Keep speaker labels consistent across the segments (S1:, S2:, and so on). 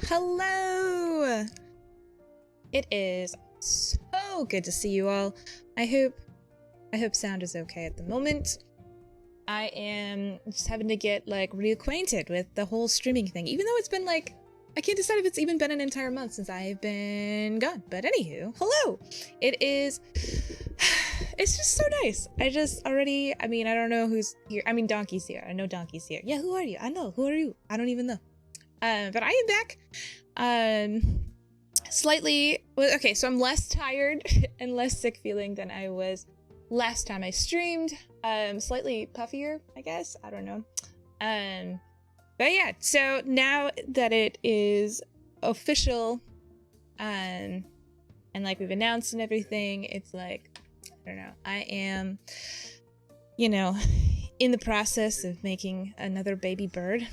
S1: Hello! It is so good to see you all. I hope sound is okay at the moment. I am just having to get like reacquainted with the whole streaming thing, even though it's been like, I can't decide if it's even been an entire month since I've been gone. But anywho, hello! It's just so nice. I don't know who's here. I mean, Donkey's here. I know Donkey's here. Yeah, who are you? I know. Who are you? I don't even know. But I am back. Slightly, okay, so I'm less tired and less sick feeling than I was last time I streamed. Slightly puffier, I guess. I don't know. But yeah, so now that it is official, and like we've announced and everything, it's like, I don't know, I am, in the process of making another baby bird.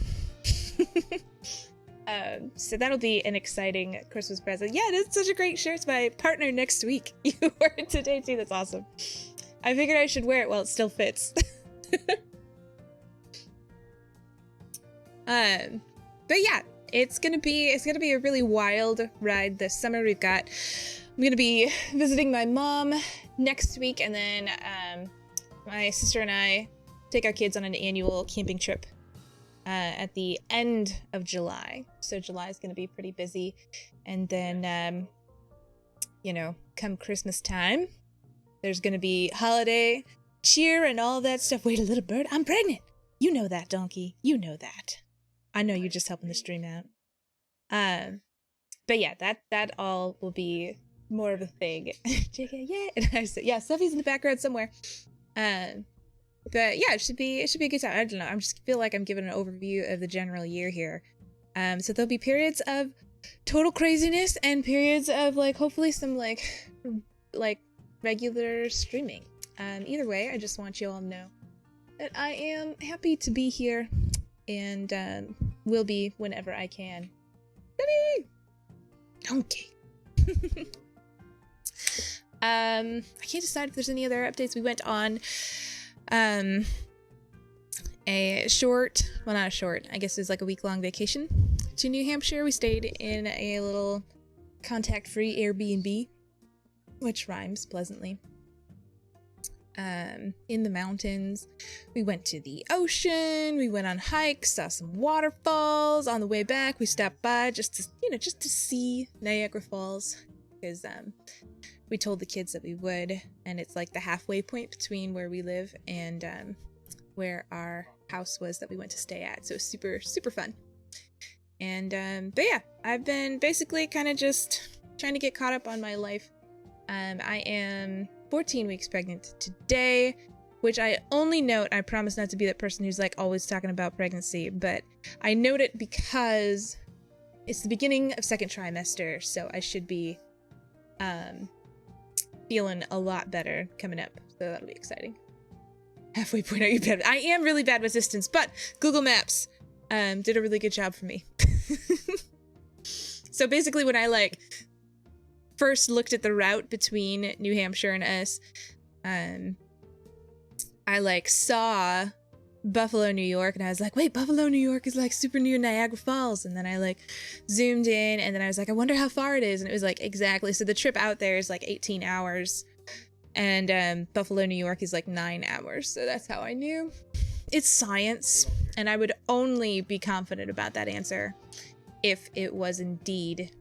S1: So that'll be an exciting Christmas present. Yeah, that's such a great shirt. It's my partner next week. You wear it today too. That's awesome. I figured I should wear it while it still fits. But yeah, it's gonna be a really wild ride this summer. I'm gonna be visiting my mom next week, and then my sister and I take our kids on an annual camping trip at the end of July. So July is going to be pretty busy. And then, come Christmas time, there's going to be holiday cheer and all that stuff. Wait, a little bird, I'm pregnant. You know that, Donkey. You know that. I know you're just helping the stream out. But yeah, that all will be more of a thing. JK, yeah. And I said, yeah, Sophie's in the background somewhere. But yeah, it should be a good time. I don't know. I just feel like I'm giving an overview of the general year here. So there'll be periods of total craziness and periods of like hopefully some like regular streaming. Either way, I just want you all to know that I am happy to be here and will be whenever I can. Donkey. I can't decide if there's any other updates. We went on a short, well, not a short, I guess it was like a week-long vacation to New Hampshire. We stayed in a little contact-free Airbnb, which rhymes pleasantly, in the mountains. We went to the ocean, we went on hikes, saw some waterfalls. On the way back, we stopped by just to see Niagara Falls, because we told the kids that we would, and it's like the halfway point between where we live and where our house was that we went to stay at. So it was super, super fun. And but yeah, I've been basically kind of just trying to get caught up on my life. I am 14 weeks pregnant today, which I only note, I promise not to be that person who's like always talking about pregnancy, but I note it because it's the beginning of second trimester, so I should be feeling a lot better coming up, so that'll be exciting. Halfway point, are you bad? I am really bad with distance, but Google Maps did a really good job for me. So basically, when I like first looked at the route between New Hampshire and us, I like saw Buffalo, New York, and I was like, wait, Buffalo, New York is like super near Niagara Falls. And then I like zoomed in, and then I was like, I wonder how far it is. And it was like, exactly. So the trip out there is like 18 hours, and Buffalo, New York is like 9 hours. So that's how I knew. It's science, and I would only be confident about that answer if it was indeed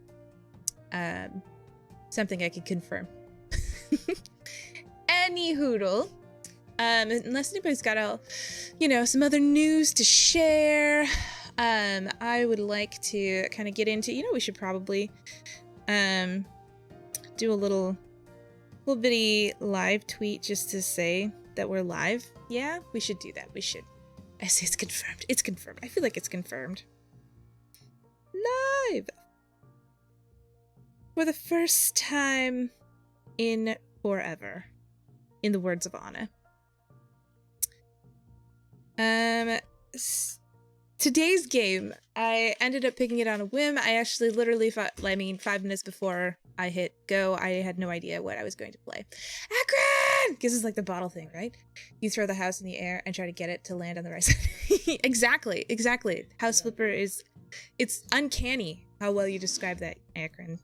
S1: something I could confirm. Any hoodle. Unless anybody's got some other news to share, I would like to kind of get into, we should probably do a little bitty live tweet just to say that we're live. Yeah, we should do that. We should. I say it's confirmed. It's confirmed. I feel like it's confirmed. Live! For the first time in forever, in the words of Anna. Today's game, I ended up picking it on a whim. I actually literally 5 minutes before I hit go, I had no idea what I was going to play. Akron! Because it's like the bottle thing, right? You throw the house in the air and try to get it to land on the right side. Exactly. House flipper is It's uncanny how well you describe that, Akron.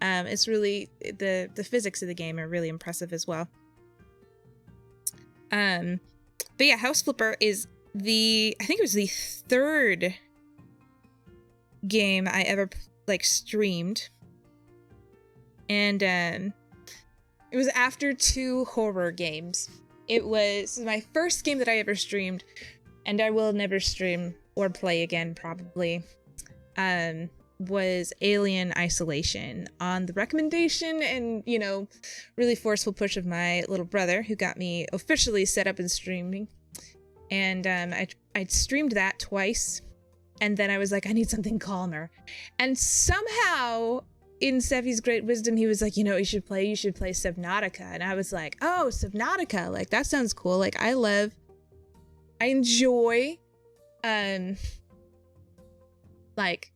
S1: It's really, the physics of the game are really impressive as well. But yeah, House Flipper is I think it was the third game I ever like streamed. And it was after 2 horror games. It was my first game that I ever streamed, and I will never stream or play again probably. Was Alien Isolation on the recommendation and, you know, really forceful push of my little brother, who got me officially set up in streaming. And I streamed that twice, and then I was like, I need something calmer. And somehow, in Seffi's great wisdom, he was like, you know, you should play Subnautica. And I was like, oh, Subnautica, like, that sounds cool. Like, I enjoy, like,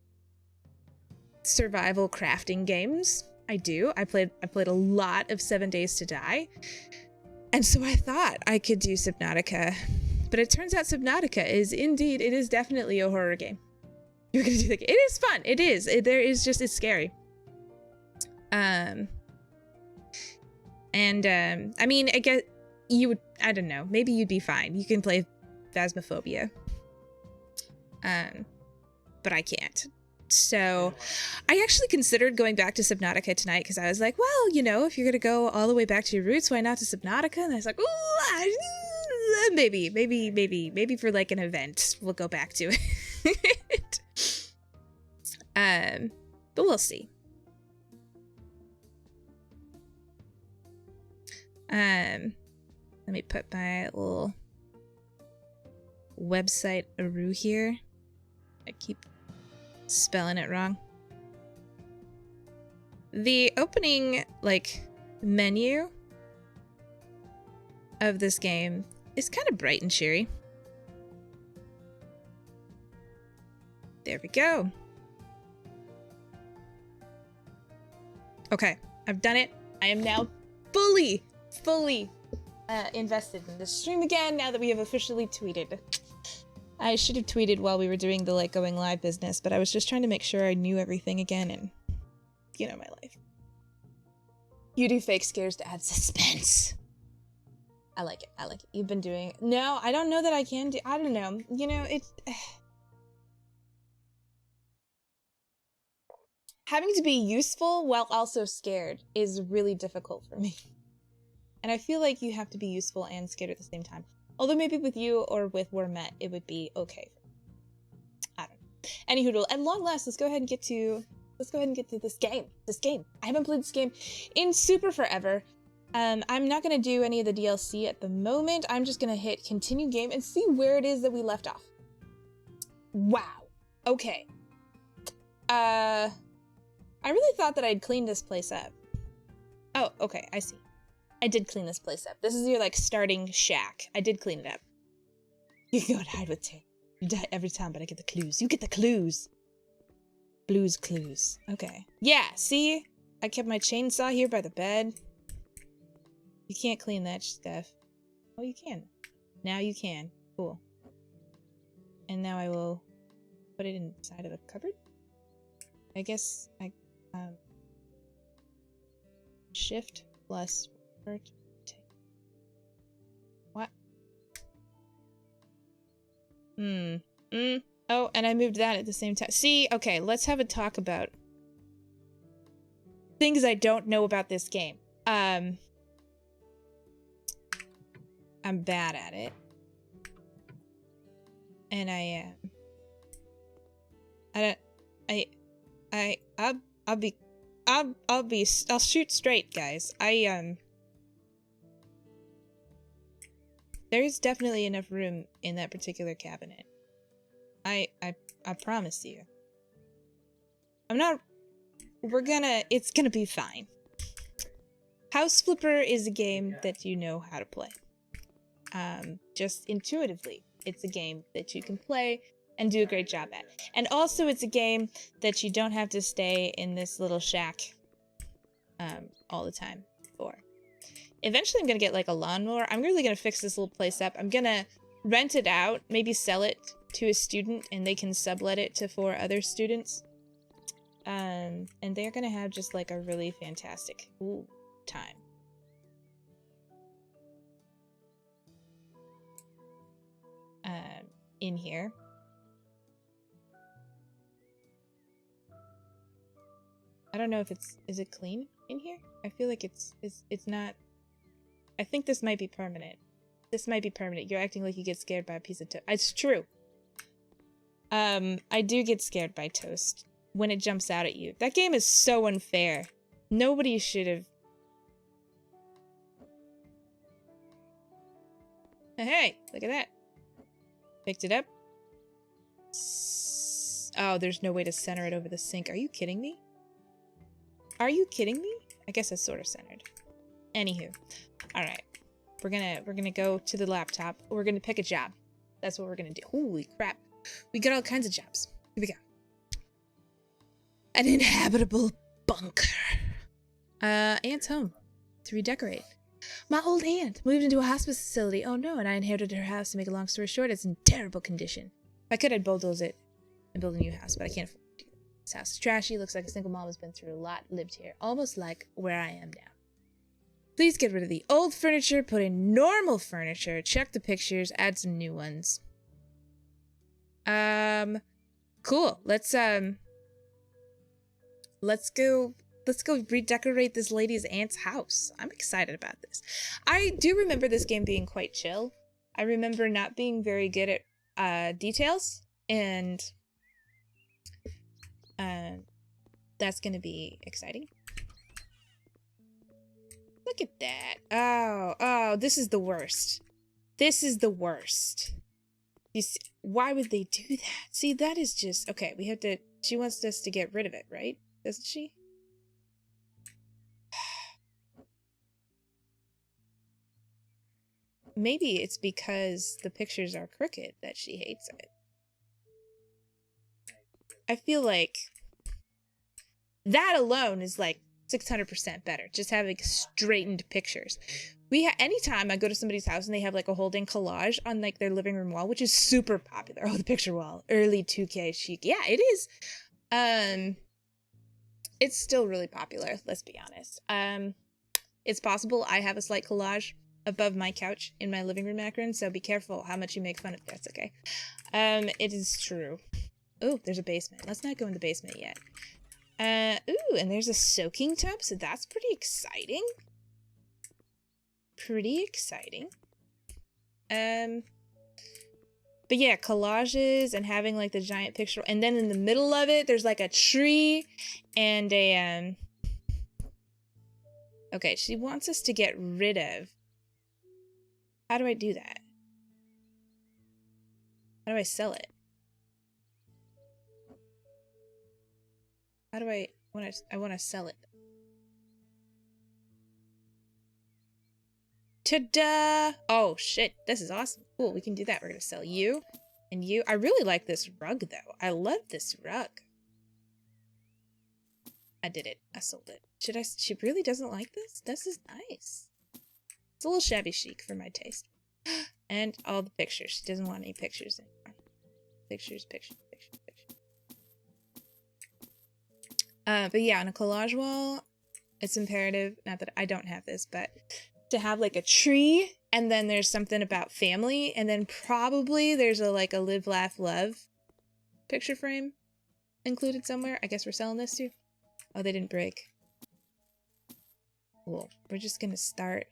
S1: survival crafting games. I do. I played a lot of 7 Days to Die. And so I thought I could do Subnautica. But it turns out Subnautica is definitely a horror game. You're gonna do the game. It is fun. It is. It's scary. I mean, I guess you would, I don't know, maybe you'd be fine. You can play Phasmophobia. But I can't. So I actually considered going back to Subnautica tonight because I was like, well, you know, if you're going to go all the way back to your roots, why not to Subnautica? And I was like, maybe for like an event, we'll go back to it. But we'll see. Let me put my little website Aru here. I keep spelling it wrong. The opening, like, menu of this game is kind of bright and cheery. There we go. Okay, I've done it. I am now fully invested in this stream again now that we have officially tweeted. I should have tweeted while we were doing the, like, going live business, but I was just trying to make sure I knew everything again and, you know, my life. You do fake scares to add suspense. I like it. I like it. You've been doing it. No, I don't know that I can do... I don't know. You know, it's... Having to be useful while also scared is really difficult for me. And I feel like you have to be useful and scared at the same time. Although maybe with you or with Wormette, it would be okay. I don't know. Anywho, at long last, let's go ahead and get to this game. I haven't played this game in super forever. I'm not gonna do any of the DLC at the moment. I'm just gonna hit continue game and see where it is that we left off. Wow. Okay. I really thought that I'd cleaned this place up. Oh, okay, I see. I did clean this place up. This is your, like, starting shack. I did clean it up. You can go and hide with Tay. You die every time, but I get the clues. You get the clues. Blues clues. Okay. Yeah, see? I kept my chainsaw here by the bed. You can't clean that stuff. Oh, you can. Now you can. Cool. And now I will put it inside of a cupboard. I guess I, shift plus... What? Oh, and I moved that at the same time. See, okay, let's have a talk about things I don't know about this game. I'm bad at it. And I'll shoot straight, guys. There's definitely enough room in that particular cabinet. I promise you. It's gonna be fine. House Flipper is a game that you know how to play. Just intuitively. It's a game that you can play and do a great job at. And also it's a game that you don't have to stay in this little shack all the time for. Eventually I'm gonna get like a lawnmower. I'm really gonna fix this little place up. I'm gonna rent it out, maybe sell it to a student, and they can sublet it to 4 other students. And they're gonna have just like a really fantastic time. In here. I don't know if is it clean in here? I feel like it's not. I think this might be permanent. This might be permanent. You're acting like you get scared by a piece of toast. It's true. I do get scared by toast when it jumps out at you. That game is so unfair. Nobody should have. Hey, look at that. Picked it up. Oh, there's no way to center it over the sink. Are you kidding me? Are you kidding me? I guess it's sort of centered. Anywho. Alright. We're gonna go to the laptop. We're gonna pick a job. That's what we're gonna do. Holy crap. We got all kinds of jobs. Here we go. An inhabitable bunker. Aunt's home. To redecorate. My old aunt moved into a hospice facility. Oh no, and I inherited her house. To make a long story short, it's in terrible condition. If I could, I'd bulldoze it and build a new house, but I can't afford to do that. This house is trashy. Looks like a single mom has been through a lot, lived here. Almost like where I am now. Please get rid of the old furniture, put in normal furniture, check the pictures, add some new ones. Cool. Let's go redecorate this lady's aunt's house. I'm excited about this. I do remember this game being quite chill. I remember not being very good at details, and that's gonna be exciting. Look at that. Oh, this is the worst. This is the worst. You see, why would they do that? See, that is just... Okay, we have to... She wants us to get rid of it, right? Doesn't she? Maybe it's because the pictures are crooked that she hates it. I feel like that alone is like 600% better. Just having straightened pictures. Anytime I go to somebody's house and they have like a holding collage on like their living room wall, which is super popular. Oh, the picture wall. Early 2K chic. Yeah, it is. It's still really popular, let's be honest. It's possible I have a slight collage above my couch in my living room background, so be careful how much you make fun of. That's okay. It is true. Oh, there's a basement. Let's not go in the basement yet. Ooh, and there's a soaking tub, so that's pretty exciting. Pretty exciting. But yeah, collages and having like the giant picture, and then in the middle of it, there's like a tree and a, okay, she wants us to get rid of. How do I do that? How do I sell it? How do I want to sell it? Ta-da! Oh shit, this is awesome. Cool, we can do that. We're gonna sell you and you. I really like this rug though. I love this rug. I did it. I sold it. She really doesn't like this? This is nice. It's a little shabby chic for my taste. And all the pictures. She doesn't want any pictures anymore. Pictures. But yeah, on a collage wall, it's imperative, not that I don't have this, but to have like a tree, and then there's something about family, and then probably there's a like a live, laugh, love picture frame included somewhere. I guess we're selling this too. Oh, they didn't break. Cool. We're just gonna start.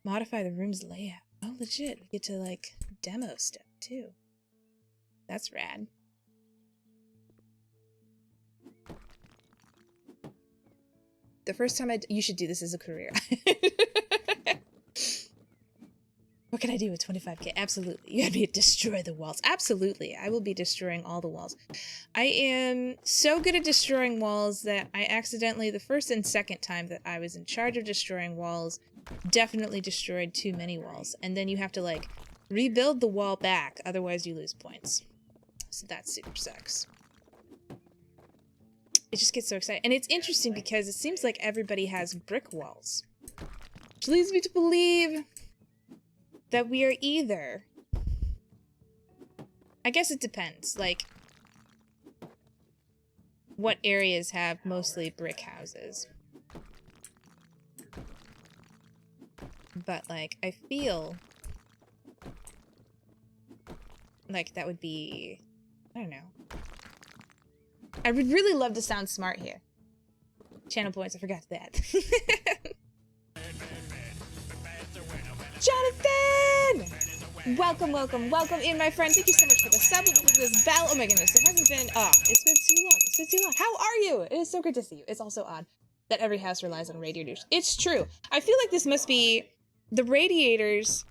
S1: Modify the room's layout. Oh, legit. We get to like demo stuff too. That's rad. The first time you should do this as a career. What can I do with 25K? Absolutely. You had me destroy the walls. Absolutely. I will be destroying all the walls. I am so good at destroying walls that I accidentally, the first and second time that I was in charge of destroying walls, definitely destroyed too many walls. And then you have to like rebuild the wall back, otherwise you lose points. So that super sucks. It just gets so exciting. And it's interesting because it seems like everybody has brick walls. Which leads me to believe that we are either I guess it depends, like, what areas have mostly brick houses. But, like, I feel like that would be, I don't know. I would really love to sound smart here. Channel points, I forgot that. Jonathan! Welcome, welcome, welcome in, my friend. Thank you so much for the sub. Look at this bell. Oh my goodness, it hasn't been, it's been too long. It's been too long. How are you? It is so good to see you. It's also odd that every house relies on radiators. It's true. I feel like this must be the radiators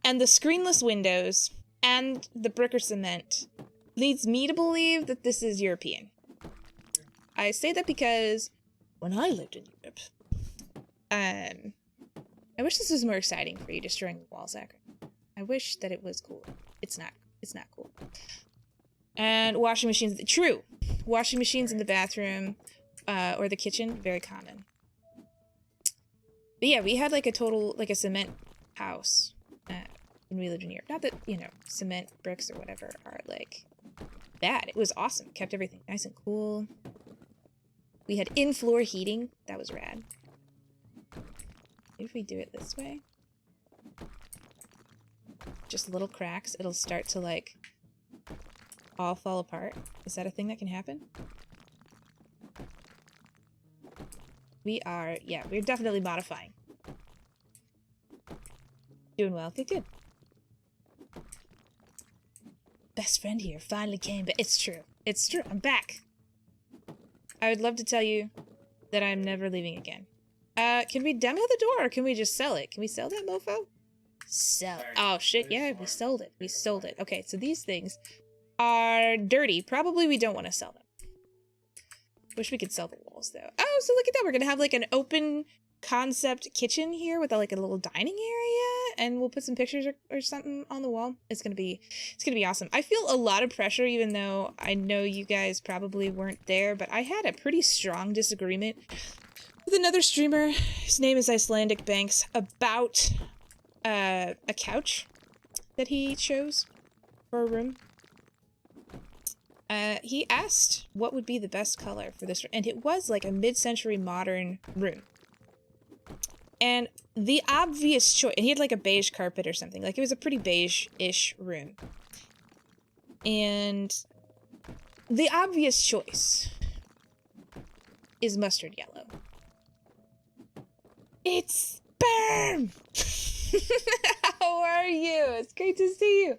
S1: and the screenless windows and the brick or cement leads me to believe that this is European. I say that because when I lived in Europe, I wish this was more exciting for you, destroying the walls, Zach. I wish that it was cool. It's not. It's not cool. And washing machines. True. Washing machines in the bathroom or the kitchen. Very common. But yeah, we had like a total, like a cement house when we lived in Europe. Not that, you know, cement bricks or whatever are like bad. It was awesome. Kept everything nice and cool. We had in-floor heating. That was rad. If we do it this way, just little cracks, it'll start to like all fall apart. Is that a thing that can happen? We are, yeah, we're definitely modifying. Doing well. Good, good. Best friend here finally came back. It's true. It's true. I'm back. I would love to tell you that I'm never leaving again. Can we demo the door or can we just sell it? Can we sell that mofo? Sell it. Oh shit, yeah, we sold it. We sold it. Okay, so these things are dirty. Probably we don't want to sell them. Wish we could sell the walls though. Oh, so look at that. We're gonna have like an open concept kitchen here with like a little dining area, and we'll put some pictures or something on the wall. It's gonna be awesome. I feel a lot of pressure, even though I know you guys probably weren't there, but I had a pretty strong disagreement with another streamer. His name is Icelandic Banks, about a couch that he chose for a room. He asked what would be the best color for this, and it was like a mid-century modern room. And the obvious choice, and he had like a beige carpet or something, like it was a pretty beige-ish room. And the obvious choice is mustard yellow. It's Sperm! How are you? It's great to see you.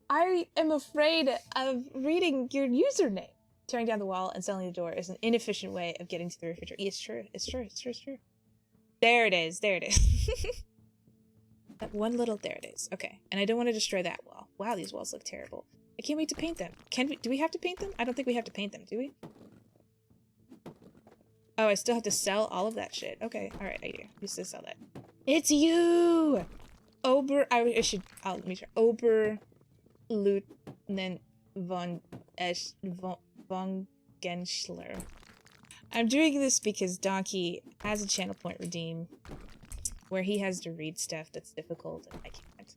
S1: I am afraid of reading your username. Tearing down the wall and selling the door is an inefficient way of getting to the refrigerator. It's true. It's true. It's true. It's true. There it is. There it is. That one little, there it is. Okay. And I don't want to destroy that wall. Wow, these walls look terrible. I can't wait to paint them. Do we have to paint them? I don't think we have to paint them, do we? Oh, I still have to sell all of that shit. Okay. All right. I do. You still sell that. It's you! I'll let me try. Oberleutnant von Genschler. I'm doing this because Donkey has a channel point redeem where he has to read stuff that's difficult and I can't.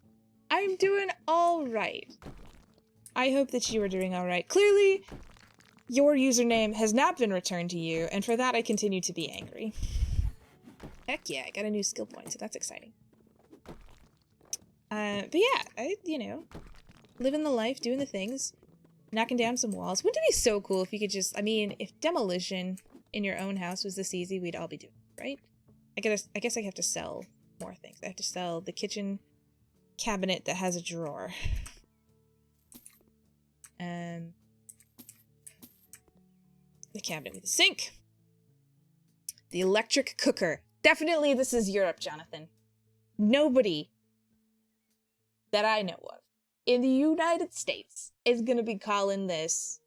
S1: I'm doing all right. I hope that you are doing all right. Clearly, your username has not been returned to you, and for that I continue to be angry. Heck yeah, I got a new skill point, so that's exciting. But yeah, living the life, doing the things, knocking down some walls. Wouldn't it be so cool if you could just, if demolition in your own house was this easy, we'd all be doing it, right? I guess I have to sell more things. I have to sell the kitchen cabinet that has a drawer. The cabinet with a sink. The electric cooker. Definitely this is Europe, Jonathan. Nobody that I know of in the United States is gonna be calling this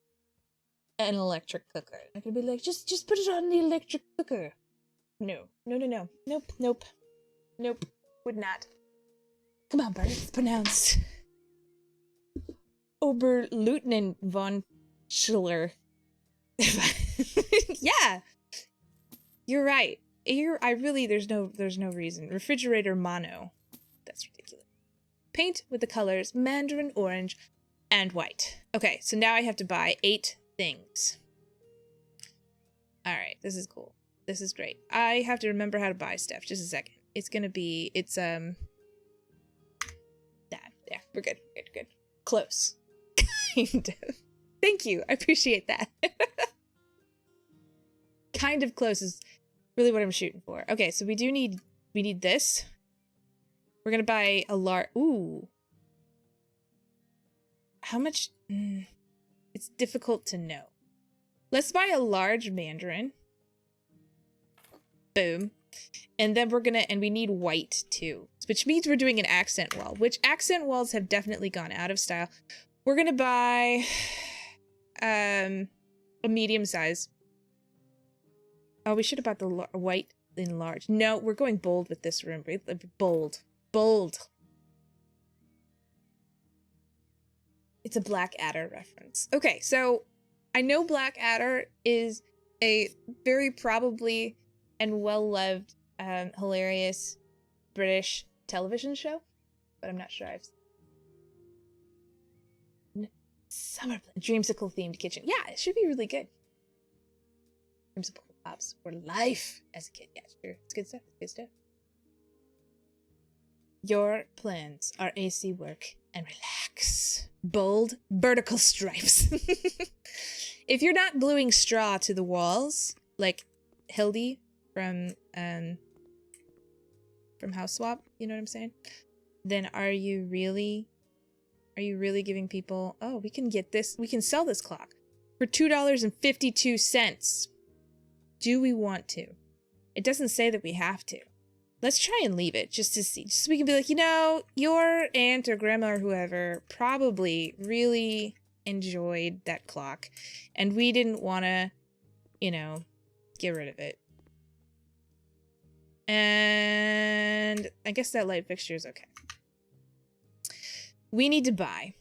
S1: an electric cooker. They're gonna be like, just put it on the electric cooker. No. Nope. Nope. Would not. Come on, Bert. It's pronounced Oberleutnant von Schiller. Yeah. You're right. There's no reason. Refrigerator mono. That's ridiculous. Paint with the colors mandarin orange, and white. Okay, so now I have to buy 8 things. All right, this is cool. This is great. I have to remember how to buy stuff. Just a second. It's gonna be, that. Yeah, we're good. Good. Close. Kind of. Thank you. I appreciate that. Kind of close is really what I'm shooting for. Okay, so we need this. We're gonna buy a large. Ooh. How much? It's difficult to know. Let's buy a large mandarin. Boom. And then and we need white too, which means we're doing an accent wall, which accent walls have definitely gone out of style. We're gonna buy a medium size. Oh, we should have bought the white in large. No, we're going bold with this room. Bold. It's a Blackadder reference. Okay, so I know Blackadder is a very probably and well-loved, hilarious British television show, but I'm not sure I've seen. Summer dreamsicle themed kitchen. Yeah, it should be really good. Dreamsicle pops for life as a kid. Yeah, sure. It's good stuff. It's good stuff. Your plans are AC work and relax. Bold vertical stripes. If you're not gluing straw to the walls, like Hildy from House Swap, you know what I'm saying? Then are you really giving people, oh, we can get this, we can sell this clock for $2.52. Do we want to? It doesn't say that we have to. Let's try and leave it just to see. Just so we can be like, you know, your aunt or grandma or whoever probably really enjoyed that clock. And we didn't want to, you know, get rid of it. And I guess that light fixture is okay. We need to buy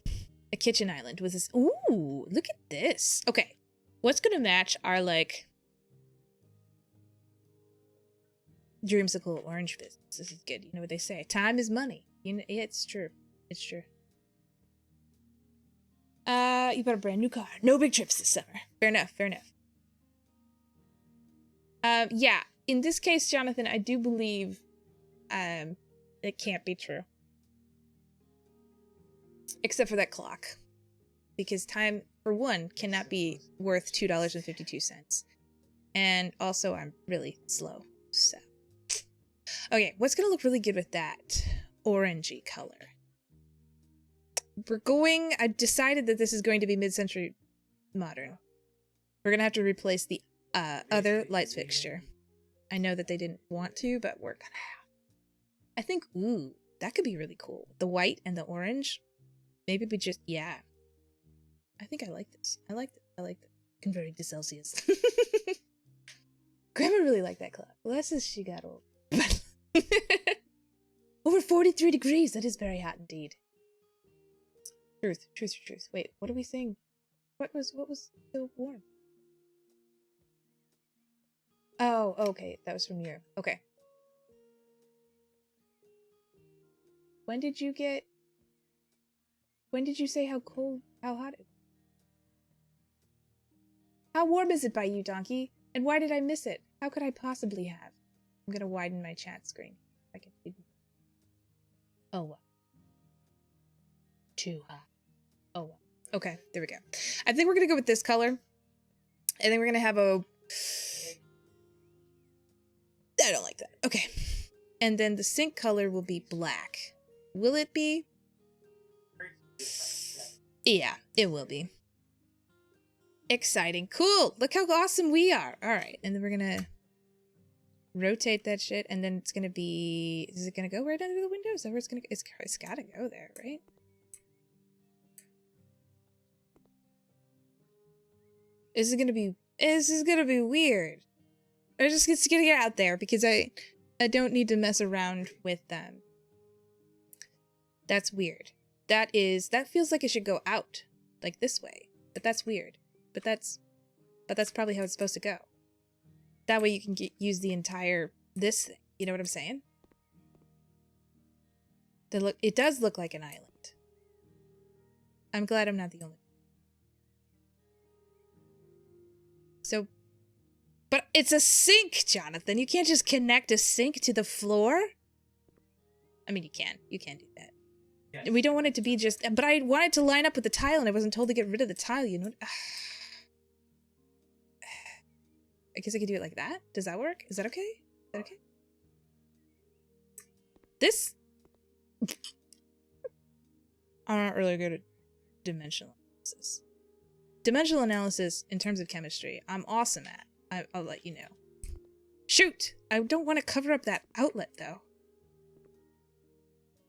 S1: a kitchen island with this. Ooh, look at this. Okay. What's going to match our, like, dreamsicle orange business? This is good. You know what they say? Time is money. You know, it's true. It's true. You bought a brand new car. No big trips this summer. Fair enough. Fair enough. Yeah. In this case, Jonathan, I do believe, it can't be true. Except for that clock. Because time, for one, cannot be worth $2.52. And also, I'm really slow, so. Okay, what's gonna look really good with that orangey color? I decided that this is going to be mid-century modern. We're gonna have to replace the other lights fixture. I know that they didn't want to, but we're gonna have. I think, ooh, that could be really cool. The white and the orange. Maybe we just, yeah. I think I like this. I like this. Converting to Celsius. Grandma really liked that clock. Less as she got old. Over 43 degrees. That is very hot indeed. Truth. Wait, what are we saying? What was so warm? Oh, okay. That was from you. Okay. When did you say how hot it? How warm is it by you, Donkey? And why did I miss it? How could I possibly have? I'm gonna widen my chat screen. I can see. Oh, well. Too hot. Oh, well. Okay, there we go. I think we're gonna go with this color. And then we're gonna have a... I don't like that. Okay. And then the sink color will be black. Will it be? Yeah, it will be. Exciting. Cool. Look how awesome we are. All right. And then we're going to rotate that shit. And then it's going to be... Is it going to go right under the window? Is that where it's going to go? It's got to go there, right? This is going to be weird. I'm just going to get it out there because I don't need to mess around with them. That's weird. That feels like it should go out. Like this way. But that's weird. But that's probably how it's supposed to go. That way you can use the entire this thing. You know what I'm saying? It does look like an island. I'm glad I'm not the only. So, but it's a sink, Jonathan. You can't just connect a sink to the floor. I mean, you can. You can do that. Yes. We don't want it to be just... But I wanted to line up with the tile, and I wasn't told to get rid of the tile, you know? I guess I could do it like that? Does that work? Is that okay? Is that okay? This... I'm not really good at dimensional analysis. Dimensional analysis, in terms of chemistry, I'm awesome at. I'll let you know. Shoot! I don't want to cover up that outlet, though.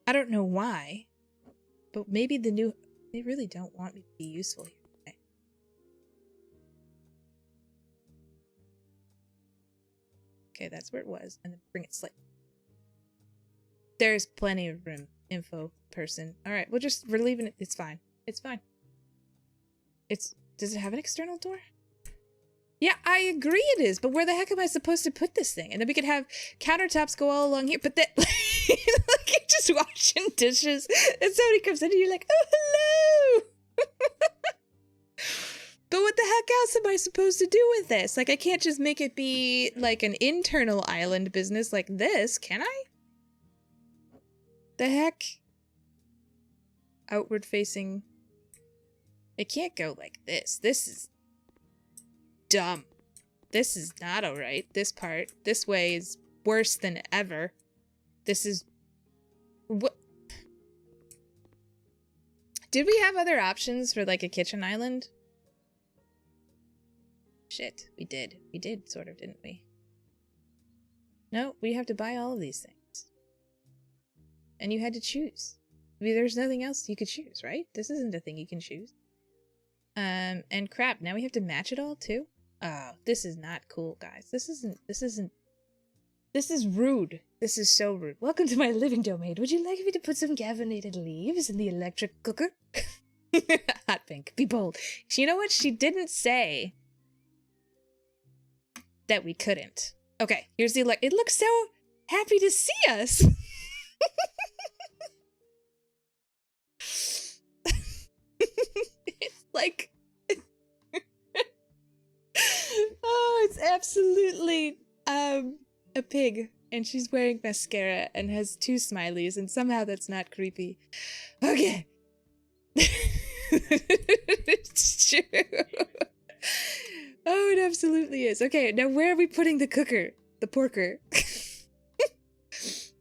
S1: I don't know why, but maybe the new... They really don't want me to be useful here. Okay, okay, that's where it was, and then bring it slightly. There's plenty of room, info person. Alright, we're leaving it. It's fine. It's fine. Does it have an external door? Yeah, I agree it is, but where the heck am I supposed to put this thing? And then we could have countertops go all along here, but that, like, you're just washing dishes, and somebody comes in and you're like, oh, hello! But what the heck else am I supposed to do with this? Like, I can't just make it be, like, an internal island business like this, can I? The heck? Outward facing... It can't go like this. This is dumb. This is not alright. This part, this way is worse than ever. This is... What? Did we have other options for, like, a kitchen island? Shit, we did. We did, sort of, didn't we? No, we have to buy all of these things. And you had to choose. I mean, there's nothing else you could choose, right? This isn't a thing you can choose. And crap, now we have to match it all too? Oh, this is not cool, guys. This is rude. This is so rude. Welcome to my living domain. Would you like me to put some caffeinated leaves in the electric cooker? Hot pink. Be bold. You know what? She didn't say that we couldn't. Okay, here's the it looks so happy to see us. It's like... Oh, it's absolutely a pig, and she's wearing mascara and has two smileys, and somehow that's not creepy. Okay. It's true. Oh, it absolutely is. Okay, now where are we putting the cooker? The porker.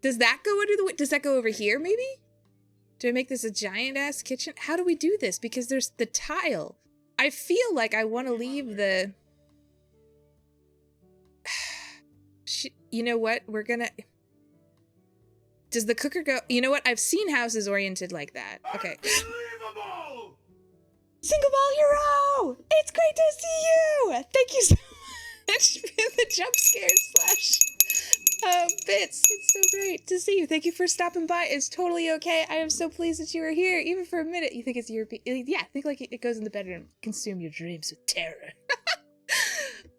S1: Does that go under the... Does that go over here, maybe? Do I make this a giant-ass kitchen? How do we do this? Because there's the tile. I feel like I want to leave the... You know what? We're gonna... Does the cooker go... You know what? I've seen houses oriented like that. Okay. Unbelievable! Single ball hero! It's great to see you! Thank you so much for the jump scare slash... bits. It's so great to see you. Thank you for stopping by. It's totally okay. I am so pleased that you were here, even for a minute. You think it's European? Yeah, think like it goes in the bedroom. Consume your dreams with terror.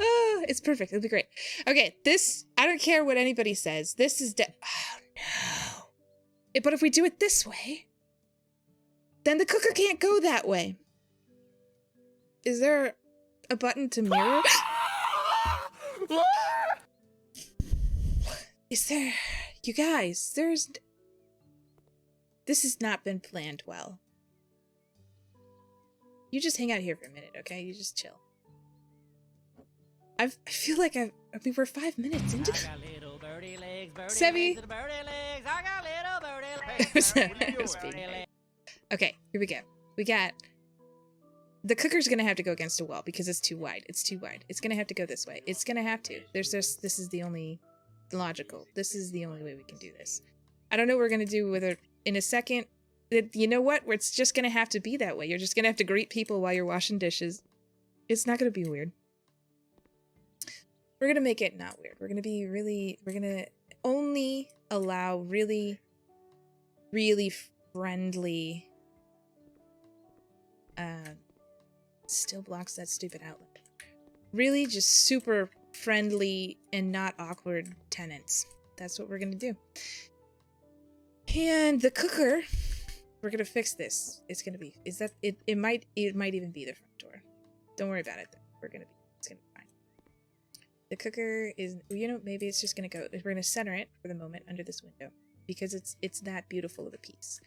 S1: Oh, it's perfect. It'll be great. Okay, this, I don't care what anybody says. This is oh, no. But if we do it this way, then the cooker can't go that way. Is there a button to mirror? Is there... You guys, there's... This has not been planned well. You just hang out here for a minute, okay? You just chill. I feel like I mean, we're 5 minutes into... Sebi! Okay, here we go. We got... The cooker's gonna have to go against a wall because it's too wide. It's too wide. It's gonna have to go this way. It's gonna have to. This is the only... logical. This is the only way we can do this. I don't know what we're gonna do with it in a second. You know what? It's just gonna have to be that way. You're just gonna have to greet people while you're washing dishes. It's not gonna be weird. We're gonna make it not weird. We're gonna be really... We're gonna only allow really, really friendly... Still blocks that stupid outlet. Really just super... friendly and not awkward tenants. That's what we're gonna do. And the cooker We're gonna fix this. It's gonna be. Is that it? It might even be the front door. Don't worry about it. Though. It's gonna be fine. The cooker is. You know, maybe it's just gonna go. We're gonna center it for the moment under this window because it's that beautiful of a piece.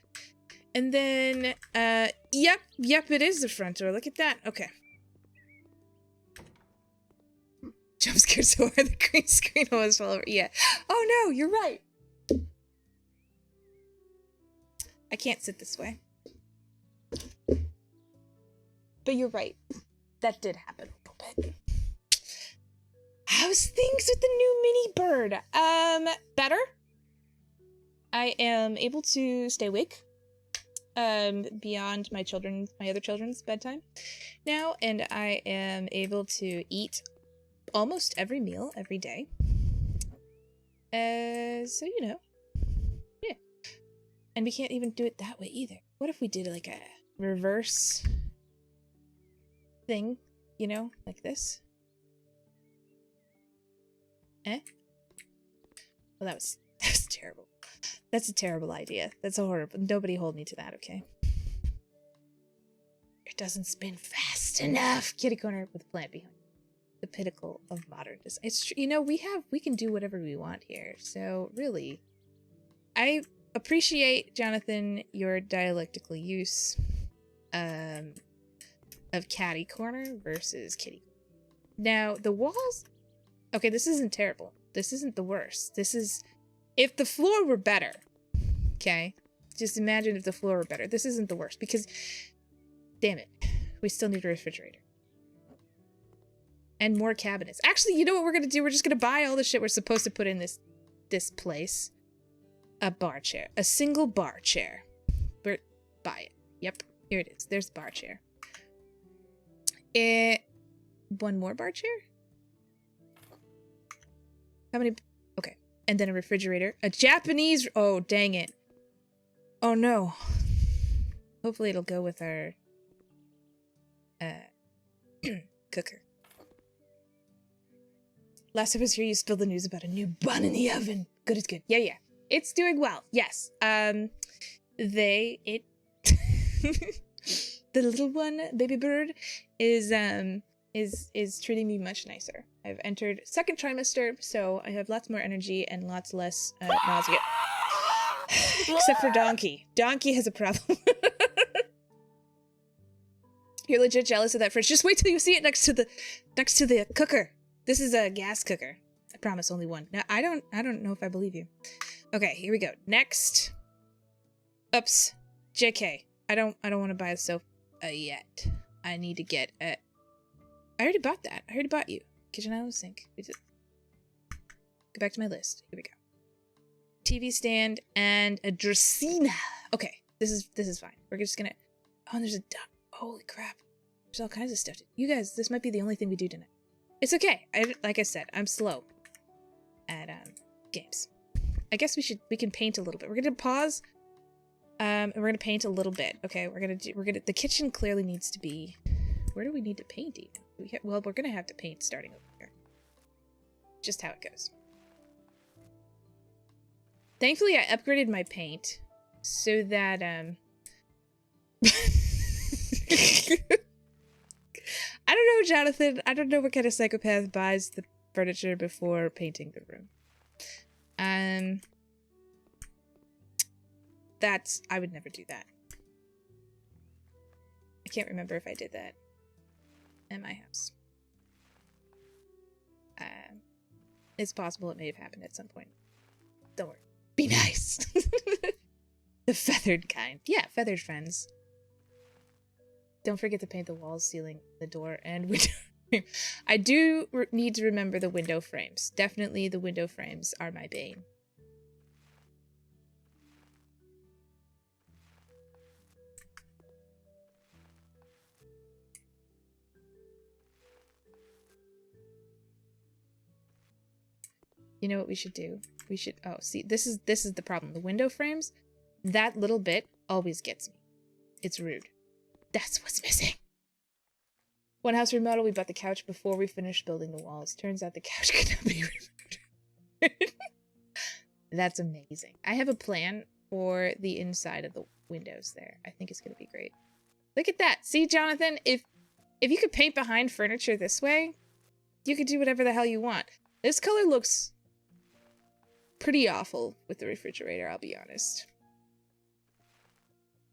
S1: And then, yep, it is the front door. Look at that. Okay. Jump scared so hard the green screen almost fell over. Yeah. Oh no, you're right. I can't sit this way. But you're right. That did happen a little bit. How's things with the new mini bird? Better. I am able to stay awake. Beyond my other children's bedtime now, and I am able to eat almost every meal every day. So you know, yeah. And we can't even do it that way either. What if we did like a reverse thing, you know, like this? Well, that was terrible. That's a terrible idea. That's a horrible. Nobody hold me to that, okay? It doesn't spin fast enough. Kitty corner with a plant behind. The pinnacle of modern design. It's true. You know, we can do whatever we want here. So really, I appreciate, Jonathan, your dialectical use of catty corner versus kitty. Now the walls. Okay, this isn't terrible. This isn't the worst. This is. If the floor were better, okay? Just imagine if the floor were better. This isn't the worst because, damn it, we still need a refrigerator. And more cabinets. Actually, you know what we're going to do? We're just going to buy all the shit we're supposed to put in this place. A bar chair. A single bar chair. Buy it. Yep, here it is. There's the bar chair. One more bar chair? How many? Okay. And then a refrigerator. A Japanese... Oh, dang it. Oh, no. Hopefully it'll go with our... cooker. Last time I was here, you spilled the news about a new bun in the oven. Good is good. Yeah. It's doing well. Yes. The little one, baby bird, is treating me much nicer. I've entered second trimester, so I have lots more energy and lots less nausea. Except for Donkey. Donkey has a problem. You're legit jealous of that fridge. Just wait till you see it next to the cooker. This is a gas cooker. I promise, only one. Now I don't know if I believe you. Okay, here we go. Next. Oops. JK. I don't want to buy a sofa yet. I need to get a... I already bought that. I already bought you. Kitchen island sink. Go back to my list. Here we go. TV stand and a Dracena. Okay, this is fine. We're just gonna... Oh, and there's a duck. Holy crap. There's all kinds of stuff. You guys, this might be the only thing we do tonight. It's okay. Like I said, I'm slow at games. I guess we can paint a little bit. We're gonna pause. And we're gonna paint a little bit. Okay, the kitchen clearly needs to be... Where do we need to paint even? Well, we're gonna have to paint starting over here. Just how it goes. Thankfully, I upgraded my paint so that, I don't know, Jonathan. I don't know what kind of psychopath buys the furniture before painting the room. I would never do that. I can't remember if I did that at my house. It's possible it may have happened at some point. Don't worry. Be nice. The feathered kind. Yeah, feathered friends. Don't forget to paint the walls, ceiling, the door, and window frame. I do need to remember the window frames. Definitely the window frames are my bane. You know what we should do? We should... Oh, see, this is the problem. The window frames, that little bit always gets me. It's rude. That's what's missing. One house remodel, we bought the couch before we finished building the walls. Turns out the couch could not be removed. That's amazing. I have a plan for the inside of the windows there. I think it's going to be great. Look at that. See, Jonathan, if you could paint behind furniture this way, you could do whatever the hell you want. This color looks pretty awful with the refrigerator, I'll be honest.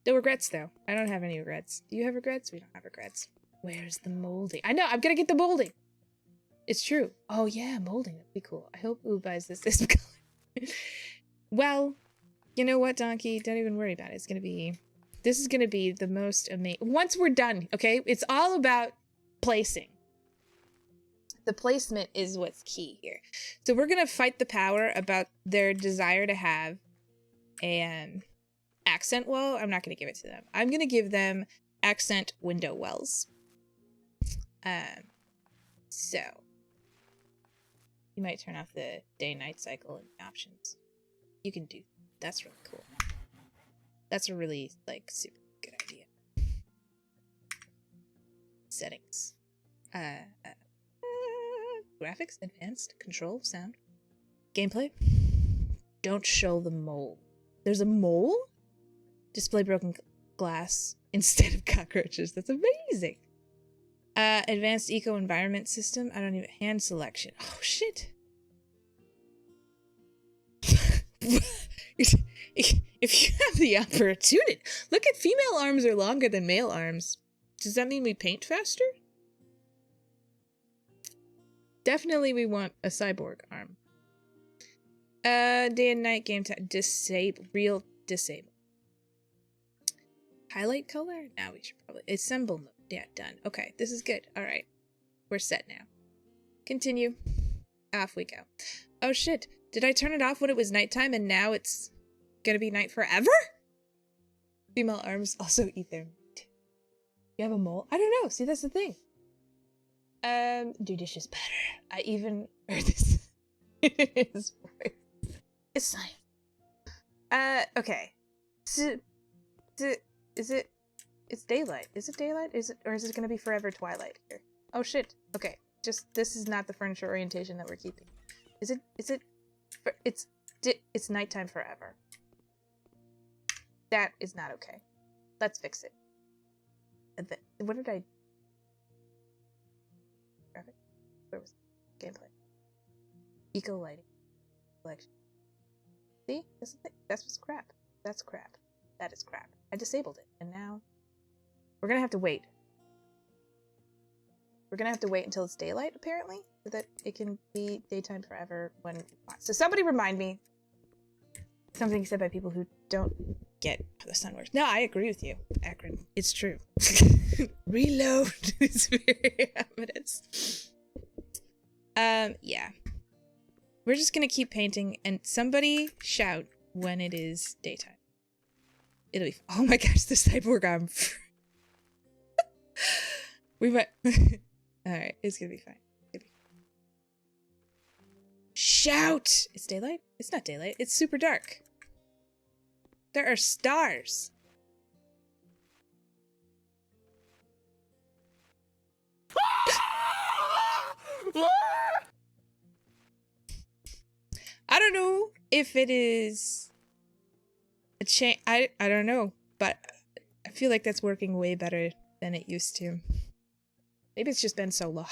S1: No regrets, though. I don't have any regrets. Do you have regrets? We don't have regrets. Where's the molding? I know, I'm gonna get the molding. It's true. Oh yeah, molding. That'd be cool. I hope Ooh buys this color. Well, you know what, Donkey? Don't even worry about it. This is gonna be the most amazing. Once we're done, okay? It's all about placing. The placement is what's key here. So we're gonna fight the power about their desire to have an accent wall. I'm not gonna give it to them. I'm gonna give them accent window wells. So you might turn off the day-night cycle in the options. You can do. That's really cool. That's a really, like, super good idea. Settings. Graphics, advanced, control, sound. Gameplay. Don't show the mole. There's a mole? Display broken glass instead of cockroaches. That's amazing. Advanced eco-environment system. I don't even... Hand selection. Oh, shit. If you have the opportunity. Look at female arms are longer than male arms. Does that mean we paint faster? Definitely we want a cyborg arm. Day and night game time. Disable. Real disable. Highlight color? Now we should probably... Assemble mode. Yeah, done. Okay, this is good. Alright. We're set now. Continue. Off we go. Oh shit. Did I turn it off when it was nighttime and now it's gonna be night forever? Female arms also eat their meat. You have a mole? I don't know. See, that's the thing. Do dishes better. I even heard this in his voice. It's science. Okay. Is it... It's daylight. Is it daylight? Or is it gonna be forever twilight here? Oh shit. Okay. This is not the furniture orientation that we're keeping. It's nighttime forever. That is not okay. Let's fix it. What did I... Graphic? Where was it? Gameplay. Eco lighting. Selection. See? That's what's crap. That's crap. That is crap. I disabled it, and now we're gonna have to wait. We're gonna have to wait until it's daylight, apparently, so that it can be daytime forever when we want. So somebody remind me. Something said by people who don't get how the sun works. No, I agree with you, Akron. It's true. Reload is very evidence. Yeah. We're just gonna keep painting, and somebody shout when it is daytime. It'll be... Oh my gosh, the cyborg arm. We might... Alright, it's gonna be fine. Shout! It's daylight? It's not daylight. It's super dark. There are stars. I don't know if it is a change. I don't know, but I feel like that's working way better than it used to. Maybe it's just been so long.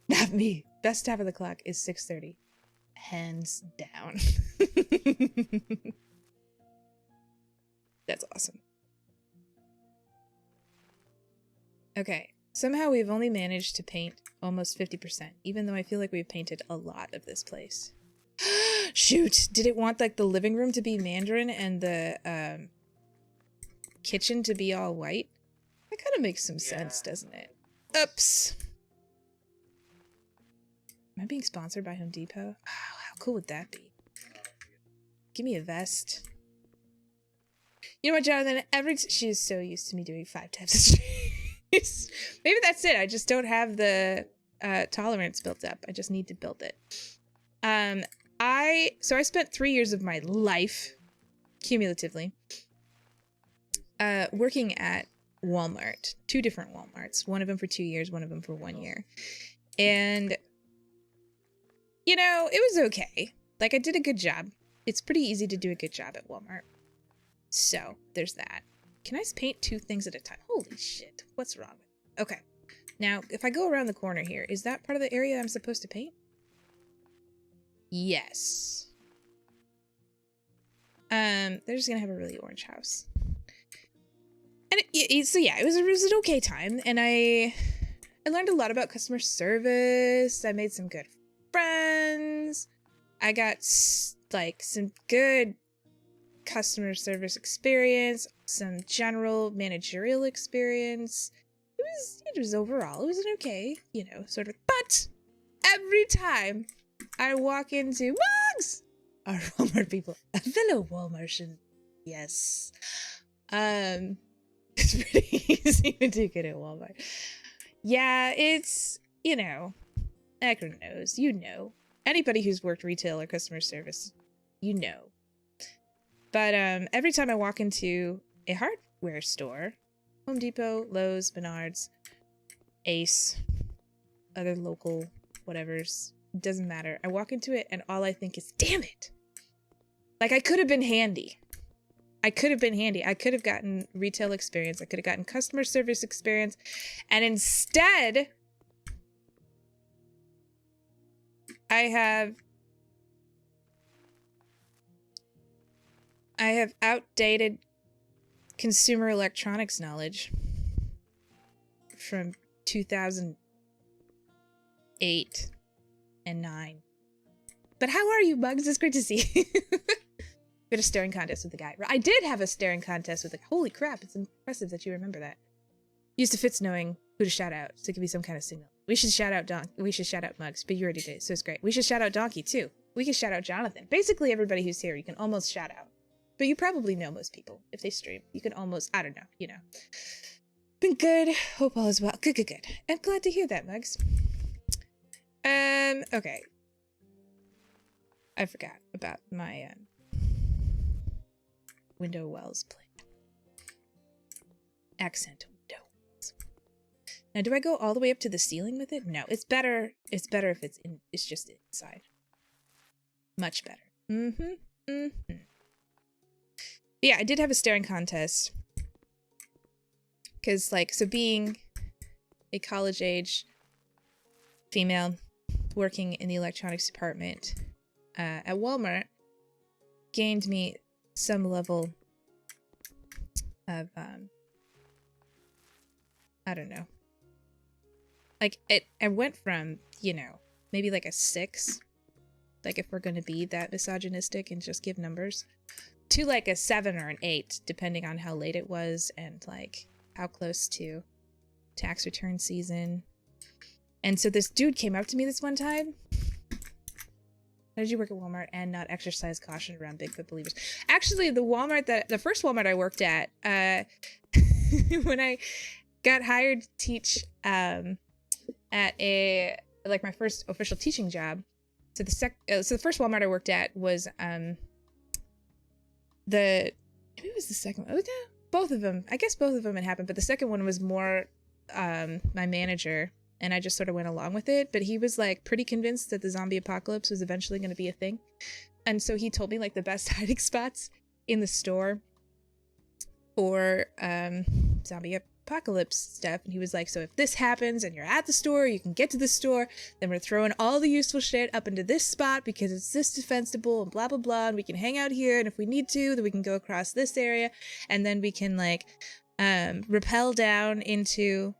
S1: Not me. Best half of the clock is 6:30. Hands down. That's awesome. Okay. Somehow we've only managed to paint almost 50%, even though I feel like we've painted a lot of this place. Shoot! Did it want, like, the living room to be mandarin and the kitchen to be all white? That kind of makes some sense, doesn't it? Oops! Am I being sponsored by Home Depot? Oh, how cool would that be? Give me a vest. You know what, Jonathan? She is so used to me doing 5 times a stream. Maybe that's it. I just don't have the tolerance built up. I just need to build it. So I spent 3 years of my life, cumulatively, working at Walmart. 2 different Walmarts. One of them for 2 years, one of them for 1 year. And, you know, it was okay. Like, I did a good job. it's pretty easy to do a good job at Walmart. So there's that. Can I paint 2 things at a time? Holy shit. What's wrong with it? Okay. Now, if I go around the corner here, is that part of the area I'm supposed to paint? Yes. They're just gonna have a really orange house. And so yeah, it was an okay time, and I learned a lot about customer service. I made some good friends. I got like some good customer service experience, some general managerial experience. It was overall, it was an okay, you know, sort of. But every time I walk into Mugs, our Walmart people, a fellow Walmartian, yes. It's pretty easy to do good at Walmart. Yeah, it's, you know, everyone knows, you know. Anybody who's worked retail or customer service, you know. But every time I walk into a hardware store, Home Depot, Lowe's, Menards, Ace, other local whatevers, doesn't matter. I walk into it and all I think is, damn it. Like, I could have been handy. I could have been handy. I could have gotten retail experience. I could have gotten customer service experience. And instead, I have outdated consumer electronics knowledge from 2008 and 9. But how are you, Bugs? It's great to see you. We had a staring contest with the guy. I did have a staring contest with the... Holy crap, it's impressive that you remember that. Used to Fitz knowing who to shout out, so it could be some kind of signal. We should shout out Mugs, but you already did, so it's great. We should shout out Donkey, too. We can shout out Jonathan. Basically, everybody who's here, you can almost shout out. But you probably know most people. If they stream, you can almost... I don't know, you know. Been good. Hope all is well. Good. I'm glad to hear that, Mugs. Okay. I forgot about my, window wells plan. Accent window wells. Now, do I go all the way up to the ceiling with it? No, it's better if it's just inside. Much better. Yeah, I did have a staring contest. Because, like, so being a college-age female working in the electronics department at Walmart gained me some level of, I don't know. Like, I went from, you know, maybe like a 6, like if we're going to be that misogynistic and just give numbers, to like a 7 or an 8, depending on how late it was and like how close to tax return season. And so this dude came up to me this one time. How did you work at Walmart and not exercise caution around Bigfoot believers? Actually, the first Walmart I worked at, when I got hired to teach at my first official teaching job. So the first Walmart I worked at was maybe it was the second one. Oh, yeah, both of them. I guess both of them had happened, but the second one was more my manager. And I just sort of went along with it. But he was like pretty convinced that the zombie apocalypse was eventually going to be a thing. And so he told me like the best hiding spots in the store for zombie apocalypse stuff. And he was like, so if this happens and you're at the store, you can get to the store, then we're throwing all the useful shit up into this spot because it's this defensible and blah, blah, blah. And we can hang out here. And if we need to, then we can go across this area. And then we can like rappel down into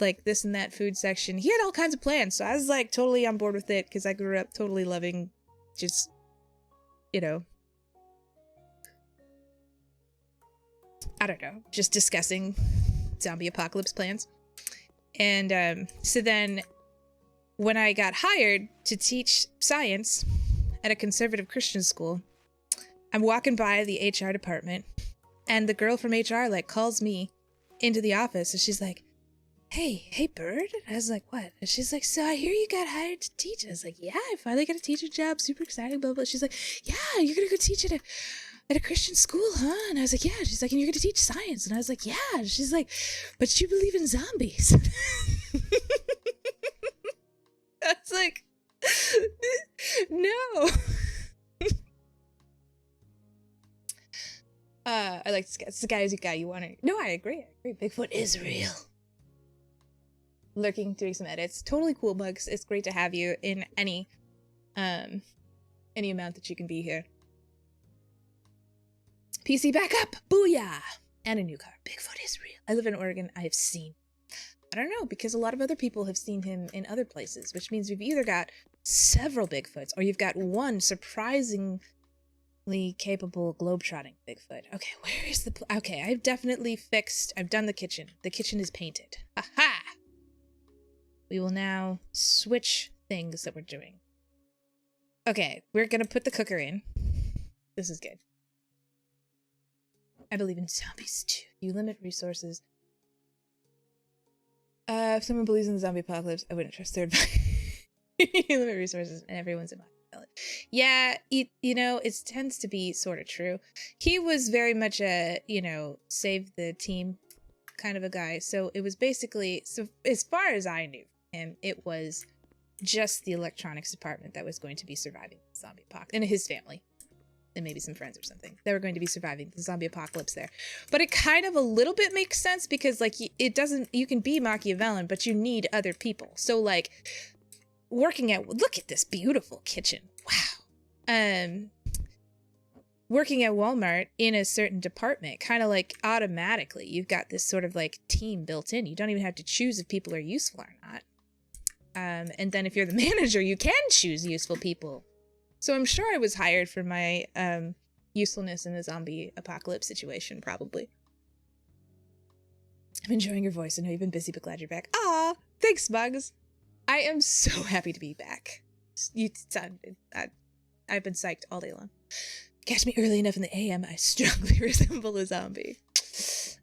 S1: like this and that food section. He had all kinds of plans, so I was like totally on board with it because I grew up totally loving just, you know, I don't know, just discussing zombie apocalypse plans. And so then when I got hired to teach science at a conservative Christian school, I'm walking by the HR department and the girl from HR like calls me into the office and she's like, hey, Bird. I was like, what? And she's like, so I hear you got hired to teach. I was like, yeah, I finally got a teaching job. Super exciting, blah, blah. She's like, yeah, you're going to go teach at a Christian school, huh? And I was like, yeah. She's like, and you're going to teach science. And I was like, yeah. And she's like, but you believe in zombies. I was like, no. I like this guy. It's the guy you want to. No, I agree. Bigfoot is real. Lurking, doing some edits. Totally cool, Bugs. It's great to have you in any amount that you can be here. PC back up! Booyah! And a new car. Bigfoot is real. I live in Oregon. I have seen. I don't know, because a lot of other people have seen him in other places, which means we've either got several Bigfoots or you've got one surprisingly capable globetrotting Bigfoot. Okay, where is the... Okay, I've definitely fixed... I've done the kitchen. The kitchen is painted. Aha! We will now switch things that we're doing. Okay, we're gonna put the cooker in. This is good. I believe in zombies too. You limit resources. If someone believes in the zombie apocalypse, I wouldn't trust third party. You limit resources and everyone's in my village. Yeah, you know, it tends to be sort of true. He was very much a, you know, save the team kind of a guy. So it was basically, so as far as I knew him, it was just the electronics department that was going to be surviving the zombie apocalypse, and his family. And maybe some friends or something. They were going to be surviving the zombie apocalypse there. But it kind of a little bit makes sense because, like, it doesn't, you can be Machiavellian, but you need other people. So, like, working at, look at this beautiful kitchen. Wow. Working at Walmart in a certain department, kind of like automatically, you've got this sort of like team built in. You don't even have to choose if people are useful or not. And then if you're the manager, you can choose useful people. So I'm sure I was hired for my usefulness in a zombie apocalypse situation, probably. I'm enjoying your voice. I know you've been busy, but glad you're back. Aw, thanks, Bugs. I am so happy to be back. I've been psyched all day long. Catch me early enough in the AM, I strongly resemble a zombie.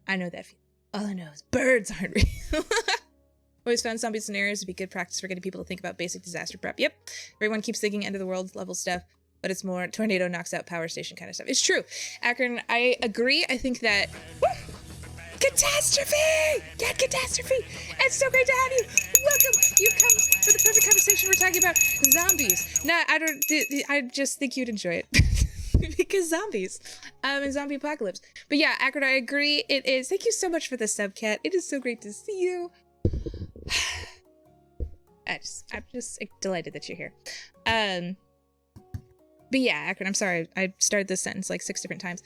S1: I know that feeling. All I know is birds aren't real. Always found zombie scenarios to be good practice for getting people to think about basic disaster prep. Yep. Everyone keeps thinking end of the world level stuff, but it's more tornado knocks out power station kind of stuff. It's true. Akron, I agree. I think that... Woo! Catastrophe! Yeah, catastrophe! It's so great to have you! Welcome! You've come for the perfect conversation. We're talking about zombies. No, I just think you'd enjoy it. Because zombies. And zombie apocalypse. But yeah, Akron, I agree. It is. Thank you so much for the sub, Cat. It is so great to see you. I'm just delighted that you're here. But yeah, Akron, I'm sorry. I started this sentence like 6 different times.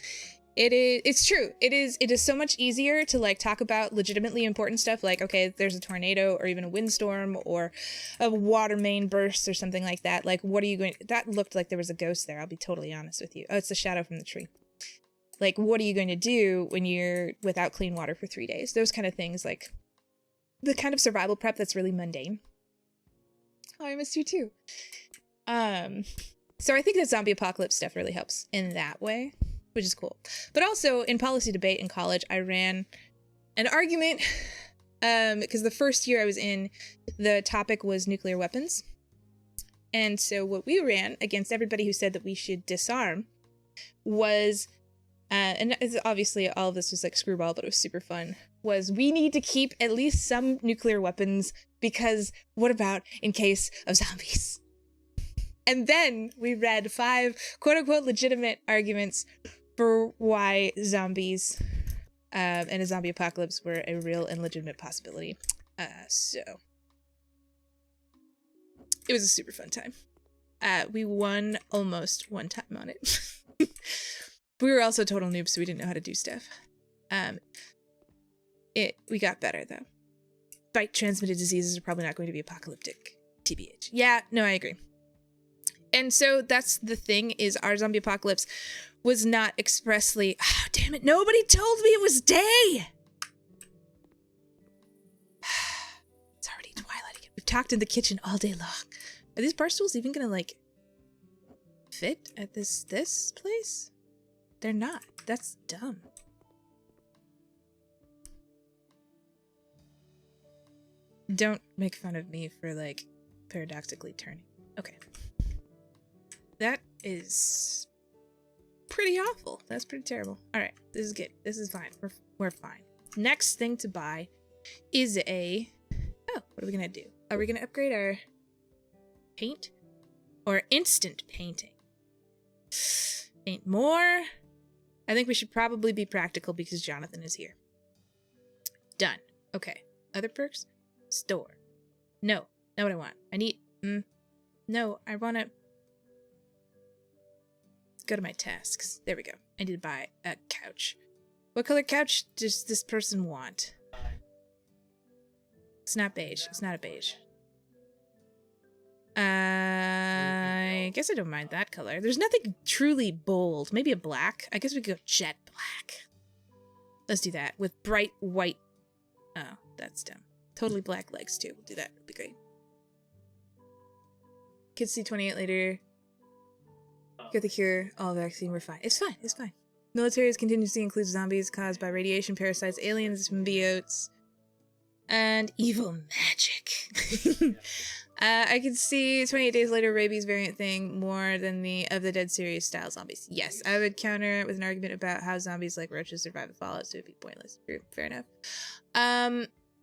S1: It's true. It is so much easier to like talk about legitimately important stuff. Like, okay, there's a tornado or even a windstorm or a water main burst or something like that. Like, what are you going, that looked like there was a ghost there. I'll be totally honest with you. Oh, it's the shadow from the tree. Like, what are you going to do when you're without clean water for 3 days? Those kind of things, like the kind of survival prep that's really mundane. Oh, I missed you too. So I think that zombie apocalypse stuff really helps in that way, which is cool. But also in policy debate in college, I ran an argument because the first year I was in, the topic was nuclear weapons. And so what we ran against everybody who said that we should disarm was, and obviously all of this was like screwball, but it was super fun, was we need to keep at least some nuclear weapons because what about in case of zombies? And then we read 5 quote-unquote legitimate arguments for why zombies and a zombie apocalypse were a real and legitimate possibility. So it was a super fun time. We won almost one time on it. We were also total noobs, so we didn't know how to do stuff. We got better though. Bite-transmitted diseases are probably not going to be apocalyptic. TBH. Yeah, no, I agree. And so that's the thing, is our zombie apocalypse was not expressly, oh, damn it, nobody told me it was day! It's already twilight again. We've talked in the kitchen all day long. Are these bar stools even gonna, like, fit at this place? They're not. That's dumb. Don't make fun of me for, like, paradoxically turning. Okay. That is pretty awful. That's pretty terrible. All right, this is good. This is fine. We're fine. Next thing to buy is a... Oh, what are we gonna do? Are we gonna upgrade our paint or instant painting? Paint more I think we should probably be practical because Jonathan is here. Done. Okay. Other perks? Store. No. Not what I want. I need... No, I want to... Go to my tasks. There we go. I need to buy a couch. What color couch does this person want? It's not beige. It's not a beige. I guess I don't mind that color. There's nothing truly bold. Maybe a black. I guess we could go jet black. Let's do that with bright white. Oh, that's dumb. Totally black legs too. We'll do that. It'll be great. Kids see 28 later. Get the cure. All vaccine. We're fine. It's fine. It's fine. Military's contingency includes zombies caused by radiation, parasites, aliens, symbiotes, and evil magic. I can see 28 days later rabies variant thing more than the of the Dead series style zombies. Yes, I would counter it with an argument about how zombies like roaches survive the fallout, so it'd be pointless. True, fair enough.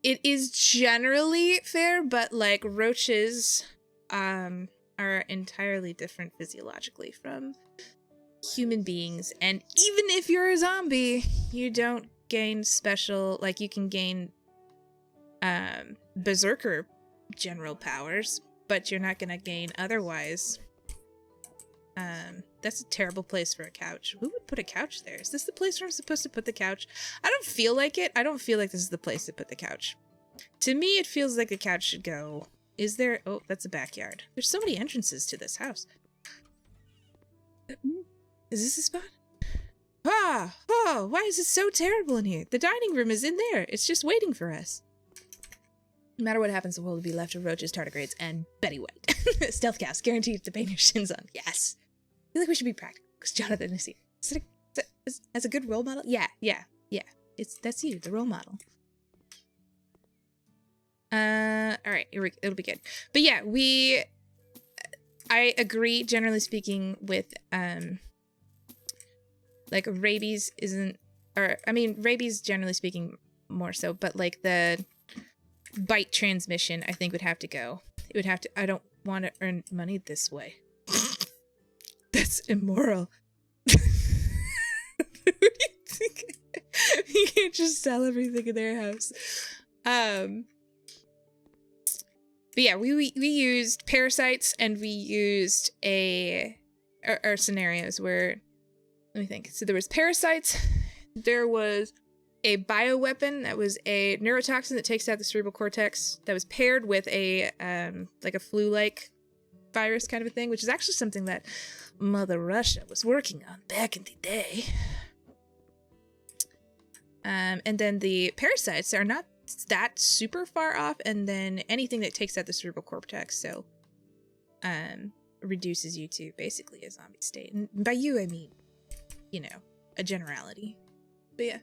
S1: It is generally fair, but like roaches are entirely different physiologically from human beings, and even if you're a zombie, you don't gain special, like you can gain berserker general powers, but you're not gonna gain otherwise. That's a terrible place for a couch. Who would put a couch there? Is this the place where I'm supposed to put the couch? I don't feel like it. I don't feel like this is the place to put the couch. To me, it feels like the couch should go. Is there? Oh, that's a backyard. There's so many entrances to this house. Is this a spot? Oh, why is it so terrible in here? The dining room is in there. It's just waiting for us. No matter what happens, the world will be left of roaches, tardigrades, and Betty White. Stealth cast, guaranteed to bang your shins on. Yes. I feel like we should be practical, because Jonathan is here. As a good role model? Yeah. That's you, the role model. Alright, it'll be good. But yeah, I agree, generally speaking, with, like, rabies isn't, or, I mean, rabies, generally speaking, more so, but, like, the bite transmission, I think, would have to go. It would have to, I don't want to earn money this way. That's immoral. What do you think? You can't just sell everything in their house. But yeah, we used parasites, and we used our scenarios where, let me think. So there was parasites, there was a bioweapon that was a neurotoxin that takes out the cerebral cortex that was paired with a, like a flu-like virus kind of a thing, which is actually something that Mother Russia was working on back in the day. And then the parasites are not that super far off, and then anything that takes out the cerebral cortex, so reduces you to basically a zombie state. And by you, I mean, you know, a generality. But yeah,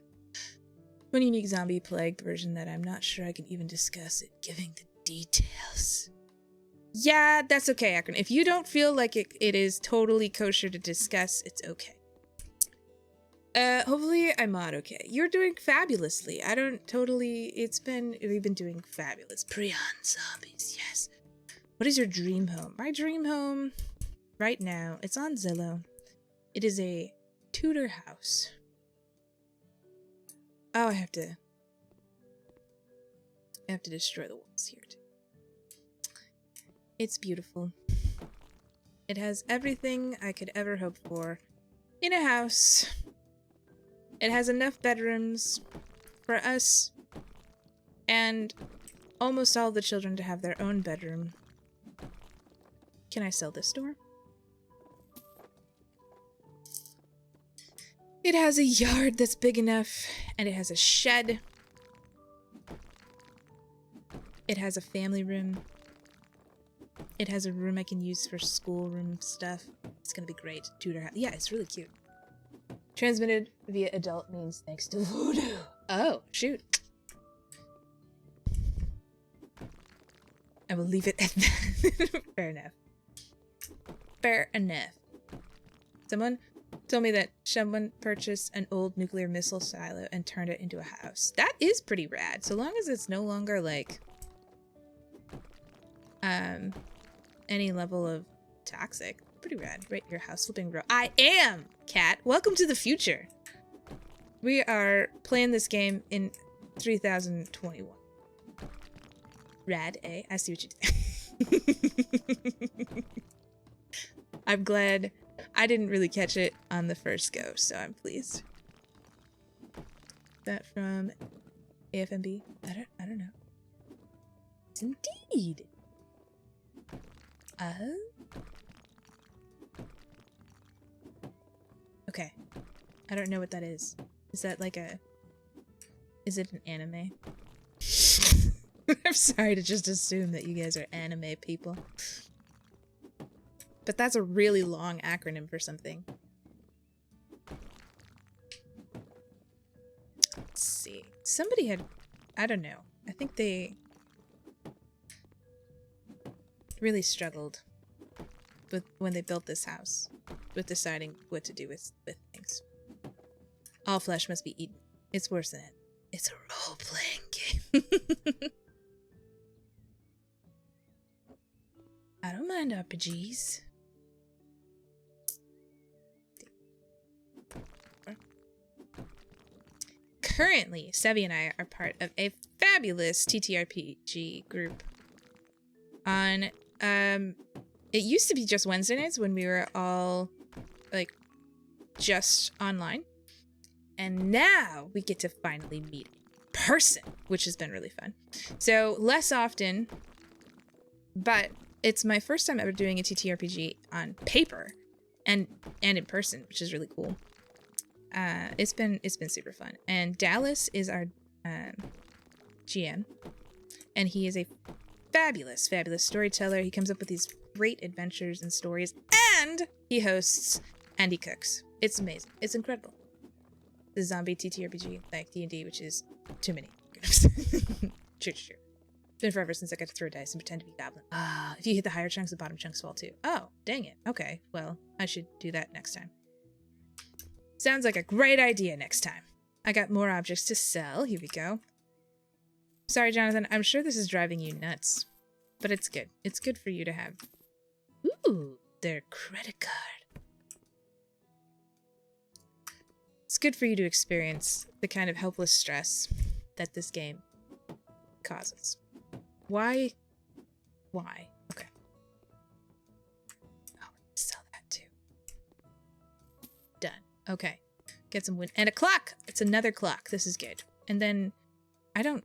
S1: one unique zombie plague version that I'm not sure I can even discuss it, giving the details. Yeah, that's okay, Akron. If you don't feel like it is totally kosher to discuss, it's okay. Hopefully I'm not okay. You're doing fabulously. We've been doing fabulous. Prion zombies, yes. What is your dream home? My dream home, right now, it's on Zillow. It is a Tudor house. Oh, I have to destroy the walls here, too. It's beautiful. It has everything I could ever hope for in a house. It has enough bedrooms for us and almost all the children to have their own bedroom. Can I sell this door? It has a yard that's big enough, and it has a shed. It has a family room. It has a room I can use for schoolroom stuff. It's gonna be great. Tudor house. Yeah, it's really cute. Transmitted via adult means thanks to voodoo. Oh, shoot. I will leave it at that. Fair enough. Fair enough. Someone told me that someone purchased an old nuclear missile silo and turned it into a house. That is pretty rad, so long as it's no longer like any level of toxic. Pretty rad. Right, your house flipping bro. I am, Cat. Welcome to the future. We are playing this game in 3021. Rad, eh? I see what you did. I'm glad I didn't really catch it on the first go, so I'm pleased. That from AFMB? I don't know. It's indeed. Oh. Okay. I don't know what that is. Is that like a... Is it an anime? I'm sorry to just assume that you guys are anime people. But that's a really long acronym for something. Let's see. Somebody had... I don't know. I think they really struggled with when they built this house with deciding what to do with things. All flesh must be eaten. It's worse than it. It's a role-playing game. I don't mind RPGs. Currently, Sevi and I are part of a fabulous TTRPG group on, it used to be just Wednesday nights when we were all, like, just online. And now we get to finally meet in person, which has been really fun. So, less often, but it's my first time ever doing a TTRPG on paper and in person, which is really cool. It's been super fun. And Dallas is our GM, and he is a fabulous storyteller. He comes up with these great adventures and stories, and he hosts and he cooks. It's amazing. It's incredible. The zombie TTRPG, like D&D, which is too many. True. It's been forever since I got to throw dice and pretend to be goblin. If you hit the higher chunks, the bottom chunks fall too. Oh, dang it. Okay, well, I should do that next time. Sounds like a great idea next time. I got more objects to sell. Here we go. Sorry, Jonathan. I'm sure this is driving you nuts. But it's good. It's good for you to have. Ooh, their credit card. It's good for you to experience the kind of helpless stress that this game causes. Why? Okay. Oh, sell that too. Done. Okay. Get some wind. And a clock! It's another clock. This is good. And then, I don't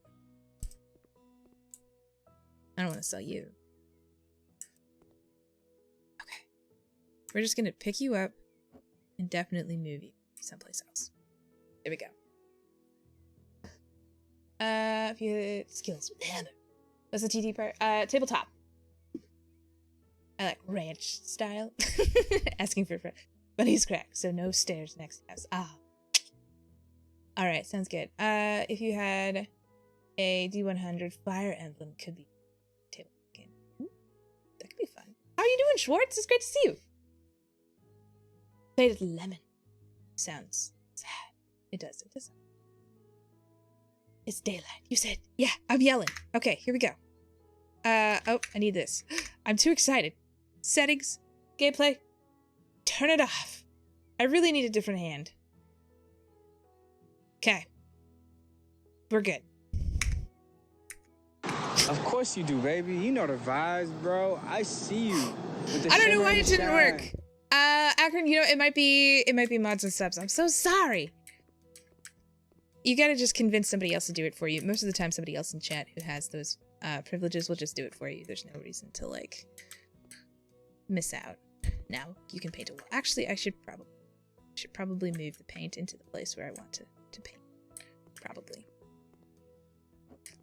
S1: want to sell you. Okay. We're just gonna pick you up and definitely move you someplace else. There we go. If you skills with hammer. What's the TT part? Tabletop. I like ranch style. Asking for a friend. But he's cracked, so no stairs next to us. Alright, sounds good. If you had a D100 fire emblem, could be table game. That could be fun. How are you doing, Schwartz? It's great to see you. Plated lemon. Sounds sad. It does. It's daylight. You said, yeah, I'm yelling. Okay, here we go. Oh, I need this. I'm too excited. Settings, gameplay, turn it off. I really need a different hand. Okay. We're good.
S2: Of course you do, baby. You know the vibes, bro. I see you.
S1: I don't know why it didn't work. Akron, you know, it might be mods and subs. I'm so sorry. You gotta just convince somebody else to do it for you. Most of the time, somebody else in chat who has those privileges will just do it for you. There's no reason to, like, miss out. Now, you can paint a wall. Actually, I should probably move the paint into the place where I want to paint. Probably.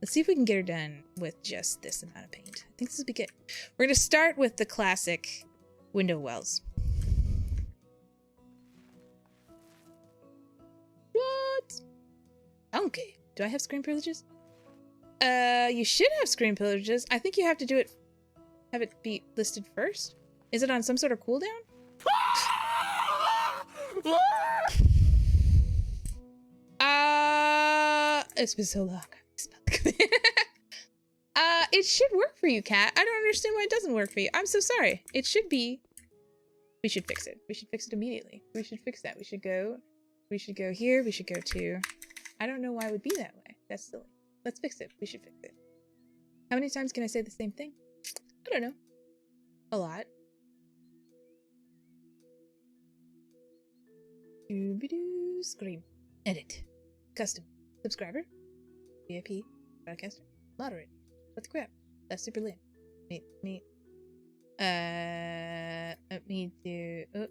S1: Let's see if we can get her done with just this amount of paint. I think this will be good. We're gonna start with the classic window wells. What? Okay. Do I have screen privileges? You should have screen privileges. I think you have to do it, have it be listed first. Is it on some sort of cooldown? It's been so long. It should work for you, Kat. I don't understand why it doesn't work for you. I'm so sorry. It should be. We should fix it. We should fix it immediately. We should fix that. We We should go here. We should go to... I don't know why it would be that way. That's silly. Let's fix it. We should fix it. How many times can I say the same thing? I don't know. A lot. Doo-be-doo. Scream. Edit. Custom. Subscriber. VIP. Broadcaster. Moderator. What the crap? That's super lame. Me. Let me do... Oh.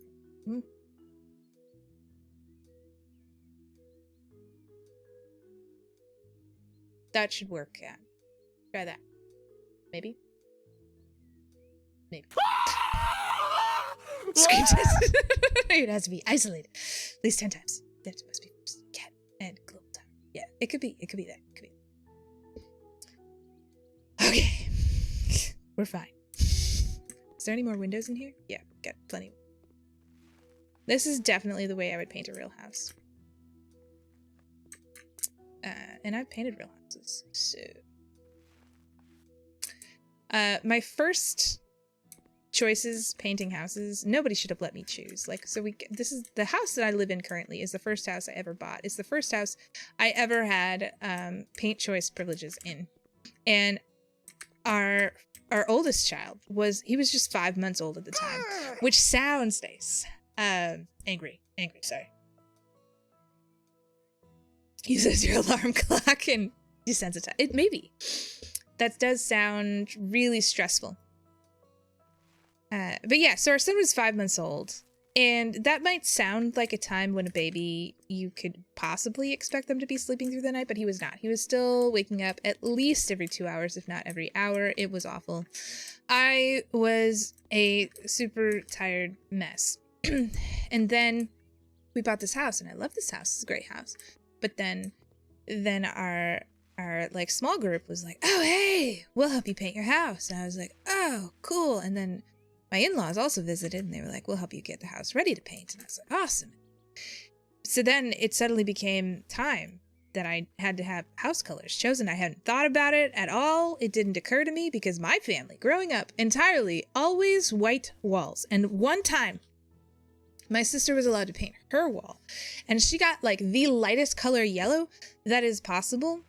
S1: That should work, yeah. Try that. Maybe? Maybe. Scream test. It has to be isolated. At least 10 times. That must be just cat and global time. Yeah, it could be that. It could be that. Okay. We're fine. Is there any more windows in here? Yeah, got plenty. This is definitely the way I would paint a real house. And I've painted real houses, so... my first choices painting houses, nobody should have let me choose. Like, so this is the house that I live in currently is the first house I ever bought. It's the first house I ever had paint choice privileges in. And our oldest child he was just 5 months old at the time, which sounds nice. Angry, sorry. Uses your alarm clock and desensitize. It maybe. That does sound really stressful. But yeah, so our son was 5 months old, and that might sound like a time when a baby, you could possibly expect them to be sleeping through the night, but he was not. He was still waking up at least every 2 hours, if not every hour. It was awful. I was a super tired mess. And then we bought this house, and I love this house. It's a great house. But then our like small group was like, oh, hey, we'll help you paint your house. And I was like, oh, cool. And then my in-laws also visited, and they were like, we'll help you get the house ready to paint. And I was like, awesome. So then it suddenly became time that I had to have house colors chosen. I hadn't thought about it at all. It didn't occur to me because my family, growing up, entirely always white walls. And one time, my sister was allowed to paint her wall, and she got like the lightest color yellow that is possible.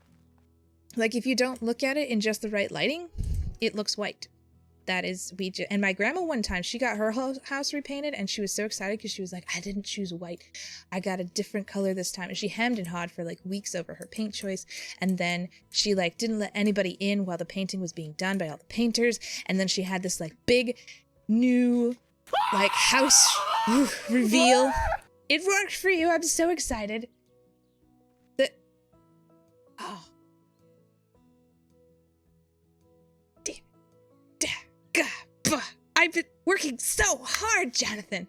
S1: Like, if you don't look at it in just the right lighting, it looks white. That is, and my grandma one time, she got her house repainted, and she was so excited because she was like, I didn't choose white. I got a different color this time. And she hemmed and hawed for like weeks over her paint choice. And then she like didn't let anybody in while the painting was being done by all the painters. And then she had this like big new like house reveal. It worked for you. I'm so excited. Oh. I've been working so hard, Jonathan.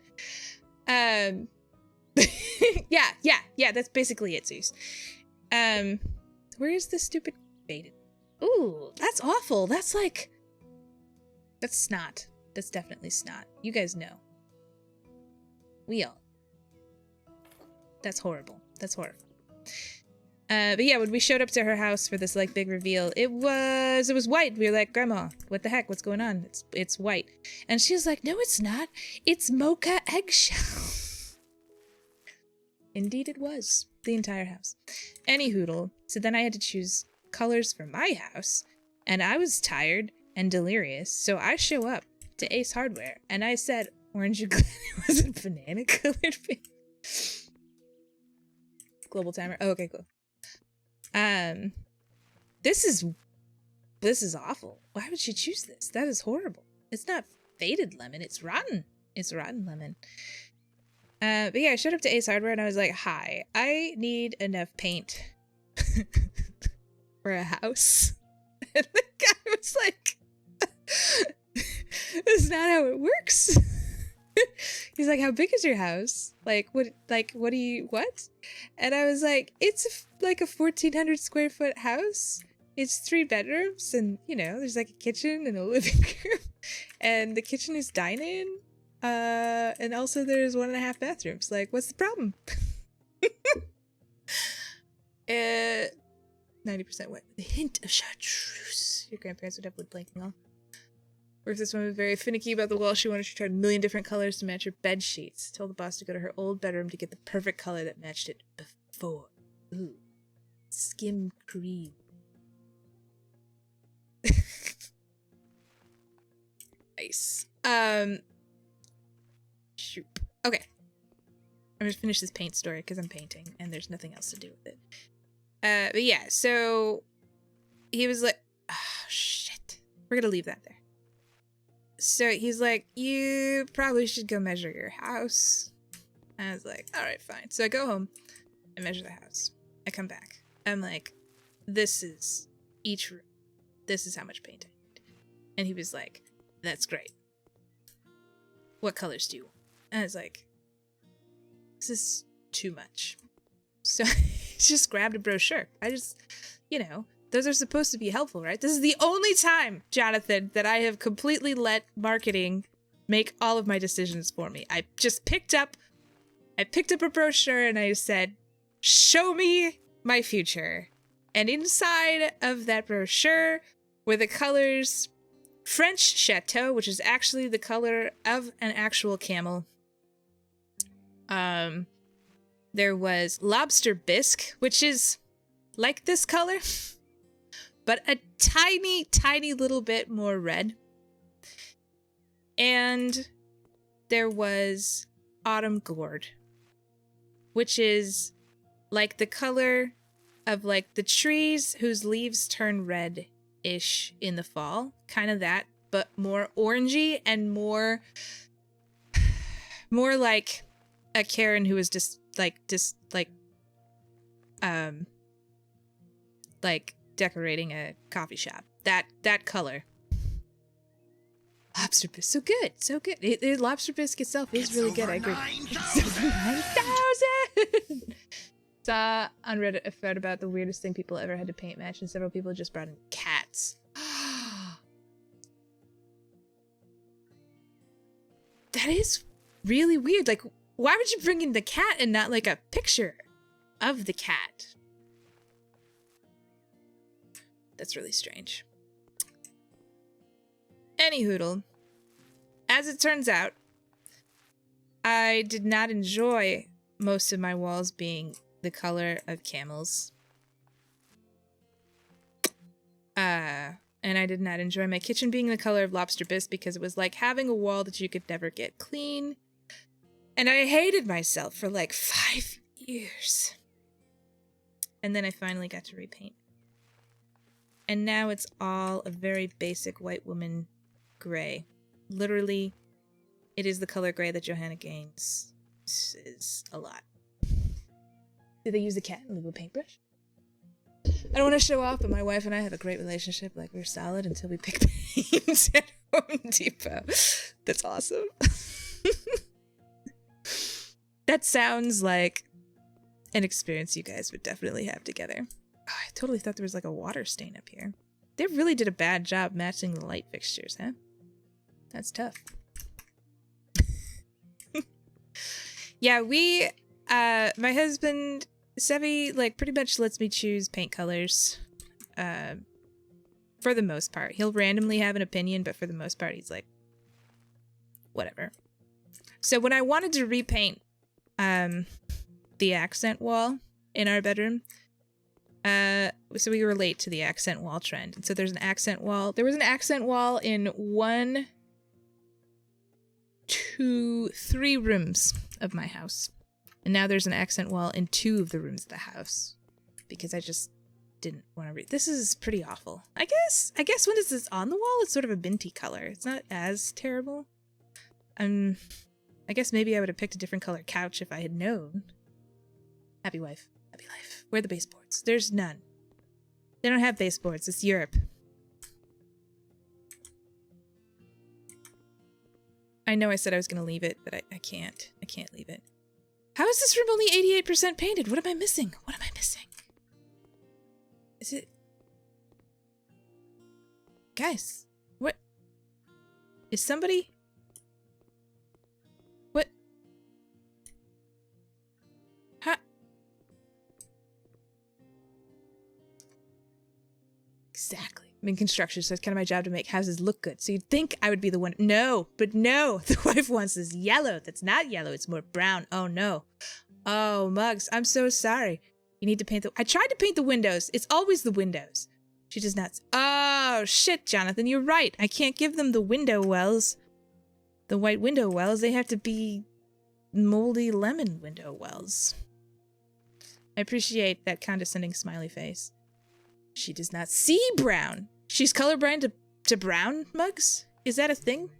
S1: Yeah, that's basically it, Zeus. Where is this stupid faded? Ooh, that's awful. That's snot. That's definitely snot. You guys know. That's horrible. That's horrible. But yeah, when we showed up to her house for this like big reveal, it was white. We were like, Grandma, what the heck? What's going on? It's white. And she was like, no, it's not. It's mocha eggshell. Indeed it was. The entire house. Any hoodle. So then I had to choose colors for my house, and I was tired and delirious. So I show up to Ace Hardware, and I said, "Orange you glad it wasn't banana colored?" Global timer. Oh, okay, cool. This is awful. Why would she choose this? That is horrible. It's not faded lemon. It's rotten. It's rotten lemon. But yeah, I showed up to Ace Hardware and I was like, hi, I need enough paint for a house. And the guy was like, that's not how it works. He's like, how big is your house? What do you, what? And I was like, it's like a 1,400 square foot house. It's 3 bedrooms, and there's like a kitchen and a living room, and the kitchen is dine-in, and also there's 1.5 bathrooms. Like, what's the problem? 90% white with a hint of chartreuse. Your grandparents would have wood planking on. Or if this one was very finicky about the wall, she wanted to try a million different colors to match her bed sheets. Told the boss to go to her old bedroom to get the perfect color that matched it before. Ooh. Skim cream. Nice. Shoot. Okay. I'm just finish this paint story because I'm painting and there's nothing else to do with it. But yeah, so he was like, oh, shit. We're gonna leave that there. So he's like, you probably should go measure your house. And I was like, all right, fine. So I go home and measure the house. I come back. I'm like, this is each room. This is how much paint I need. And he was like, that's great. What colors do you want? And I was like, this is too much. So I just grabbed a brochure. I just, you know, those are supposed to be helpful, right? This is the only time, Jonathan, that I have completely let marketing make all of my decisions for me. I just picked up a brochure and I said, show me my future. And inside of that brochure were the colors French Chateau, which is actually the color of an actual camel. There was Lobster Bisque, which is like this color, but a tiny, tiny little bit more red. And there was Autumn Gourd, which is like the color of like the trees whose leaves turn red-ish in the fall. Kind of that, but more orangey and more like a Karen who was just decorating a coffee shop. That color. Lobster bisque, so good, so good. Lobster bisque itself is really good. I agree. 9,000. Saw on Reddit a thread about the weirdest thing people ever had to paint match, and several people just brought in cats. That is really weird. Like, why would you bring in the cat and not like a picture of the cat? That's really strange. Anyhoodle, as it turns out, I did not enjoy most of my walls being the color of camels. And I did not enjoy my kitchen being the color of lobster bisque because it was like having a wall that you could never get clean. And I hated myself for like 5 years. And then I finally got to repaint. And now it's all a very basic white woman gray. Literally, it is the color gray that Johanna Gaines is a lot. Did they use a cat and leave a paintbrush? I don't want to show off, but my wife and I have a great relationship. Like, we're solid until we pick paint at Home Depot. That's awesome. That sounds like an experience you guys would definitely have together. Oh, I totally thought there was like a water stain up here. They really did a bad job matching the light fixtures, huh? That's tough. Yeah, my husband, Sevi, like, pretty much lets me choose paint colors. For the most part. He'll randomly have an opinion, but for the most part, he's like, whatever. So when I wanted to repaint the accent wall in our bedroom, so we were late to the accent wall trend. And so there's an accent wall. There was an accent wall in 1, 2, 3 rooms of my house. And now there's an accent wall in 2 of the rooms of the house. Because I just didn't want to read. This is pretty awful. I guess when this is on the wall, it's sort of a minty color. It's not as terrible. I guess maybe I would have picked a different color couch if I had known. Happy wife, happy life. Where are the baseboards? There's none. They don't have baseboards. It's Europe. I know I said I was going to leave it, but I can't. I can't leave it. How is this room only 88% painted? What am I missing? What am I missing? Is it... Guys, what? Is somebody... What? How? Exactly. I'm in construction, so it's kind of my job to make houses look good. So you'd think I would be the one. No, but no. The wife wants this yellow. That's not yellow. It's more brown. Oh, no. Oh, Mugs, I'm so sorry. You need to paint I tried to paint the windows. It's always the windows. She does not. Oh, shit, Jonathan, you're right. I can't give them the window wells. The white window wells. They have to be moldy lemon window wells. I appreciate that condescending smiley face. She does not see brown. She's colorblind to brown, Mugs? Is that a thing?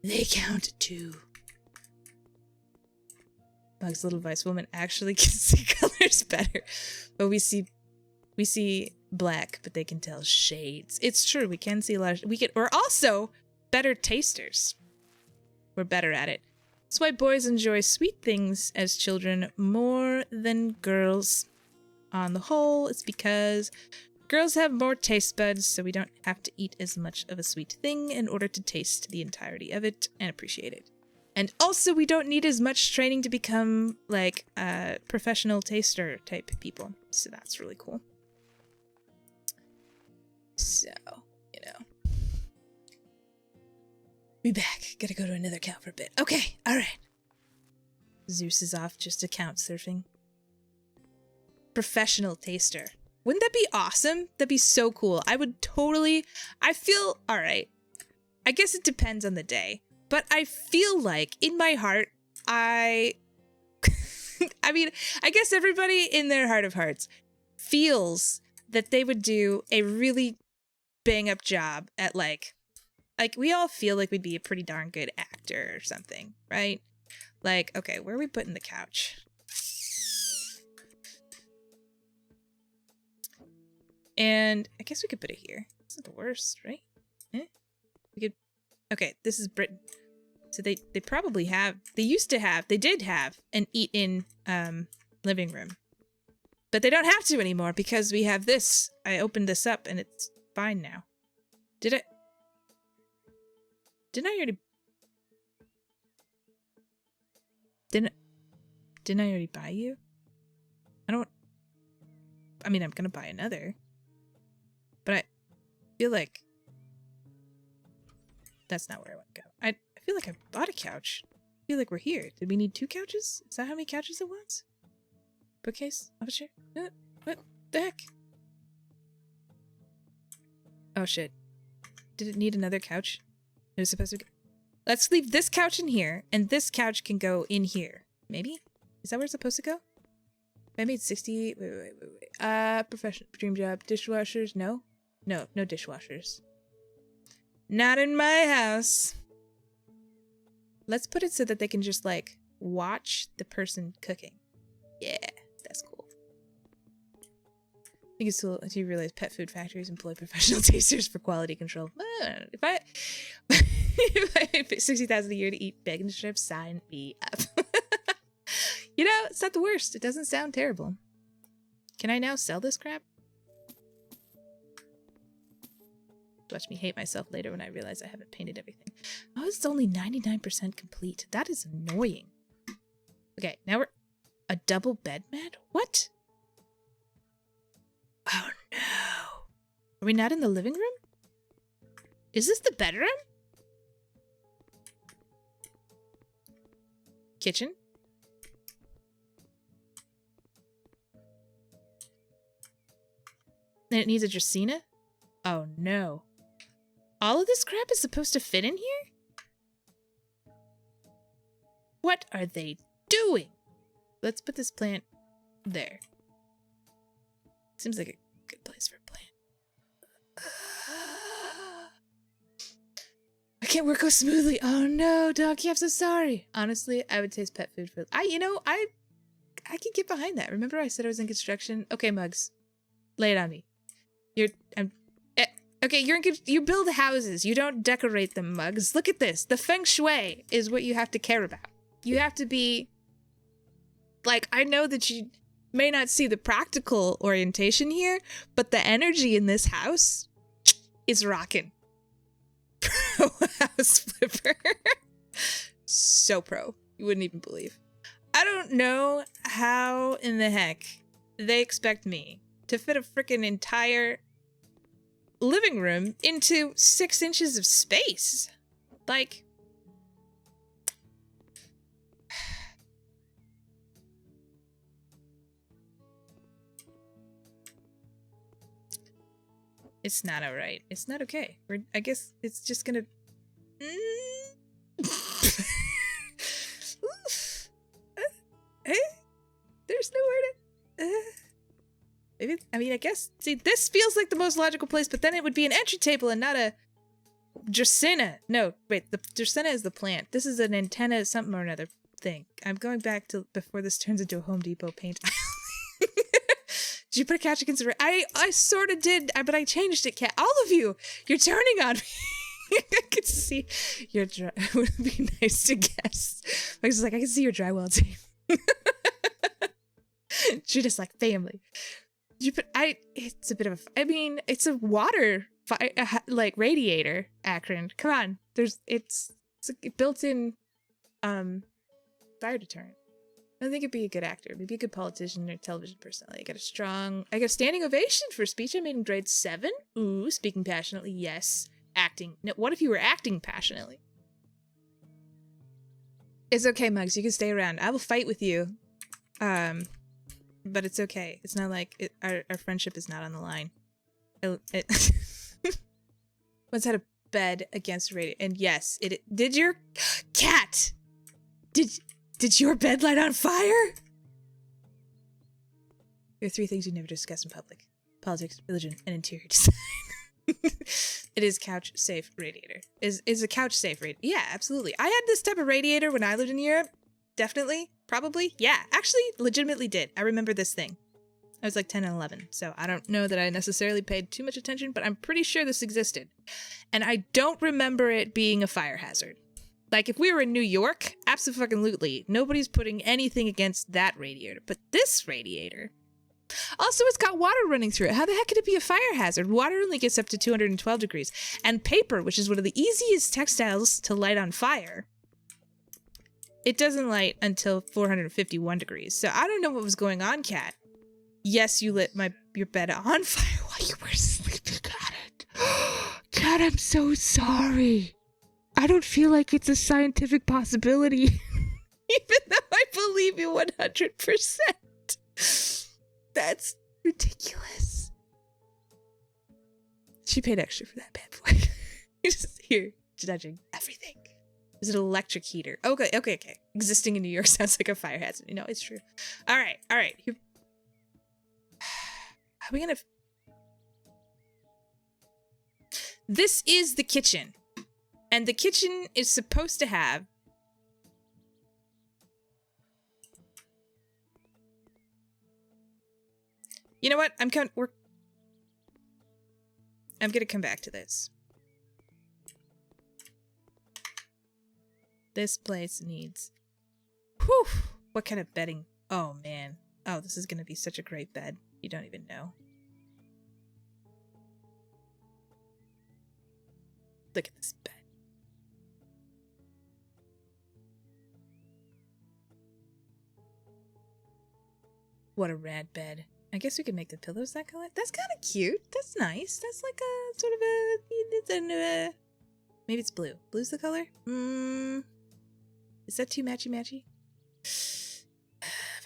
S1: They count 2. Mugs, little vice woman, actually can see colors better. But we see black, but they can tell shades. It's true, we can see a lot of we're also better tasters. We're better at it. That's why boys enjoy sweet things as children more than girls. On the whole, it's because girls have more taste buds, so we don't have to eat as much of a sweet thing in order to taste the entirety of it and appreciate it. And also, we don't need as much training to become, like, professional taster type people. So that's really cool. So, you know. Be back. Gotta go to another account for a bit. Okay, alright. Zeus is off just account surfing. Professional taster. Wouldn't that be awesome? That'd be so cool. I would totally... I feel... Alright. I guess it depends on the day. But I feel like, in my heart, I mean, I guess everybody in their heart of hearts feels that they would do a really bang-up job at, like, we all feel like we'd be a pretty darn good actor or something, right? Like, okay, where are we putting the couch? And I guess we could put it here. It's not the worst, right? Eh? We could... Okay, this is Britain. So they probably have... They did have an eat-in living room. But they don't have to anymore because we have this. I opened this up and it's fine now. Didn't I already... Didn't I already buy you? I mean, I'm gonna buy another. But I feel like... That's not where I want to go. I feel like I bought a couch. I feel like we're here. Did we need 2 couches? Is that how many couches it was? Bookcase? Office chair? What the heck? Oh shit. Did it need another couch? It was supposed to... Let's leave this couch in here, and this couch can go in here. Maybe? Is that where it's supposed to go? I made 60... Wait. Professional dream job. Dishwashers? No? No dishwashers. Not in my house. Let's put it so that they can just, like, watch the person cooking. Yeah, that's cool. I think it's cool until you realize pet food factories employ professional tasters for quality control. If I pay $60,000 a year to eat bacon strips, sign me up. You know, it's not the worst. It doesn't sound terrible. Can I now sell this crap? Watch me hate myself later when I realize I haven't painted everything. Oh, it's only 99% complete. That is annoying. Okay, now we're... A double bed mat? What? Oh no. Are we not in the living room? Is this the bedroom? Kitchen? And it needs a Dracena? Oh no. All of this crap is supposed to fit in here? What are they doing? Let's put this plant there. Seems like a good place for a plant. I can't work so smoothly. Oh no, Donkey, I'm so sorry. Honestly, I would taste pet food for... I can get behind that. Remember I said I was in construction? Okay, Mugs. Lay it on me. Okay, you build houses. You don't decorate them, Mugs. Look at this. The feng shui is what you have to care about. You have to be... Like, I know that you may not see the practical orientation here, but the energy in this house is rocking. Pro house flipper. So pro. You wouldn't even believe. I don't know how in the heck they expect me to fit a freaking entire living room into 6 inches of space. Like, it's not all right. It's not okay. I guess it's just gonna. There's nowhere to. Maybe, I mean, I guess. See, this feels like the most logical place, but then it would be an entry table and not a Dracaena. No, wait. The Dracaena is the plant. This is an antenna, something or another thing. I'm going back to before this turns into a Home Depot paint. Did you put a couch against the I sort of did, but I changed it, Kat. All of you, you're turning on me. I could see your dry. It would be nice to guess. I was like, I can see your drywall team. Treat us like family. You put it's a bit of a. I mean, it's a water like radiator. Akron, come on. It's a built-in fire deterrent. I think it'd be a good actor, maybe a good politician or television personality. I got a standing ovation for a speech I made in grade 7. Ooh, speaking passionately, yes. Acting. No, what if you were acting passionately? It's okay, Muggs. You can stay around. I will fight with you. But it's okay. It's not like our friendship is not on the line. Once had a bed against a radiator, and yes, did your cat? Did your bed light on fire? There are 3 things you never discuss in public: politics, religion, and interior design. It is couch safe radiator. Is a couch safe radiator? Yeah, absolutely. I had this type of radiator when I lived in Europe. Definitely. Probably. Yeah, actually, legitimately did. I remember this thing. I was like 10 and 11, so I don't know that I necessarily paid too much attention, but I'm pretty sure this existed. And I don't remember it being a fire hazard. Like, if we were in New York, absolutely, nobody's putting anything against that radiator. But this radiator... Also, it's got water running through it. How the heck could it be a fire hazard? Water only gets up to 212 degrees. And paper, which is one of the easiest textiles to light on fire... It doesn't light until 451 degrees. So I don't know what was going on, Kat. Yes, you lit your bed on fire while you were sleeping at it. Kat, I'm so sorry. I don't feel like it's a scientific possibility. Even though I believe you 100%. That's ridiculous. She paid extra for that bad boy. You're just here judging everything. Is it an electric heater? Okay. Existing in New York sounds like a fire hazard. You know, it's true. All right. Are we gonna... This is the kitchen. And the kitchen is supposed to have... You know what? I'm gonna come back to this. This place needs... Whew! What kind of bedding? Oh, man. Oh, this is going to be such a great bed. You don't even know. Look at this bed. What a rad bed. I guess we could make the pillows that color. That's kind of cute. That's nice. That's like a sort of a... Maybe it's blue. Blue's the color? Is that too matchy-matchy? If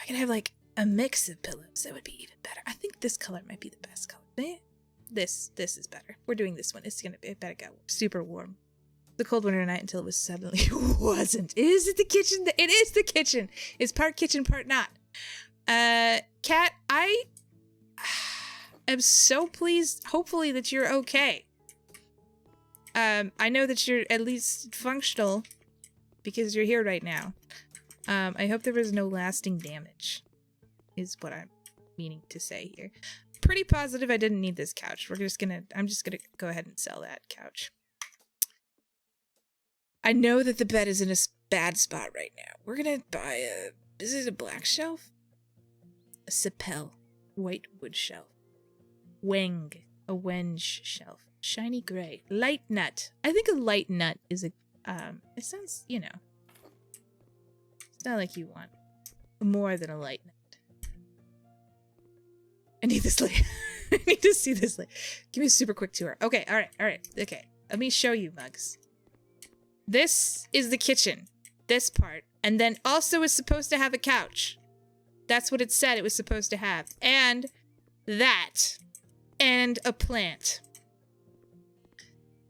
S1: I could have, like, a mix of pillows, that would be even better. I think this color might be the best color. This is better. We're doing this one. It's gonna be... It better get super warm. The cold winter night until it was suddenly... wasn't. Is it the kitchen? It is the kitchen. It's part kitchen, part not. Kat, I am so pleased, hopefully, that you're okay. I know that you're at least functional... because you're here right now. I hope there was no lasting damage, is what I'm meaning to say here. Pretty positive I didn't need this couch. I'm just gonna go ahead and sell that couch. I know that the bed is in a bad spot right now. We're gonna buy is it a black shelf? A Sapel, white wood shelf. Weng, a Wenge shelf. Shiny gray. Light nut. I think a light nut is a it sounds, you know, it's not like you want more than a light nut. I need this later. I need to see this. Give me a super quick tour. Okay, all right. Okay, let me show you, Mugs. This is the kitchen. This part. And then also is supposed to have a couch. That's what it said it was supposed to have. And that. And a plant.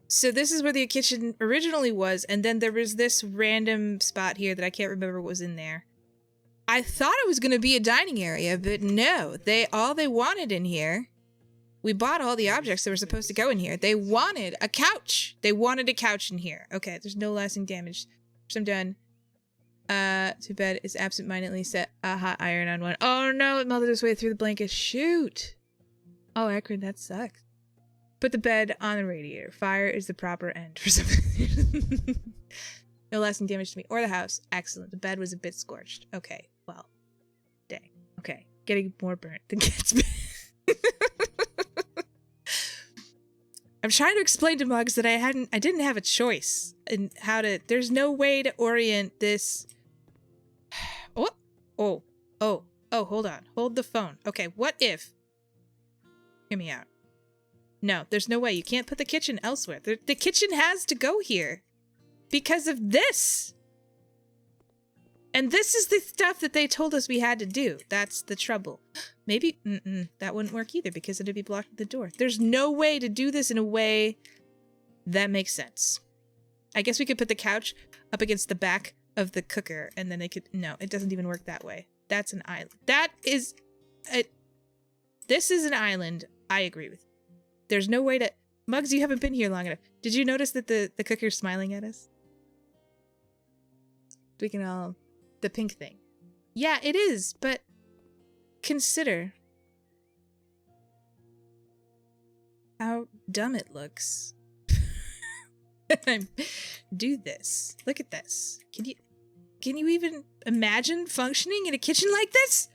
S1: So this is where the kitchen originally was, and then there was this random spot here that I can't remember what was in there. I thought it was going to be a dining area, but no. All they wanted in here, we bought all the objects that were supposed to go in here. They wanted a couch. They wanted a couch in here. Okay, there's no lasting damage. I'm done. Too bad it's absent-mindedly set a hot iron on one. Oh no, it melted its way through the blanket. Shoot. Oh, Akron, that sucks. Put the bed on the radiator. Fire is the proper end for something. No lasting damage to me or the house. Excellent. The bed was a bit scorched. Okay, well. Dang. Okay. Getting more burnt than gets me. I'm trying to explain to Muggs that I didn't have a choice in how to. There's no way to orient this. Oh, hold on. Hold the phone. Okay, what if? Hear me out. No, there's no way. You can't put the kitchen elsewhere. The kitchen has to go here because of this. And this is the stuff that they told us we had to do. That's the trouble. Maybe that wouldn't work either because it'd be blocking the door. There's no way to do this in a way that makes sense. I guess we could put the couch up against the back of the cooker and then they could... No, it doesn't even work that way. That's an island. This is an island. I agree with you. There's no way to... Muggs, you haven't been here long enough. Did you notice that the cooker's smiling at us? We can all... The pink thing. Yeah, it is, but consider how dumb it looks. I do this. Look at this. Can you even imagine functioning in a kitchen like this?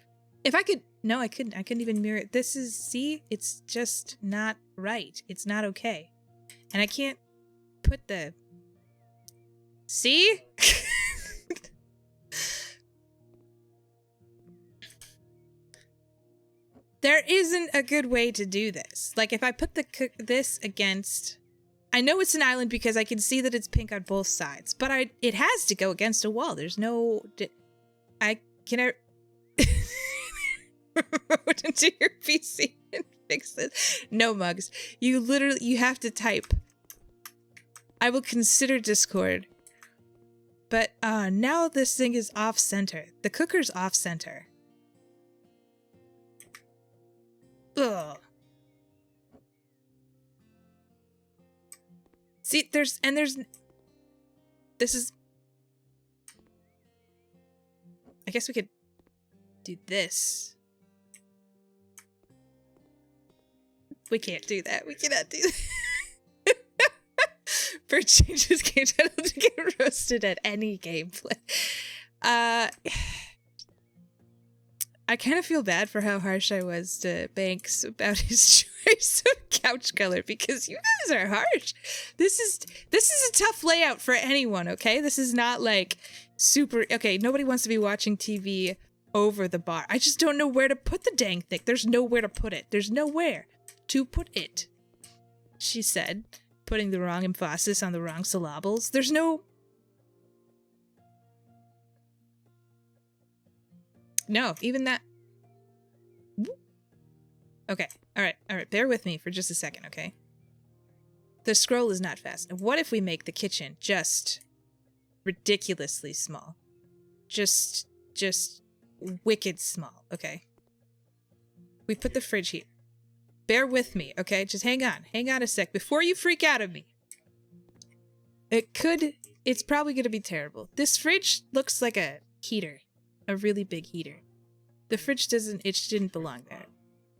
S1: If I could... No, I couldn't. I couldn't even mirror it. This is... See? It's just not right. It's not okay. And I can't put the... See? There isn't a good way to do this. Like, if I put this against... I know it's an island because I can see that it's pink on both sides, but it has to go against a wall. There's no... Can I remote into your PC and fix this? No, Muggs. You have to type. I will consider Discord. But now this thing is off-center. The cooker's off-center. Ugh. See, this is... I guess we could do this. We can't do that. We cannot do that. Bird changes game title to get roasted at any gameplay. I kind of feel bad for how harsh I was to Banks about his choice of couch color because you guys are harsh. This is a tough layout for anyone, okay? This is not like super... Okay, nobody wants to be watching TV over the bar. I just don't know where to put the dang thing. There's nowhere to put it. There's nowhere to put it. She said, putting the wrong emphasis on the wrong syllables. There's no... No, even that... Okay, alright, bear with me for just a second, okay? The scroll is not fast. What if we make the kitchen just ridiculously small? Just wicked small, okay? We put the fridge here. Bear with me, okay? Just hang on a sec before you freak out at me. It's probably gonna be terrible. This fridge looks like a heater. A really big heater. The fridge didn't belong there.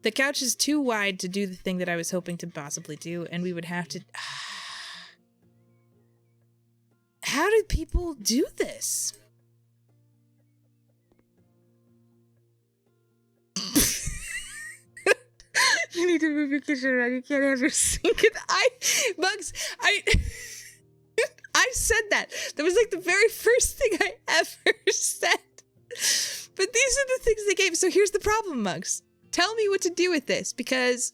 S1: The couch is too wide to do the thing that I was hoping to possibly do, and we would have to... How did people do this? You need to move your kitchen around. You can't have your sink. Bugs, I said that. That was like the very first thing I ever said. But these are the things they gave. So here's the problem, Mugs. Tell me what to do with this, because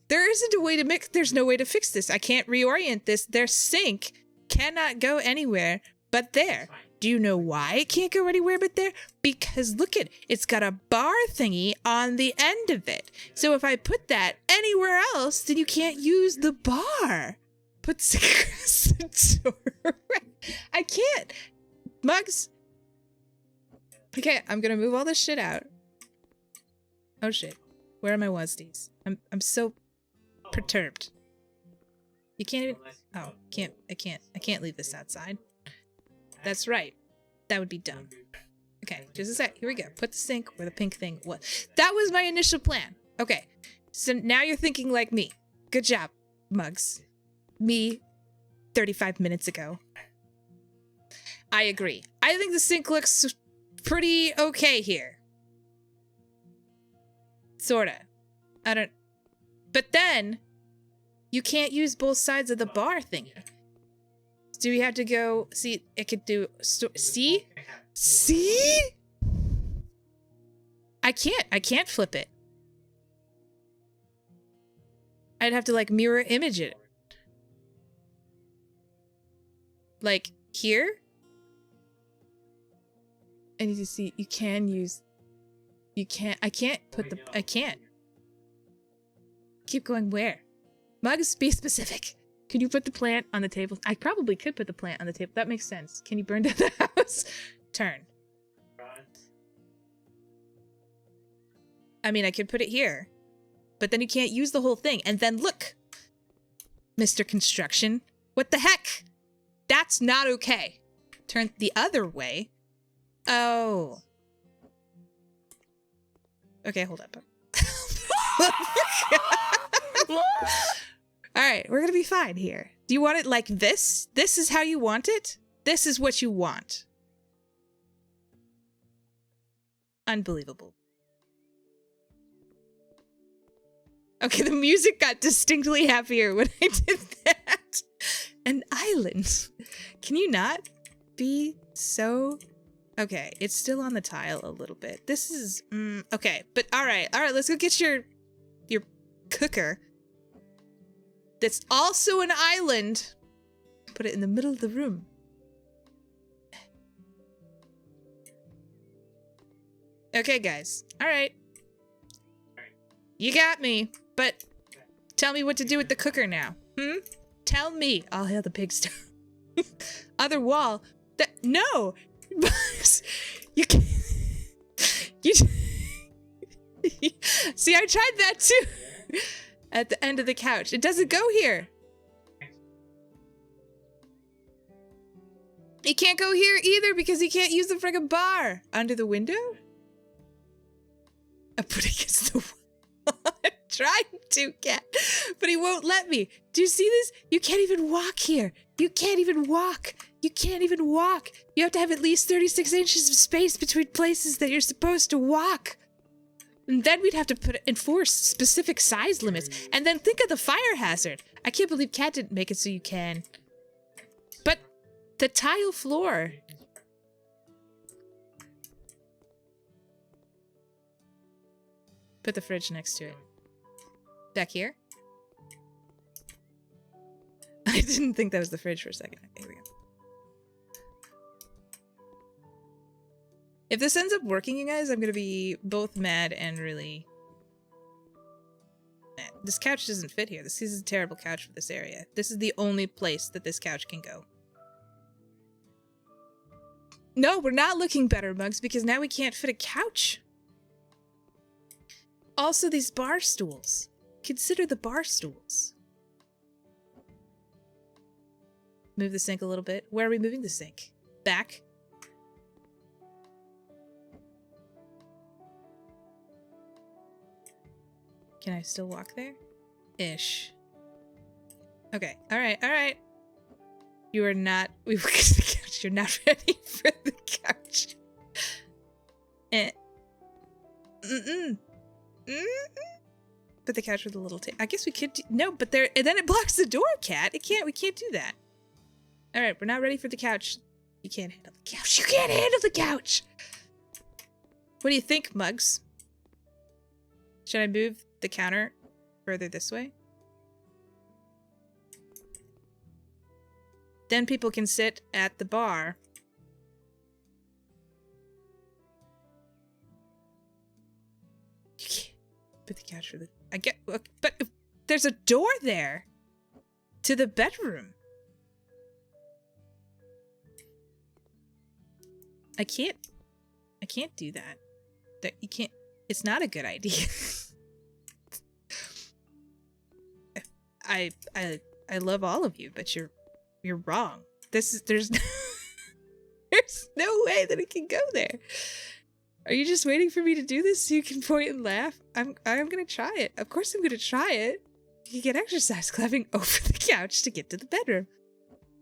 S1: There isn't a way to mix. There's no way to fix this. I can't reorient this. Their sink cannot go anywhere but there. Do you know why it can't go anywhere but there? Because look at, it's got a bar thingy on the end of it. So if I put that anywhere else, then you can't use the bar. Put across the door. I can't. Mugs. Okay, I'm gonna move all this shit out. Oh shit. Where are my WASDs? I'm so perturbed. You can't even, oh, I can't leave this outside. That's right. That would be dumb. Okay, just a sec. Here we go. Put the sink where the pink thing was. That was my initial plan. Okay, so now you're thinking like me. Good job, Mugs. Me, 35 minutes ago. I agree. I think the sink looks pretty okay here. Sorta. I don't... But then, you can't use both sides of the bar thingy. Do we have to go... See, it could do... See? See? I can't flip it. I'd have to, like, mirror image it. Like, here? And you see, you can use... You can't... I can't put the... I can't. Keep going where? Mugs, be specific. Could you put the plant on the table? I probably could put the plant on the table. That makes sense. Can you burn down the house? Turn. I mean, I could put it here. But then you can't use the whole thing. And then look, Mr. Construction. What the heck? That's not okay. Turn the other way. Oh. Okay, hold up. Alright, we're gonna be fine here. Do you want it like this? This is how you want it? This is what you want. Unbelievable. Okay, the music got distinctly happier when I did that. An island. Can you not be so... Okay, it's still on the tile a little bit. This is... okay, but alright, let's go get your cooker. That's also an island. Put it in the middle of the room. Okay, guys. Alright. You got me, but tell me what to do with the cooker now. Tell me. I'll hail the pigsty. Other wall. No! You can't... See, I tried that too. At the end of the couch. It doesn't go here. He can't go here either because he can't use the friggin' bar. Under the window? I put it against the wall. I'm trying to, cat. But he won't let me. Do you see this? You can't even walk here. You can't even walk. You can't even walk. You have to have at least 36 inches of space between places that you're supposed to walk. And then we'd have to enforce specific size limits. And then think of the fire hazard. I can't believe Cat didn't make it so you can. But the tile floor. Put the fridge next to it. Back here. I didn't think that was the fridge for a second. Okay, here we go. If this ends up working, you guys, I'm gonna be both mad and really mad. This couch doesn't fit here. This is a terrible couch for this area. This is the only place that this couch can go. No, we're not looking better, Mugs, because now we can't fit a couch. Also, these bar stools. Consider the bar stools. Move the sink a little bit. Where are we moving the sink? Back. Can I still walk there? Ish. Okay. Alright. You are not... We've looked at the couch. You're not ready for the couch. Put the couch with a little table. I guess we could do... No, but there... And then it blocks the door, Cat. We can't do that. Alright, we're not ready for the couch. You can't handle the couch. You can't handle the couch! What do you think, Mugs? Should I move the counter further this way? Then people can sit at the bar. You can't put the couch for the... I get... But if there's a door there to the bedroom. I can't do that. That you can't... It's not a good idea. I love all of you, but you're wrong. There's there's no way that it can go there. Are you just waiting for me to do this so you can point and laugh? I'm gonna try it. Of course I'm gonna try it. You get exercise climbing over the couch to get to the bedroom.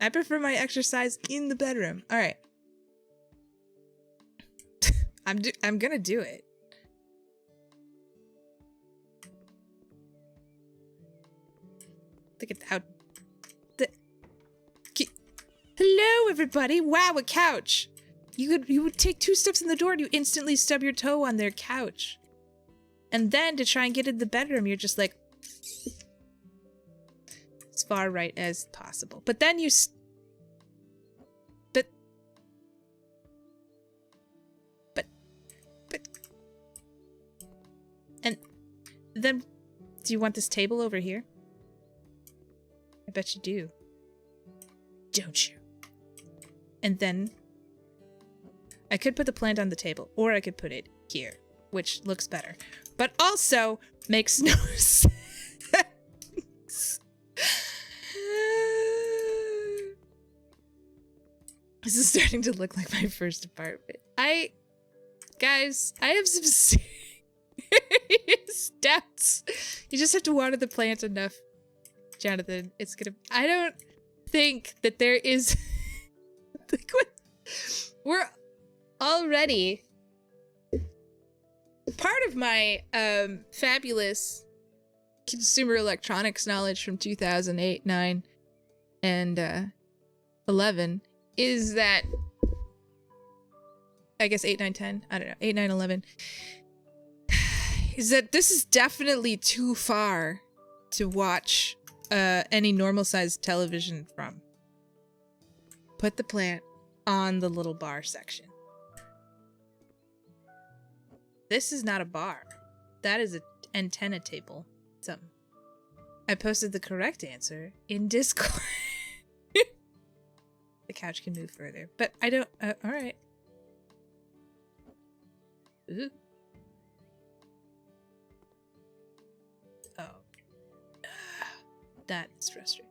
S1: I prefer my exercise in the bedroom. All right. I'm gonna do it. Look at how hello everybody. Wow, a couch. You would take 2 steps in the door and you instantly stub your toe on their couch. And then to try and get in the bedroom, you're just like as far right as possible. But then you but and then do you want this table over here? I bet you do. Don't you? And then I could put the plant on the table, or I could put it here, which looks better, but also makes no sense. This is starting to look like my first apartment. Guys, I have some serious doubts. You just have to water the plant enough, Jonathan. It's gonna... I don't think that there is... We're already... Part of my fabulous consumer electronics knowledge from 2008, 9, and 11 is that... I guess 8, 9, 10. I don't know. 8, 9, 11. Is that this is definitely too far to watch any normal-sized television from. Put the plant on the little bar section. This is not a bar. That is an antenna table. Something. I posted the correct answer in Discord. The couch can move further, but I don't... alright. Ooh. Oh. That is frustrating.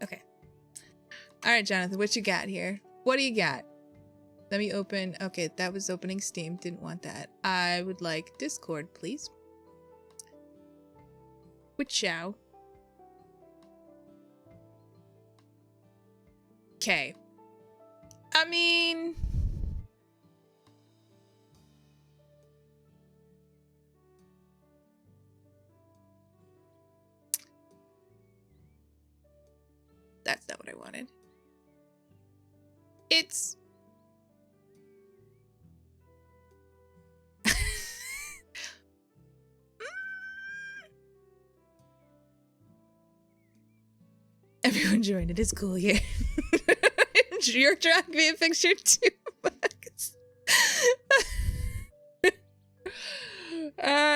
S1: Okay. Alright, Jonathan, what you got here? What do you got? Let me open... Okay, that was opening Steam. Didn't want that. I would like Discord, please. With chow. Okay. I mean... That's not what I wanted. It's... Everyone join. It is cool here. You're drawing me a picture too, Max.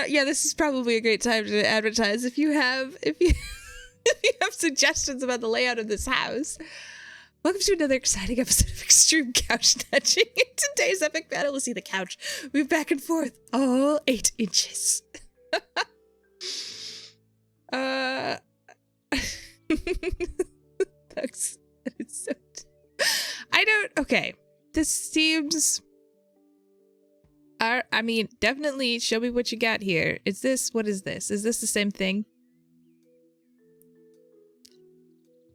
S1: Yeah, this is probably a great time to advertise. If you have suggestions about the layout of this house, welcome to another exciting episode of Extreme Couch Touching. In today's epic battle, we'll see the couch move back and forth all 8 inches. That's so... I don't... Okay. This seems... I mean, definitely show me what you got here. Is this... What is this? Is this the same thing?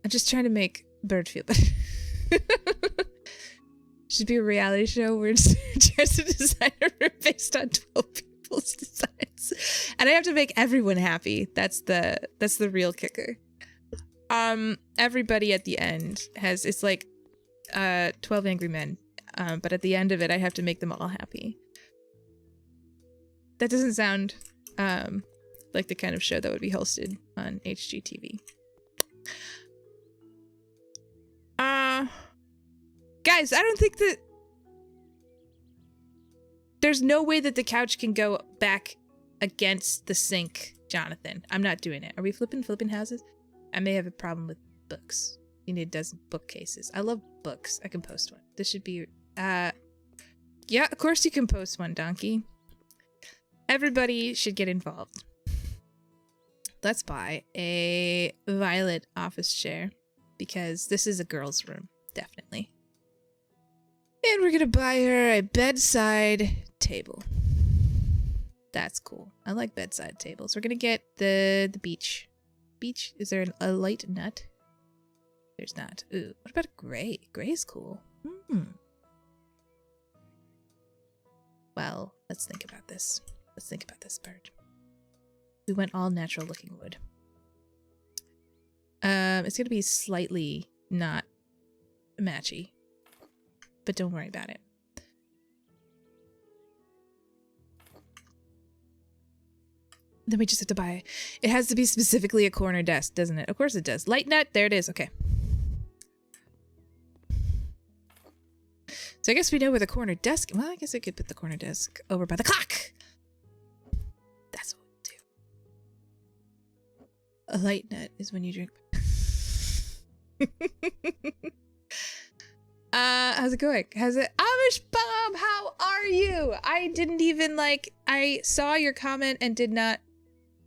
S1: I'm just trying to make Bird feel better. Should be a reality show where it's just a designer room based on 12 people's designs. And I have to make everyone happy. That's the real kicker. Everybody at the end has... It's like 12 Angry Men. But at the end of it, I have to make them all happy. That doesn't sound like the kind of show that would be hosted on HGTV. Guys, I don't think that... There's no way that the couch can go back against the sink, Jonathan. I'm not doing it. Are we flipping houses? I may have a problem with books. You need a dozen bookcases. I love books. I can post one. This should be... Yeah, of course you can post one, Donkey. Everybody should get involved. Let's buy a violet office chair because this is a girl's room, definitely. And we're gonna buy her a bedside table. That's cool. I like bedside tables. We're gonna get the beach. Beach? Is there a light nut? There's not. Ooh, what about a gray? Gray's cool. Well, let's think about this. Let's think about this bird. We went all natural looking wood. It's gonna be slightly not matchy, but don't worry about it. Then we just have to buy it. It has to be specifically a corner desk, doesn't it? Of course it does. Light nut, there it is. Okay. So I guess we know where the corner desk... Well, I guess I could put the corner desk over by the clock. That's what we'll do. A light nut is when you drink... how's it going? How's it? Amish Bob, how are you? I didn't even, I saw your comment and did not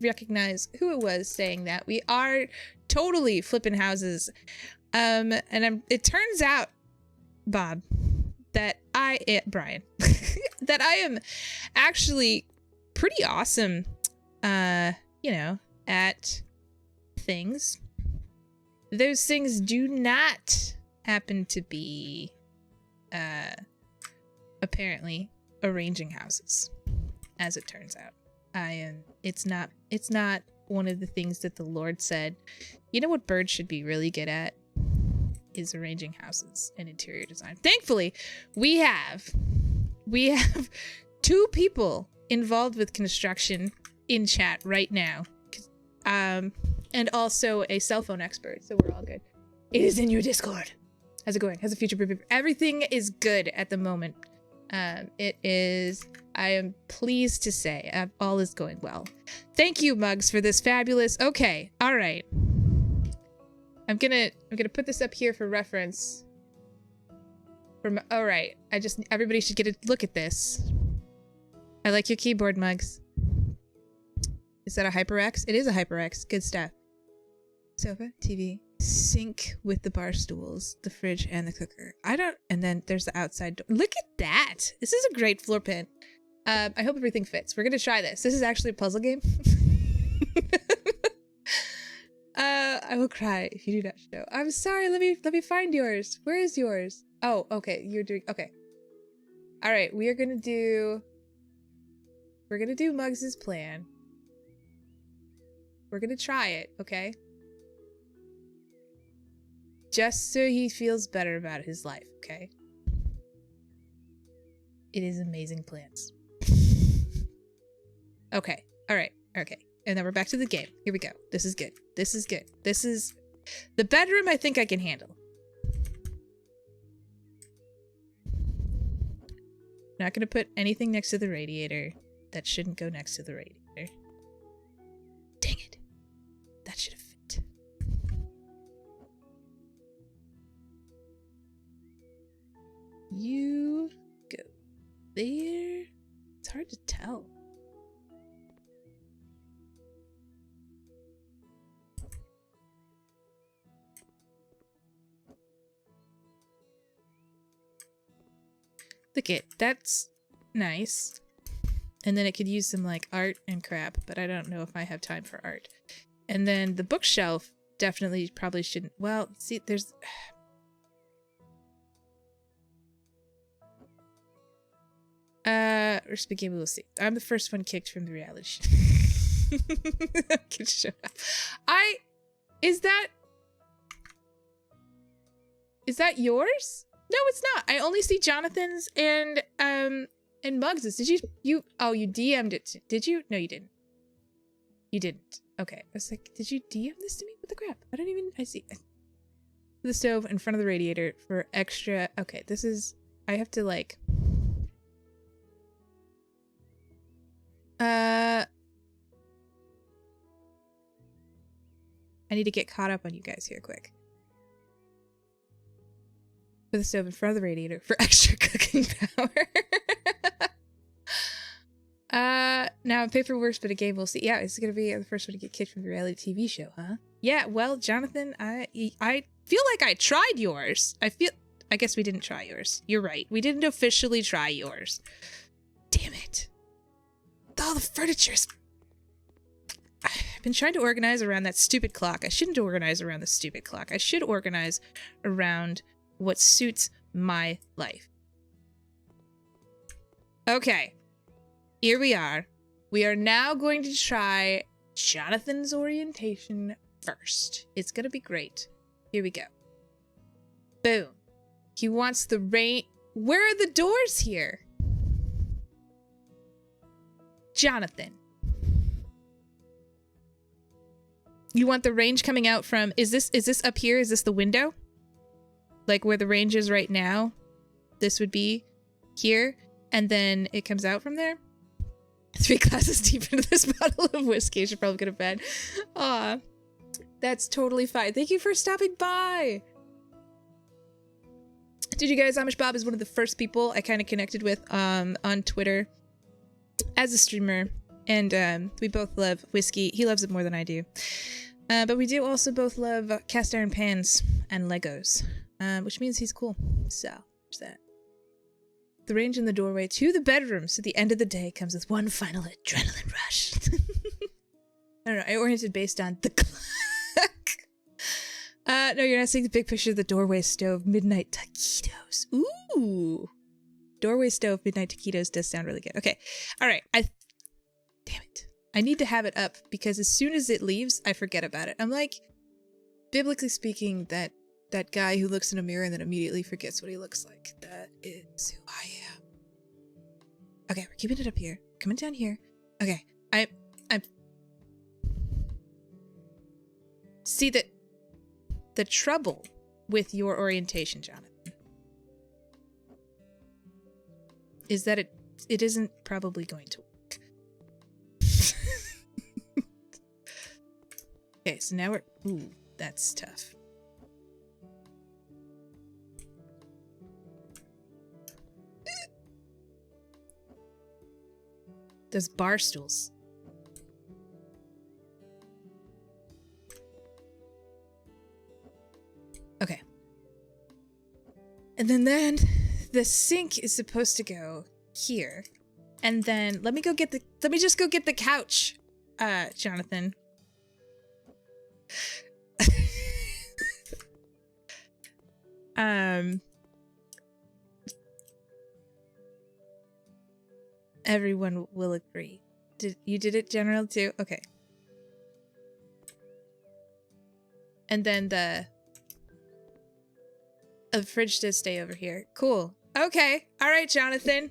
S1: recognize who it was saying that. We are totally flipping houses. It turns out, Bob... that Brian, that I am actually pretty awesome, you know, at things. Those things do not happen to be, apparently arranging houses, as it turns out. It's not one of the things that the Lord said, you know what birds should be really good at? Is arranging houses and interior design. Thankfully, we have 2 people involved with construction in chat right now, and also a cell phone expert, so we're all good. It is in your Discord. How's it going? How's the future? Everything is good at the moment. It is. I am pleased to say all is going well. Thank you, Mugs, for this fabulous. Okay, all right. I'm gonna put this up here for reference. All right, everybody should get a look at this. I like your keyboard, Mugs. Is that a HyperX? It is a HyperX. Good stuff. Sofa, TV, sink with the bar stools, the fridge, and the cooker. And then there's the outside door. Look at that. This is a great floor plan. I hope everything fits. We're gonna try this. This is actually a puzzle game. I will cry if you do not show. I'm sorry. Let me find yours. Where is yours? Oh, okay. You're doing okay. All right. We're gonna do Muggs's plan. We're gonna try it. Okay. Just so he feels better about his life. Okay. It is amazing plans. Okay. All right. Okay. And then we're back to the game. Here we go. This is good. This is good. This is... The bedroom I think I can handle. Not going to put anything next to the radiator that shouldn't go next to the radiator. Dang it. That should have fit. You go there. It's hard to tell. Look it, that's nice. And then it could use some art and crap, but I don't know if I have time for art. And then the bookshelf definitely probably shouldn't. Well, see, there's... we'll see. I'm the first one kicked from the reality show. Is that yours? No, it's not. I only see Jonathan's and Muggs's. Did you DM'd it? Did you? No, you didn't. You didn't. Okay. I was like, did you DM this to me? What the crap? I see. the stove in front of the radiator for extra. Okay, this is, I have to like, I need to get caught up on you guys here quick. Put the stove in front of the radiator for extra cooking power. Now in paper works, but a game we'll see. Yeah, it's gonna be the first one to get kicked from the reality TV show, huh? Yeah, well, Jonathan, I feel like I tried yours. I guess we didn't try yours. You're right. We didn't officially try yours. Damn it. All the furniture's... I've been trying to organize around that stupid clock. I shouldn't organize around the stupid clock. I should organize around what suits my life. Okay. Here we are. We are now going to try Jonathan's orientation first. It's gonna be great. Here we go. Boom. He wants the rain. Where are the doors here? Jonathan. You want the range coming out from, is this up here? Is this the window? Like where the range is right now? This would be here, and then it comes out from there? 3 glasses deep into this bottle of whiskey. I should probably go to bed. Aw. That's totally fine. Thank you for stopping by. Did you guys, Amish Bob is one of the first people I kind of connected with on Twitter as a streamer. And we both love whiskey. He loves it more than I do. But we do also both love cast iron pans and Legos, which means he's cool. So, there's that. The range in the doorway to the bedrooms at the end of the day comes with one final adrenaline rush. I don't know. I oriented based on the clock. No, you're not seeing the big picture of the doorway stove. Midnight taquitos. Ooh. Doorway stove, midnight taquitos does sound really good. Okay. All right. Damn it. I need to have it up because as soon as it leaves, I forget about it. I'm like, biblically speaking, that guy who looks in a mirror and then immediately forgets what he looks like. That is who I am. Okay, we're keeping it up here. Coming down here. Okay, I'm... See, the trouble with your orientation, Jonathan, is that it isn't probably going to work. Okay, so now we're... Ooh, that's tough. Those bar stools. Okay. And then the sink is supposed to go here. And then let me just go get the couch, Jonathan. Everyone will agree. You did it, General, too? Okay. And then the fridge does stay over here. Cool. Okay. All right, Jonathan.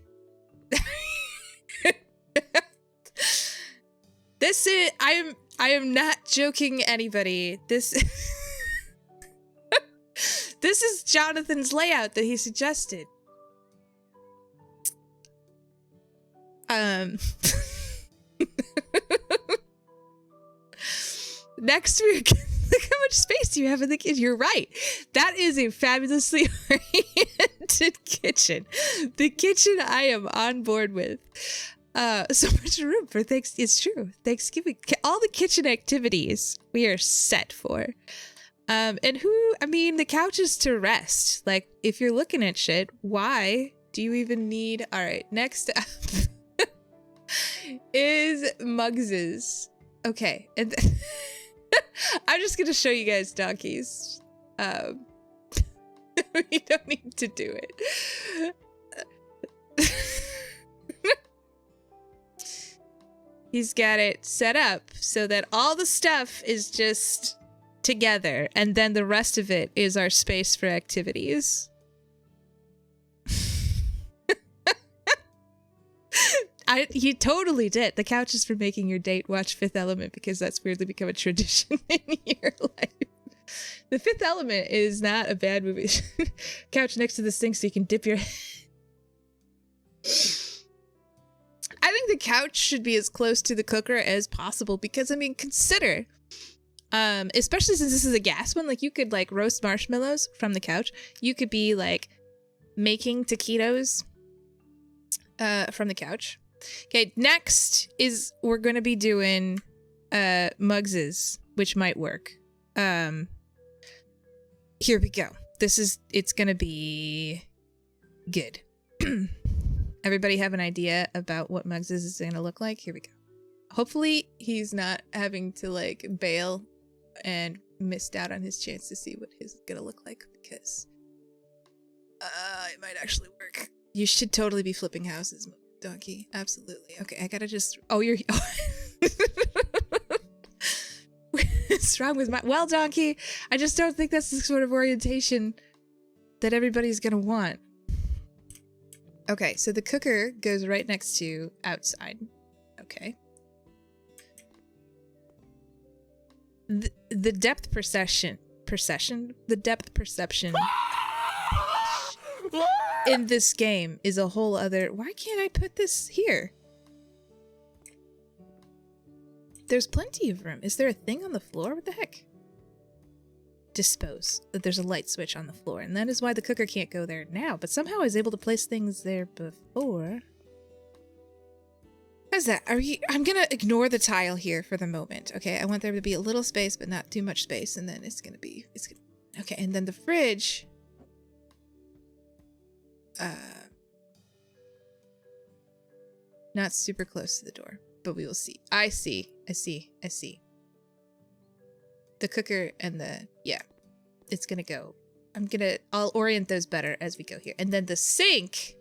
S1: This is... I am not joking anybody. This is Jonathan's layout that he suggested. Next week, look how much space you have in the kitchen. You're right. That is a fabulously oriented kitchen. The kitchen I am on board with. So much room for it's true. Thanksgiving. All the kitchen activities we are set for. And the couch is to rest. Like, if you're looking at shit, why do you even need... All right, next up is Muggs's. Okay, and I'm just gonna show you guys donkeys. We don't need to do it. He's got it set up so that all the stuff is just together, and then the rest of it is our space for activities. He totally did. The couch is for making your date watch Fifth Element because that's weirdly become a tradition in your life. The Fifth Element is not a bad movie. Couch next to the sink so you can dip your head. I think the couch should be as close to the cooker as possible because, I mean, consider, especially since this is a gas one, like you could like roast marshmallows from the couch. You could be like making taquitos from the couch. Okay, next is we're going to be doing Mugs's, which might work. Here we go. It's going to be good. Everybody have an idea about what Mugs's is going to look like? Here we go. Hopefully he's not having to like bail and missed out on his chance to see what his is going to look like because it might actually work. You should totally be flipping houses, Donkey. Absolutely. Okay, I gotta just... Oh, you're... What's wrong with my... Well, Donkey, I just don't think that's the sort of orientation that everybody's gonna want. Okay, so the cooker goes right next to outside. Okay. The depth perception... The depth perception... in this game is a whole other... Why can't I put this here? There's plenty of room. Is there a thing on the floor? What the heck? Dispose. There's a light switch on the floor, and that is why the cooker can't go there now, but somehow I was able to place things there before. How's that? I'm gonna ignore the tile here for the moment, okay? I want there to be a little space, but not too much space, and then okay, and then the fridge... not super close to the door, but we will see. I see. The cooker and it's gonna go. I'll orient those better as we go here. And then the sink,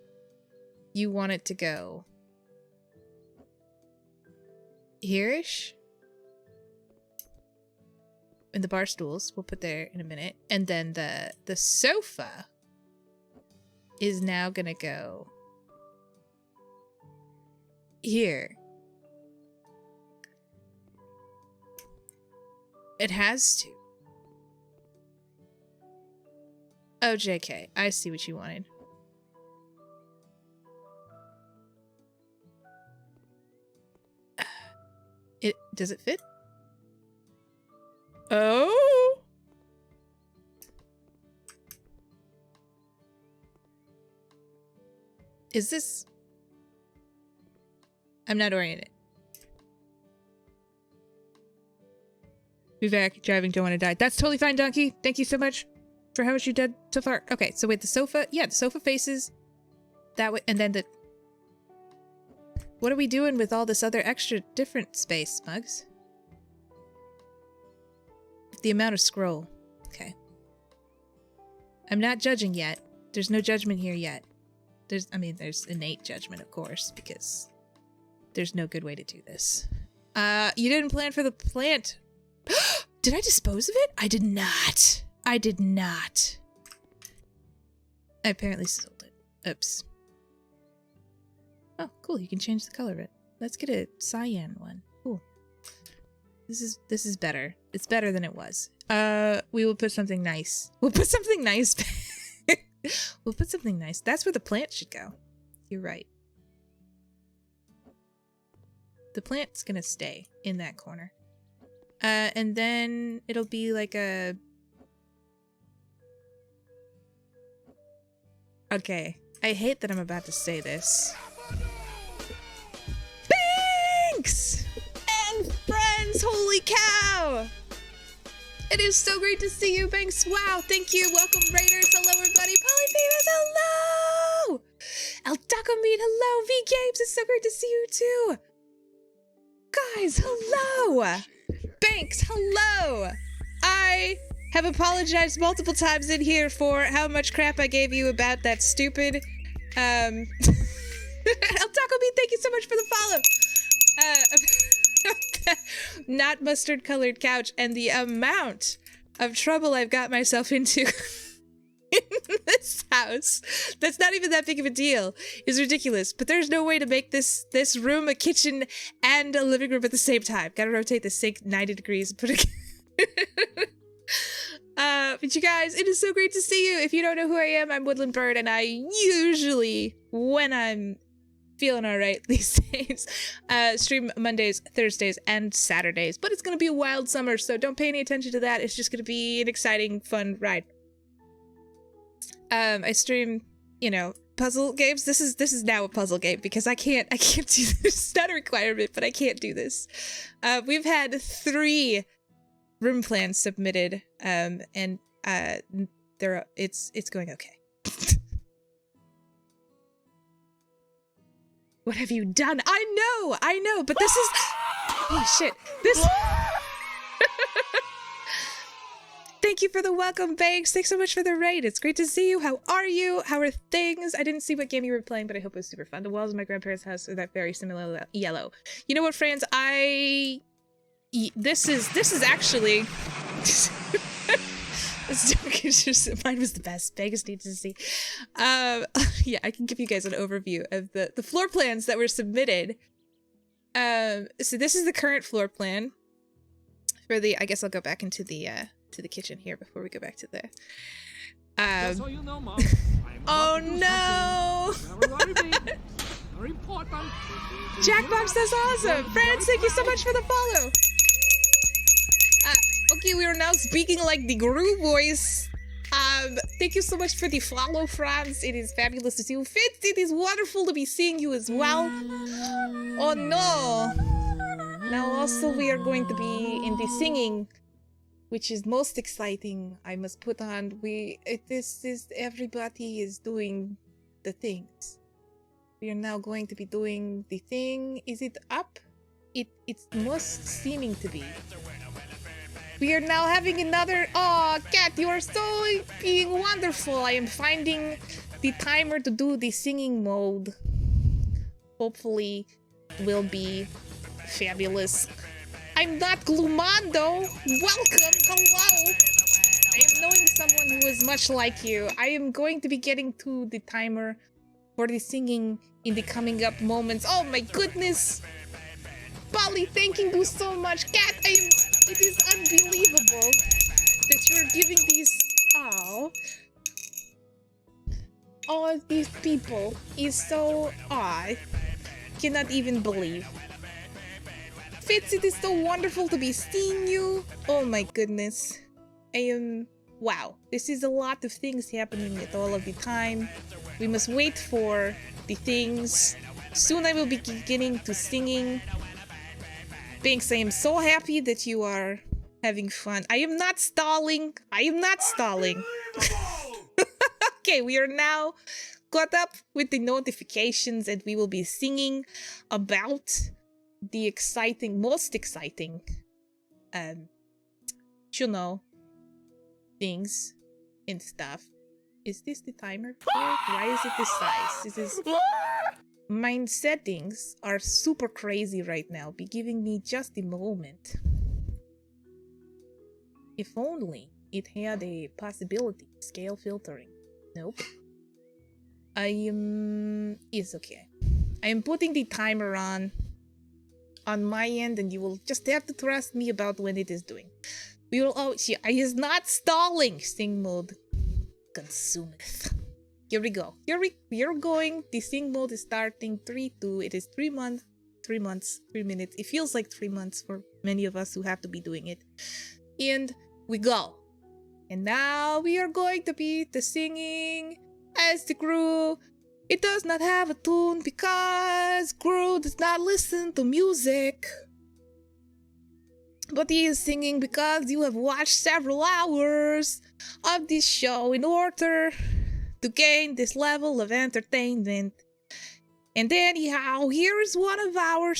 S1: you want it to go here-ish. And the bar stools, we'll put there in a minute. And then the sofa is now gonna go here. It has to. Oh, JK, I see what you wanted. Does it fit? Oh! Is this... I'm not oriented. Be back. Driving. Don't want to die. That's totally fine, Donkey. Thank you so much for how much you did so far. Okay, so wait, the sofa... Yeah, the sofa faces that way. And then the... What are we doing with all this other extra different space, Mugs? The amount of scroll. Okay. I'm not judging yet. There's no judgment here yet. There's innate judgment, of course, because there's no good way to do this. You didn't plan for the plant. Did I dispose of it? I did not. I did not. I apparently sold it. Oops. Oh, cool. You can change the color of it. Let's get a cyan one. Cool. This is better. It's better than it was. We will put something nice. We'll put something nice. We'll put something nice. That's where the plant should go. You're right. The plant's gonna stay in that corner. And then it'll be like a... Okay. I hate that I'm about to say this. Thanks! And friends, holy cow! It is so great to see you, Banks. Wow, thank you. Welcome, Raiders. Hello, everybody. Polyphemus, hello! El Taco Meat, hello. V Games, it's so great to see you, too. Guys, hello! Banks, hello! I have apologized multiple times in here for how much crap I gave you about that stupid, El Taco Meat, thank you so much for the follow. Not mustard colored couch and the amount of trouble I've got myself into in this house that's not even that big of a deal is ridiculous, but there's no way to make this room a kitchen and a living room at the same time. Gotta rotate the sink 90 degrees and put it But you guys, it is so great to see you. If you don't know who I am, I'm Woodland Bird, and I usually, when I'm feeling all right these days, stream Mondays, Thursdays, and Saturdays. But it's going to be a wild summer, so don't pay any attention to that. It's just going to be an exciting, fun ride. I stream, you know, puzzle games. This is now a puzzle game because I can't do this. It's not a requirement, but I can't do this. We've had 3 room plans submitted, and it's going okay. What have you done? I know, but this is holy shit. This Thank you for the welcome, Banks. Thanks so much for the raid. It's great to see you. How are you? How are things? I didn't see what game you were playing, but I hope it was super fun. The walls of my grandparents' house are that very similar yellow. You know what, friends? This is actually mine was the best. Vegas needs to see. Yeah, I can give you guys an overview of the floor plans that were submitted. So this is the current floor plan for the. I guess I'll go back into the to the kitchen here before we go back to the.
S3: So you know, Mom,
S1: Oh no! Jackbox, that's awesome! Friends, thank you so much for the follow! Okay, we are now speaking like the Guru voice. Thank you so much for the follow, Franz. It is fabulous to see you. Fitz, it is wonderful to be seeing you as well. Oh no! Now also we are going to be in the singing, which is most exciting. I must put on. Everybody is doing the things. We are now going to be doing the thing. Is it up? It's most seeming to be. We are now having another. Oh, Cat, you are so being wonderful. I am finding the timer to do the singing mode. Hopefully, will be fabulous. I'm not Glumando. Welcome. Hello. I am knowing someone who is much like you. I am going to be getting to the timer for the singing in the coming up moments. Oh my goodness. Polly, thanking you so much. Cat, it is unbelievable that you're giving these. Oh. All of these people is so. I cannot even believe. Fitz, it is so wonderful to be seeing you. Oh my goodness. Wow. This is a lot of things happening at all of the time. We must wait for the things. Soon I will be beginning to singing. Banks, I am so happy that you are having fun. I am not stalling. Okay, we are now caught up with the notifications and we will be singing about the most exciting, you know, things and stuff. Is this the timer? Why is it this size? My settings are super crazy right now. Be giving me just a moment. If only it had a possibility. Scale filtering. Nope. It's okay. I am putting the timer on my end, and you will just have to trust me about when it is doing. We will. Oh, I is not stalling. Sing mode consumeth. Here we go. We are going. The sing mode is starting 3-2. It is 3 months, 3 minutes. It feels like 3 months for many of us who have to be doing it. And we go. And now we are going to be the singing as the Gru. It does not have a tune because Gru does not listen to music. But he is singing because you have watched several hours of this show in order to gain this level of entertainment. And anyhow, here is one of our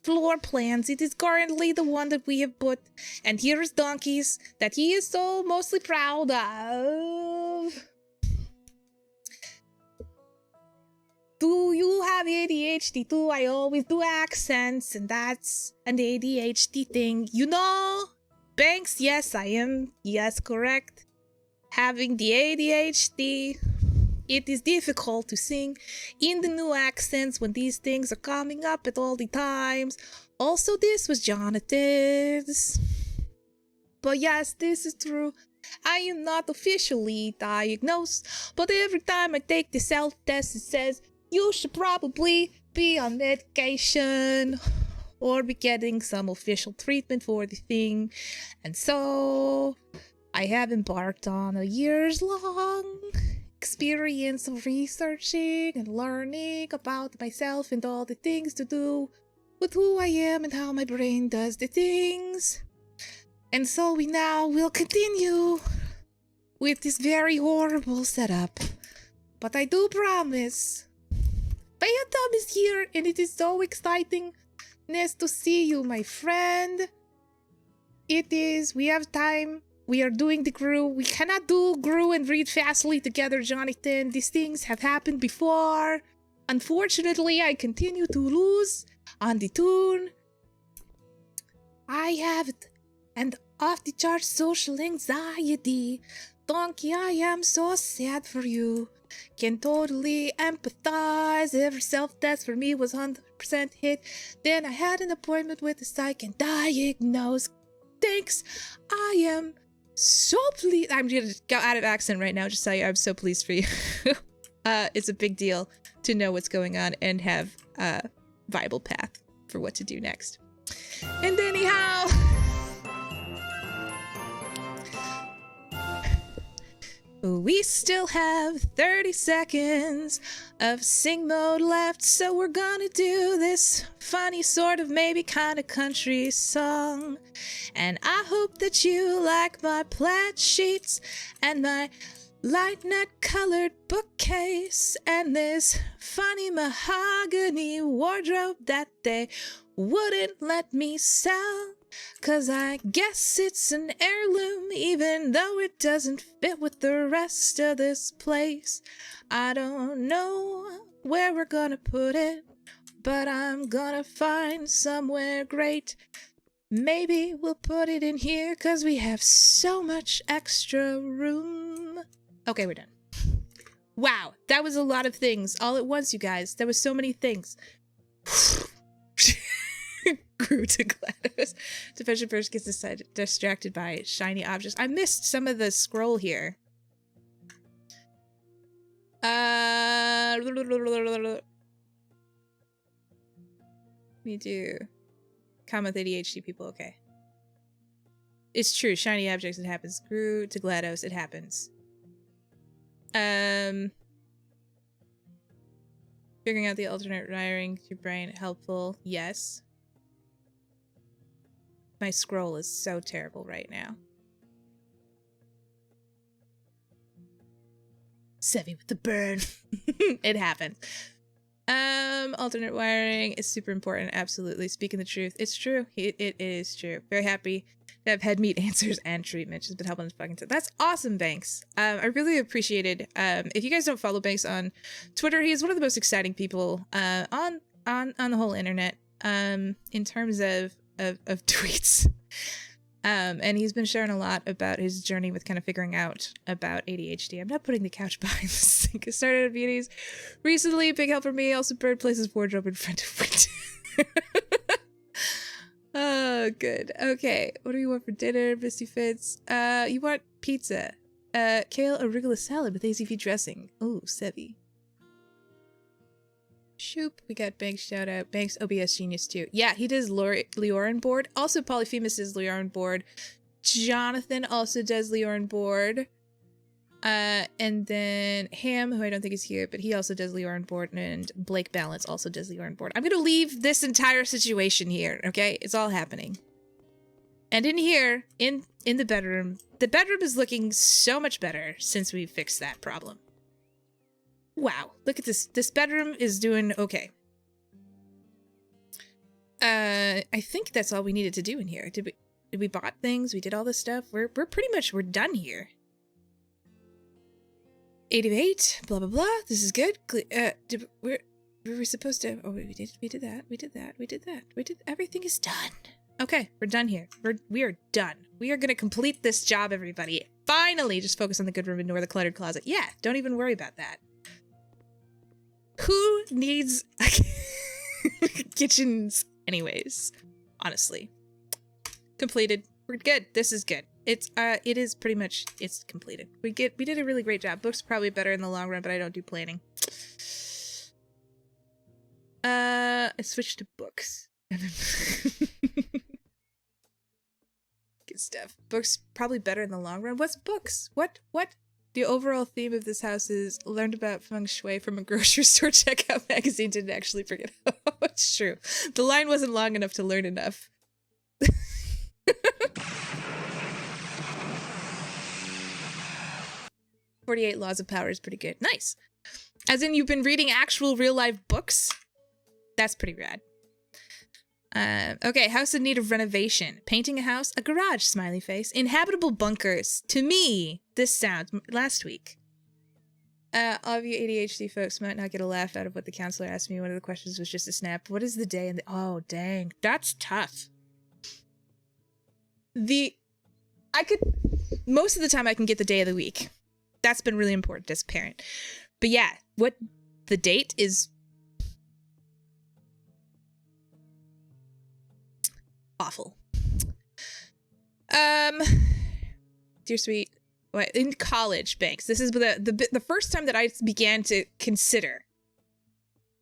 S1: floor plans. It is currently the one that we have put. And here is Donkey's that he is so mostly proud of. Do you have ADHD too? I always do accents, and that's an ADHD thing. You know, Banks, yes, I am. Yes, correct. Having the ADHD, it is difficult to sing in the new accents when these things are coming up at all the times. Also, this was Jonathan's. But yes, this is true. I am not officially diagnosed, but every time I take the self-test, it says you should probably be on medication or be getting some official treatment for the thing. And so I have embarked on a years-long experience of researching and learning about myself and all the things to do with who I am and how my brain does the things. And so we now will continue with this very horrible setup. But I do promise, Bayadam is here and it is so exciting. Nice to see you, my friend. We have time. We are doing the GRU. We cannot do GRU and read fastly together, Jonathan. These things have happened before. Unfortunately, I continue to lose on the tune. I have an off-the-chart social anxiety. Donkey, I am so sad for you. Can totally empathize. Every self-test for me was 100% hit. Then I had an appointment with the psych and diagnosed. Thanks. I am so pleased. I'm gonna go out of accent right now. Just tell you, I'm so pleased for you. It's a big deal to know what's going on and have a viable path for what to do next. And anyhow, we still have 30 seconds of sing mode left, so we're gonna do this funny sort of maybe kind of country song. And I hope that you like my plaid sheets and my light nut colored bookcase and this funny mahogany wardrobe that they wouldn't let me sell. 'Cause I guess it's an heirloom, even though it doesn't fit with the rest of this place. I don't know where we're gonna put it, but I'm gonna find somewhere great. Maybe we'll put it in here, 'cause we have so much extra room. Okay, we're done. Wow, that was a lot of things all at once, you guys. There was so many things. Grew to GLaDOS. Depression first gets distracted by shiny objects. I missed some of the scroll here. Me do. Common with ADHD people, okay. It's true, shiny objects, it happens. Grew to GLaDOS, it happens. Figuring out the alternate wiring to your brain, helpful, yes. My scroll is so terrible right now. Sevi with the burn. It happened. Alternate wiring is super important. Absolutely. Speaking the truth. It's true. It is true. Very happy to have head meat answers and treatment. She's been helping us fucking. That's awesome, Banks. I really appreciated. If you guys don't follow Banks on Twitter, he is one of the most exciting people on the whole internet. In terms of tweets. And he's been sharing a lot about his journey with kind of figuring out about ADHD. I'm not putting the couch behind the sink. I started at beauties recently. Big help for me. Also, Bird places wardrobe in front of window. Oh, good. Okay. What do you want for dinner, Misty Fitz? You want pizza. Kale arugula salad with AZV dressing. Ooh, Sevi. Shoop, we got Banks shout out. Banks OBS genius too. Yeah, he does Leorin board. Also, Polyphemus is Leorin board. Jonathan also does Leorin board. And then Ham, who I don't think is here, but he also does Leorin board, and Blake Balance also does Leorin board. I'm gonna leave this entire situation here, okay? It's all happening. And in here, in the bedroom is looking so much better since we fixed that problem. Wow, look at this. This bedroom is doing okay. I think that's all we needed to do in here. Did we bought things? We did all this stuff. We're pretty much done here. 8 of 8, blah blah blah. This is good. Were we supposed to? Oh, we did that. Everything is done. Okay, we're done here. We are done. We are gonna complete this job, everybody. Finally, just focus on the good room, ignore the cluttered closet. Yeah, don't even worry about that. Who needs kitchens anyways? Honestly. Completed. We're good. This is good. it is pretty much, it's completed. We did a really great job. Books are probably better in the long run, but I don't do planning. I switched to books. Good stuff. Books probably better in the long run. What's books? What? The overall theme of this house is learned about feng shui from a grocery store checkout magazine. Didn't actually forget. Oh, it's true. The line wasn't long enough to learn enough. 48 Laws of Power is pretty good. Nice. As in, you've been reading actual real life books? That's pretty rad. Okay, house in need of renovation. Painting a house, a garage, smiley face. Inhabitable bunkers. To me, this sounds last week. All of you ADHD folks might not get a laugh out of what the counselor asked me. One of the questions was just a snap. What is the day? And oh, dang, that's tough. Most of the time I can get the day of the week. That's been really important as a parent. But yeah, what the date is awful. Dear sweet, in college, Banks. This is the first time that I began to consider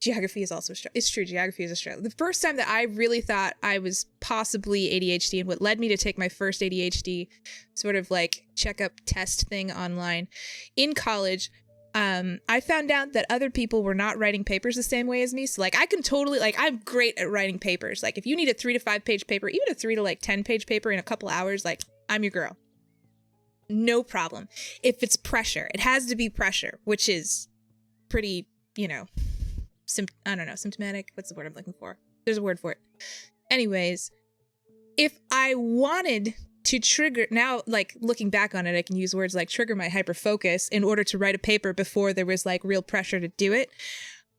S1: geography is also a struggle. It's true, geography is a struggle. The first time that I really thought I was possibly ADHD, and what led me to take my first ADHD sort of like checkup test thing online in college, I found out that other people were not writing papers the same way as me. So like I can totally, like, I'm great at writing papers. Like if you need a 3 to 5 page paper, even a 3 to 10 page paper in a couple hours, like I'm your girl. No problem. If it's pressure, it has to be pressure, which is pretty, I don't know, symptomatic. What's the word I'm looking for? There's a word for it. Anyways, if I wanted to trigger, now like looking back on it, I can use words like trigger my hyperfocus in order to write a paper before there was like real pressure to do it.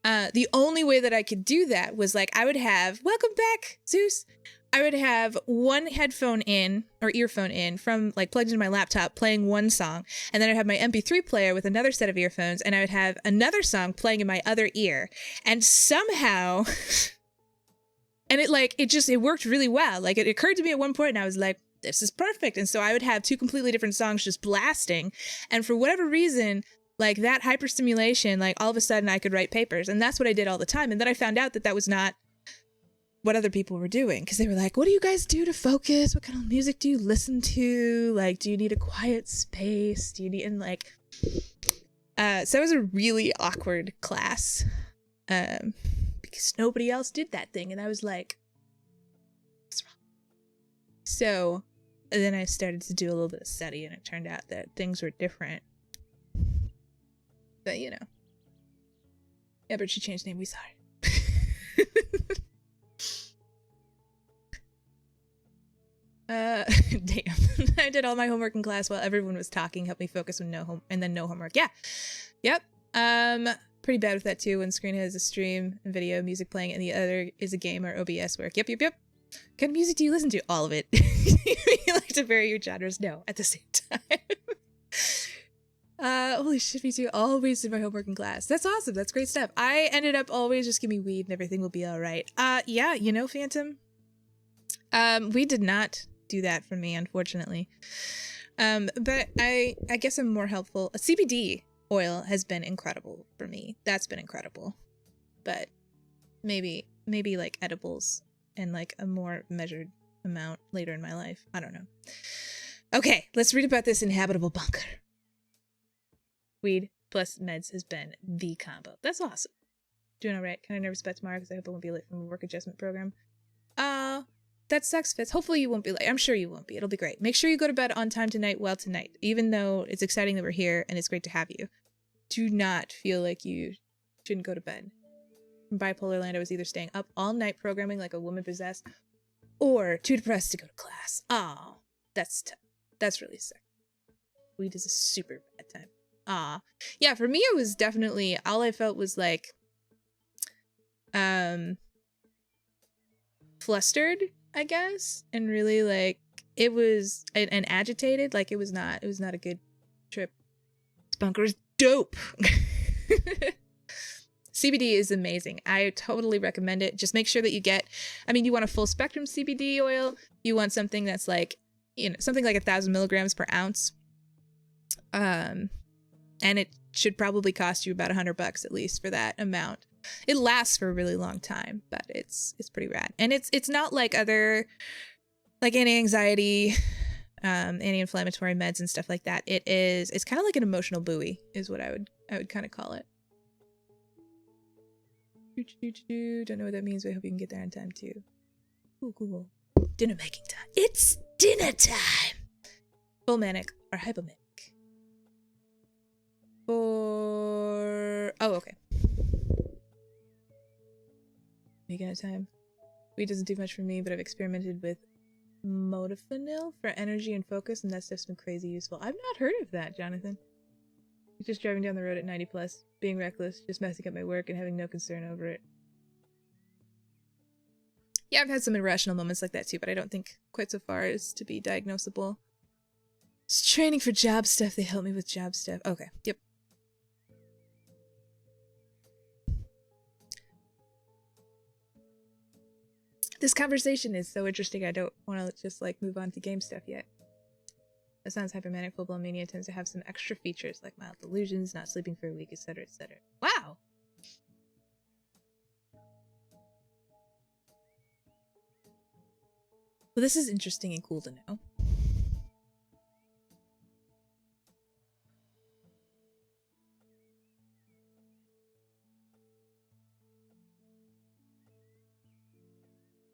S1: The only way that I could do that was like I would have, welcome back, Zeus. I would have one headphone in or earphone in from like plugged into my laptop playing one song. And then I'd have my MP3 player with another set of earphones. And I would have another song playing in my other ear. And somehow, and it worked really well. Like it occurred to me at one point and I was like, this is perfect. And so I would have 2 completely different songs just blasting. And for whatever reason, like that hyperstimulation, like all of a sudden I could write papers. And that's what I did all the time. And then I found out that that was not what other people were doing, because they were like, what do you guys do to focus? What kind of music do you listen to? Like, do you need a quiet space? Do you need, and like, so it was a really awkward class, because nobody else did that thing. And I was like, what's wrong? So then I started to do a little bit of study and it turned out that things were different. But yeah, but she changed name. We saw it. Damn. I did all my homework in class while everyone was talking, helped me focus with no homework. Yeah. Yep. Pretty bad with that too. One screen has a stream and video music playing and the other is a game or OBS work. Yep. What kind of music do you listen to? All of it. You like to vary your genres? No, at the same time. Holy shit, me too. Always did my homework in class. That's awesome. That's great stuff. I ended up always just give me weed and everything will be all right. Yeah, Phantom. We did not do that for me, unfortunately. But I guess I'm more helpful. A CBD oil has been incredible for me. That's been incredible. But maybe like edibles and like a more measured amount later in my life. I don't know. Okay, let's read about this inhabitable bunker. Weed plus meds has been the combo. That's awesome. Doing all right. Kind of nervous about tomorrow because I hope I won't be late from a work adjustment program. That sucks, Fitz. Hopefully you won't be late. I'm sure you won't be. It'll be great. Make sure you go to bed on time tonight. Well, tonight. Even though it's exciting that we're here and it's great to have you. Do not feel like you shouldn't go to bed. From bipolar land, I was either staying up all night programming like a woman possessed or too depressed to go to class. Oh, that's tough. That's really sick. Weed is a super bad time. Yeah, for me, it was definitely, all I felt was like, flustered, I guess, and really like it was and agitated. Like it was not a good trip. This bunker is dope. CBD is amazing. I totally recommend it. Just make sure that you want a full spectrum CBD oil. You want something that's like something like 1,000 milligrams per ounce. And it should probably cost you about $100 at least for that amount. It lasts for a really long time, but it's pretty rad. And it's not like other like anti-anxiety, anti-inflammatory meds and stuff like that. It's kind of like an emotional buoy is what I would kind of call it. Don't know what that means, but I hope you can get there on time too. Cool. Dinner making time. It's dinner time. Full manic or hypomanic. Okay. Making out time. Weed doesn't do much for me, but I've experimented with modafinil for energy and focus, and that stuff's been crazy useful. I've not heard of that, Jonathan. Just driving down the road at 90 plus, being reckless, just messing up my work and having no concern over it. Yeah, I've had some irrational moments like that too, but I don't think quite so far as to be diagnosable. It's training for job stuff. They help me with job stuff. Okay, yep. This conversation is so interesting, I don't want to just like move on to game stuff yet. That sounds hypermanic. Full-blown mania tends to have some extra features like mild delusions, not sleeping for a week, etc., etc. Wow! Well, this is interesting and cool to know.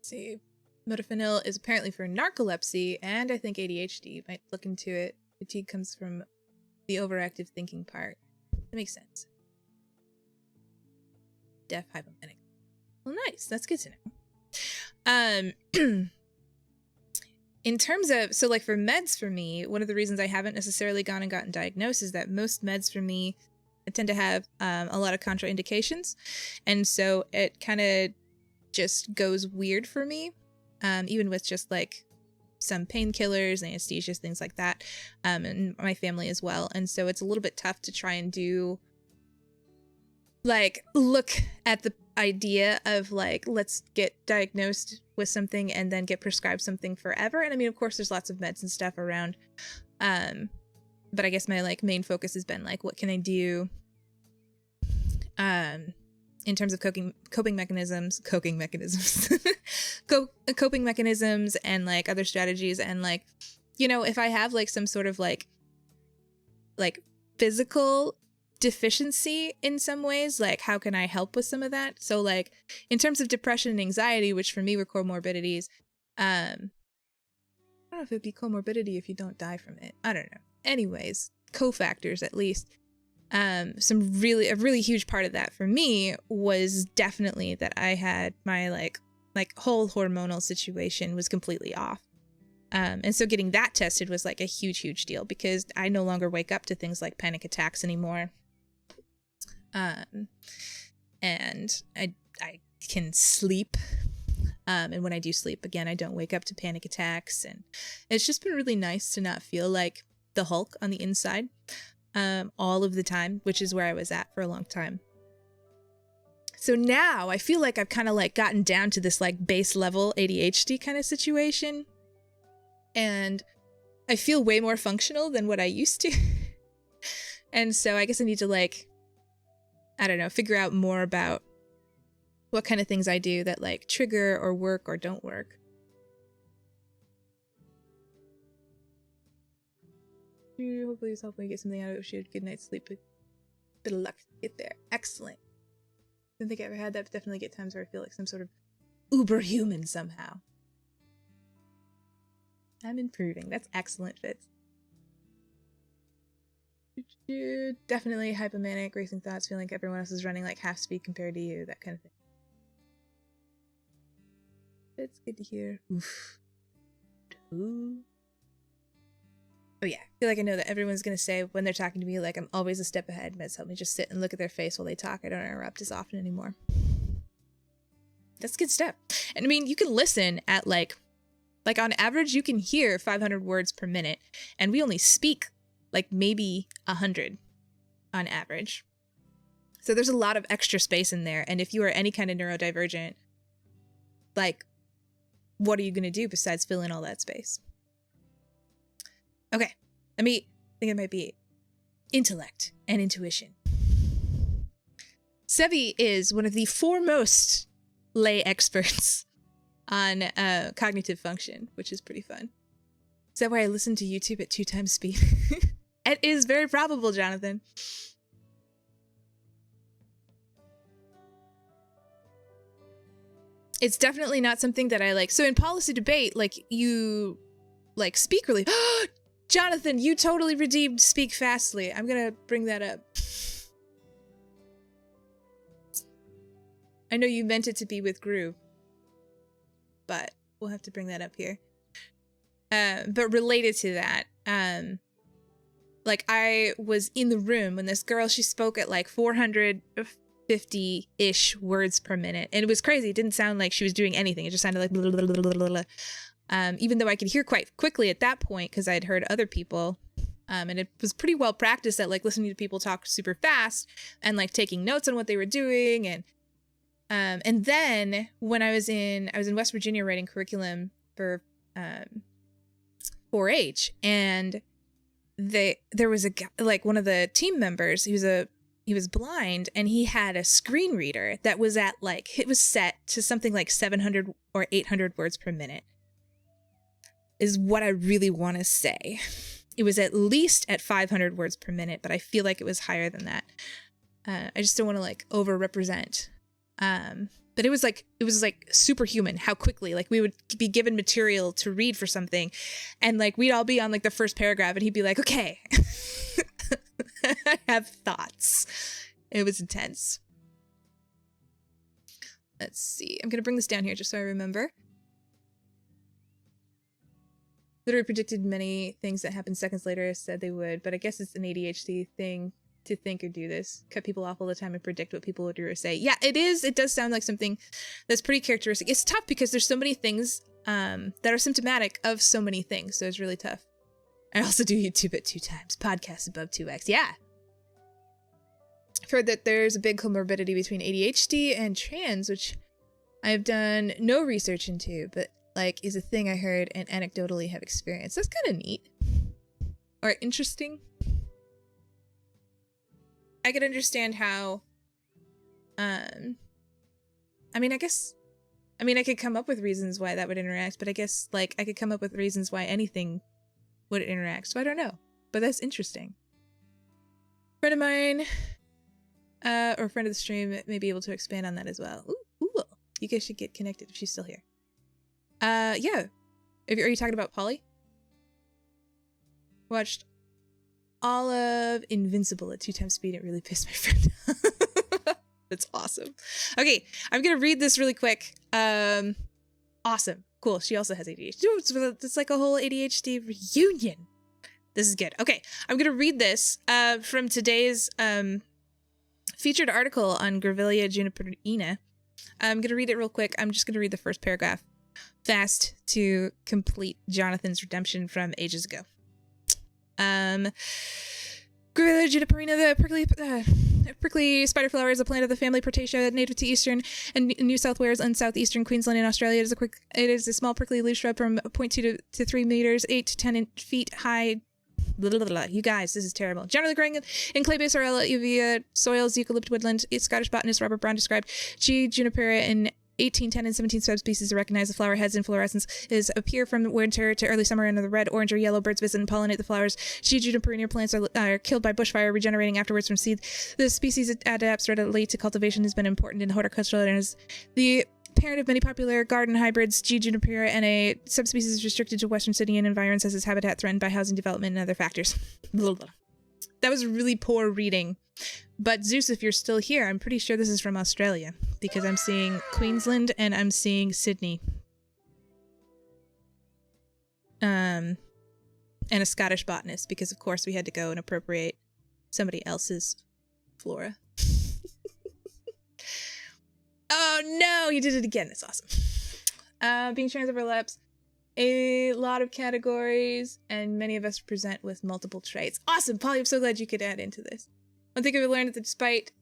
S1: See, modafinil is apparently for narcolepsy and I think ADHD. You might look into it. Fatigue comes from the overactive thinking part. That makes sense. Deaf hypomanic. Well, nice. That's good to know. In terms of, so like for meds for me, one of the reasons I haven't necessarily gone and gotten diagnosed is that most meds for me tend to have a lot of contraindications. And so it kind of just goes weird for me, even with just like some painkillers, anesthesias, things like that, and my family as well. And so it's a little bit tough to try and do like look at the idea of like, let's get diagnosed with something and then get prescribed something forever. And I mean, of course there's lots of meds and stuff around, but I guess my like main focus has been like, what can I do in terms of coping mechanisms coping mechanisms and like other strategies. And like, you know, if I have like some sort of like physical deficiency in some ways, like how can I help with some of that? So like in terms of depression and anxiety, which for me were comorbidities, I don't know if it'd be comorbidity if you don't die from it. I don't know. Anyways, cofactors at least. A really huge part of that for me was definitely that I had my like whole hormonal situation was completely off. And so getting that tested was like a huge deal because I no longer wake up to things like panic attacks anymore. And I can sleep. And when I do sleep, again, I don't wake up to panic attacks. And it's just been really nice to not feel like the Hulk on the inside. All of the time, which is where I was at for a long time. So now I feel like I've kind of like gotten down to this like base level ADHD kind of situation. And I feel way more functional than what I used to. And so I guess I need to like, I don't know, figure out more about what kind of things I do that like trigger or work or don't work. Hopefully it's helping me get something out of it. She had a good night's sleep. A bit of luck to get there. Excellent. Don't think I ever had that, but definitely get times where I feel like some sort of uber human somehow. I'm improving. That's excellent, Fitz. Definitely hypomanic, racing thoughts, feeling like everyone else is running like half speed compared to you, that kind of thing. It's good to hear. Oof. Ooh. Oh yeah, I feel like I know that everyone's going to say when they're talking to me, like I'm always a step ahead. Meds help me just sit and look at their face while they talk. I don't interrupt as often anymore. That's a good step. And I mean, you can listen at like on average, you can hear 500 words per minute. And we only speak like maybe 100 on average. So there's a lot of extra space in there. And if you are any kind of neurodivergent, like, what are you going to do besides fill in all that space? Okay, I think it might be intellect and intuition. Sevi is one of the foremost lay experts on cognitive function, which is pretty fun. Is that why I listen to YouTube at 2 times speed? It is very probable, Jonathan. It's definitely not something that I like. So in policy debate, like, you like speak really. Jonathan, you totally redeemed speak fastly. I'm gonna bring that up. I know you meant it to be with Groove, but we'll have to bring that up here. But related to that, like, I was in the room when this girl, she spoke at like 450-ish words per minute. And it was crazy. It didn't sound like she was doing anything. It just sounded like blah, blah, blah, blah, blah, blah. Even though I could hear quite quickly at that point because I had heard other people. And it was pretty well practiced at like listening to people talk super fast and like taking notes on what they were doing. And then when I was in West Virginia writing curriculum for 4-H, and there was a guy, like one of the team members, he was blind, and he had a screen reader that was at like, it was set to something like 700 or 800 words per minute is what I really want to say. It was at least at 500 words per minute, but I feel like it was higher than that. I just don't want to like over-represent. But it was like superhuman how quickly, like, we would be given material to read for something, and like we'd all be on like the first paragraph and he'd be like, okay, I have thoughts. It was intense. Let's see. I'm going to bring this down here just so I remember. Literally predicted many things that happened seconds later, said they would, but I guess it's an ADHD thing to think or do this. Cut people off all the time and predict what people would do or say. Yeah, it is. It does sound like something that's pretty characteristic. It's tough because there's so many things that are symptomatic of so many things, so it's really tough. I also do YouTube at 2 times. Podcasts above 2x. Yeah. I've heard that there's a big comorbidity between ADHD and trans, which I've done no research into, but like is a thing I heard and anecdotally have experienced. That's kind of neat. Or interesting. I could understand how, I could come up with reasons why that would interact, but I guess, like, I could come up with reasons why anything would interact, so I don't know. But that's interesting. Friend of mine, or friend of the stream, may be able to expand on that as well. Ooh, cool. You guys should get connected if she's still here. Yeah. Are you talking about Polly? Watched all of Invincible at 2 times speed. It really pissed my friend off. That's awesome. Okay, I'm gonna read this really quick. Awesome. Cool. She also has ADHD. It's like a whole ADHD reunion. This is good. Okay, I'm gonna read this from today's featured article on Grevillea juniperina. I'm gonna read it real quick. I'm just gonna read the first paragraph fast to complete Jonathan's redemption from ages ago. Grevillea juniperina, the prickly spider flower, is a plant of the family Proteaceae, native to eastern and New South Wales and southeastern Queensland and Australia. It is a small prickly leaf shrub from 0.2 to 3 meters, 8 to 10 feet high. You guys, this is terrible. Generally growing in clay-based or alluvial soils, eucalypt woodland. Scottish botanist Robert Brown described G. junipera in 1810 and 17 subspecies are recognized. The flower heads inflorescence appear from winter to early summer, and the red, orange, or yellow birds visit and pollinate the flowers. G. juniperina plants are killed by bushfire, regenerating afterwards from seed. The species adapts readily to cultivation, has been important in horticulture, and is the parent of many popular garden hybrids. G. junipera, and a subspecies is restricted to Western Sydney and environs as its habitat threatened by housing development and other factors. That was really poor reading. But Zeus, if you're still here, I'm pretty sure this is from Australia, because I'm seeing Queensland and I'm seeing Sydney. And a Scottish botanist, because of course we had to go and appropriate somebody else's flora. Oh no, you did it again. That's awesome. Being trans overlaps a lot of categories, and many of us present with multiple traits. Awesome, Polly, I'm so glad you could add into this. One thing I've learned that despite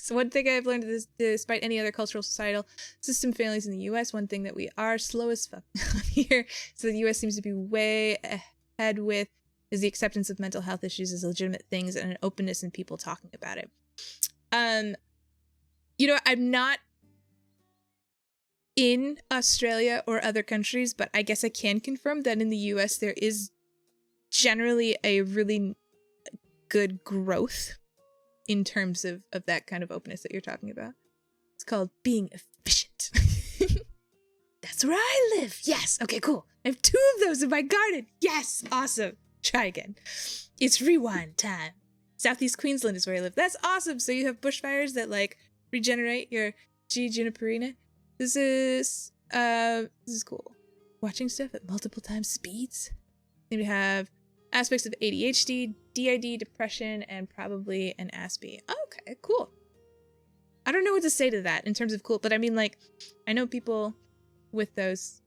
S1: one thing I've learned is despite any other cultural societal system failings in the U.S., one thing that we are slow as fuck on here. So the U.S. seems to be way head with is the acceptance of mental health issues as legitimate things and an openness in people talking about it. You know, I'm not in Australia or other countries, but I guess I can confirm that in the US there is generally a really good growth in terms of that kind of openness that you're talking about. It's called being efficient. That's where I live. Yes. Okay, cool. I have 2 of those in my garden. Yes. Awesome. Try again. It's rewind time. Southeast Queensland is where I live. That's awesome. So you have bushfires that like regenerate your G. juniperina. This is cool. Watching stuff at multiple times speeds. Seem to have aspects of ADHD, DID, depression, and probably an ASB. Okay, cool. I don't know what to say to that in terms of cool, but I mean, like, I know people with those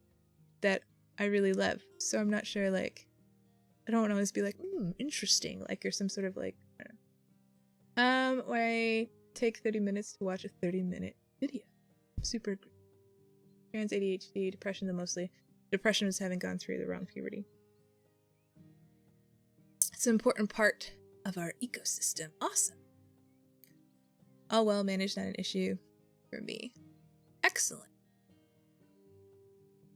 S1: that I really love, so I'm not sure, like, I don't want to always be like, interesting, like you're some sort of, like, I don't know. I take 30 minutes to watch a 30-minute video. Super great. Trans, ADHD, depression, though mostly. Depression was having gone through the wrong puberty. It's an important part of our ecosystem. Awesome. All well managed, not an issue for me. Excellent.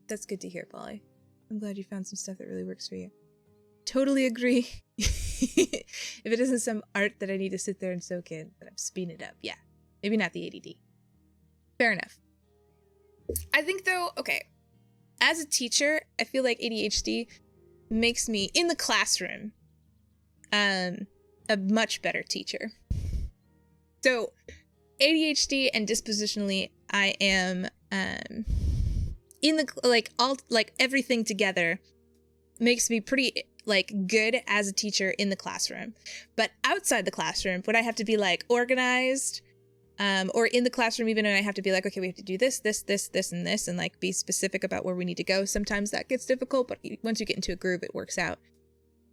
S1: That's good to hear, Polly. I'm glad you found some stuff that really works for you. Totally agree. If it isn't some art that I need to sit there and soak in, then I'm speeding it up. Yeah. Maybe not the ADD. Fair enough. I think, though, okay, as a teacher, I feel like ADHD makes me, in the classroom, a much better teacher. So, ADHD and dispositionally, I am, in the, like, all, like, everything together makes me pretty, like, good as a teacher in the classroom. But outside the classroom, when I have to be, like, organized, or in the classroom, even when I have to be like, okay, we have to do this, this, this, this, and this, and like be specific about where we need to go. Sometimes that gets difficult, but once you get into a groove, it works out.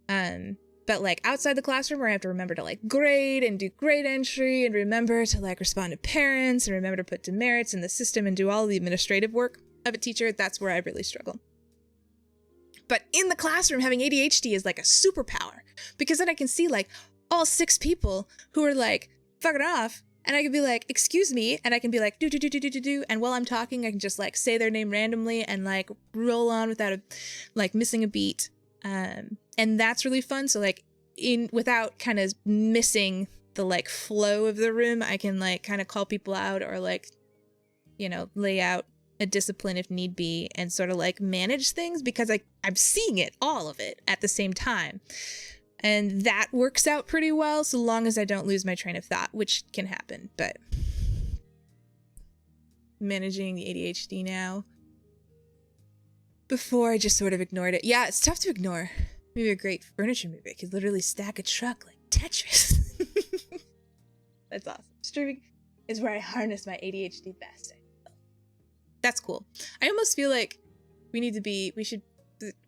S1: But like outside the classroom where I have to remember to like grade and do grade entry and remember to like respond to parents and remember to put demerits in the system and do all the administrative work of a teacher, that's where I really struggle. But in the classroom, having ADHD is like a superpower because then I can see like all 6 people who are like fucking off. And I can be like, excuse me, and I can be like, do, and while I'm talking, I can just like say their name randomly and like roll on without missing a beat. And that's really fun. So like without kind of missing the like flow of the room, I can like kind of call people out or like, you know, lay out a discipline if need be and sort of like manage things because I'm seeing it, all of it at the same time. And that works out pretty well so long as I don't lose my train of thought, which can happen, but managing the ADHD now. Before I just sort of ignored it. Yeah, it's tough to ignore. Maybe a great furniture movie. I could literally stack a truck like Tetris. That's awesome. Streaming is where I harness my ADHD best. That's cool. I almost feel like we're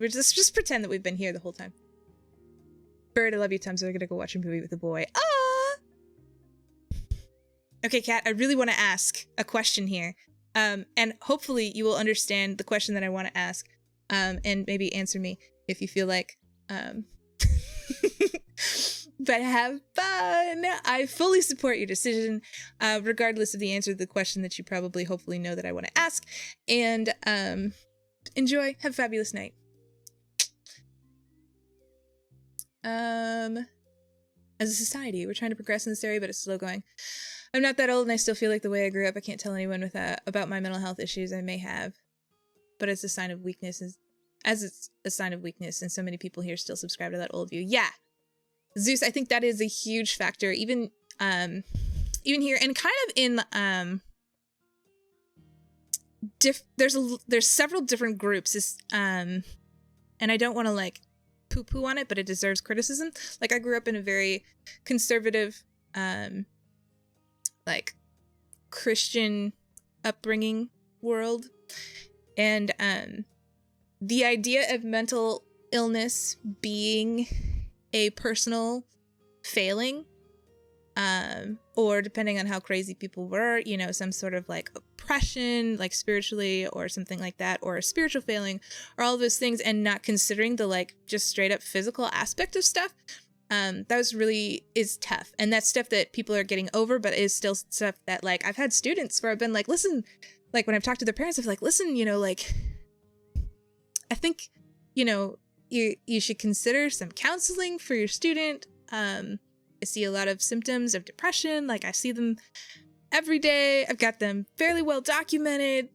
S1: just pretend that we've been here the whole time. Bird, I love you, Tom, so we're gonna go watch a movie with the boy. Ah! Okay, Kat, I really want to ask a question here. And hopefully you will understand the question that I want to ask. And maybe answer me if you feel like. But have fun! I fully support your decision, regardless of the answer to the question that you probably hopefully know that I want to ask. And enjoy. Have a fabulous night. As a society, we're trying to progress in this area, but it's slow going. I'm not that old and I still feel like the way I grew up, I can't tell anyone about my mental health issues I may have, but it's a sign of weakness, as it's a sign of weakness, and so many people here still subscribe to that old view. Yeah, Zeus, I think that is a huge factor, even here, and kind of in, there's several different groups, and I don't want to, like, poo-poo on it, but it deserves criticism. Like, I grew up in a very conservative, like, Christian upbringing world, and the idea of mental illness being a personal failing or depending on how crazy people were, you know, some sort of like oppression, like spiritually or something like that, or a spiritual failing, or all of those things, and not considering the like just straight up physical aspect of stuff. That was really is tough. And that's stuff that people are getting over, but is still stuff that like I've had students where I've been like, listen, like when I've talked to their parents, I've like, listen, you know, like I think, you know, you should consider some counseling for your student. I see a lot of symptoms of depression. Like I see them every day. I've got them fairly well documented.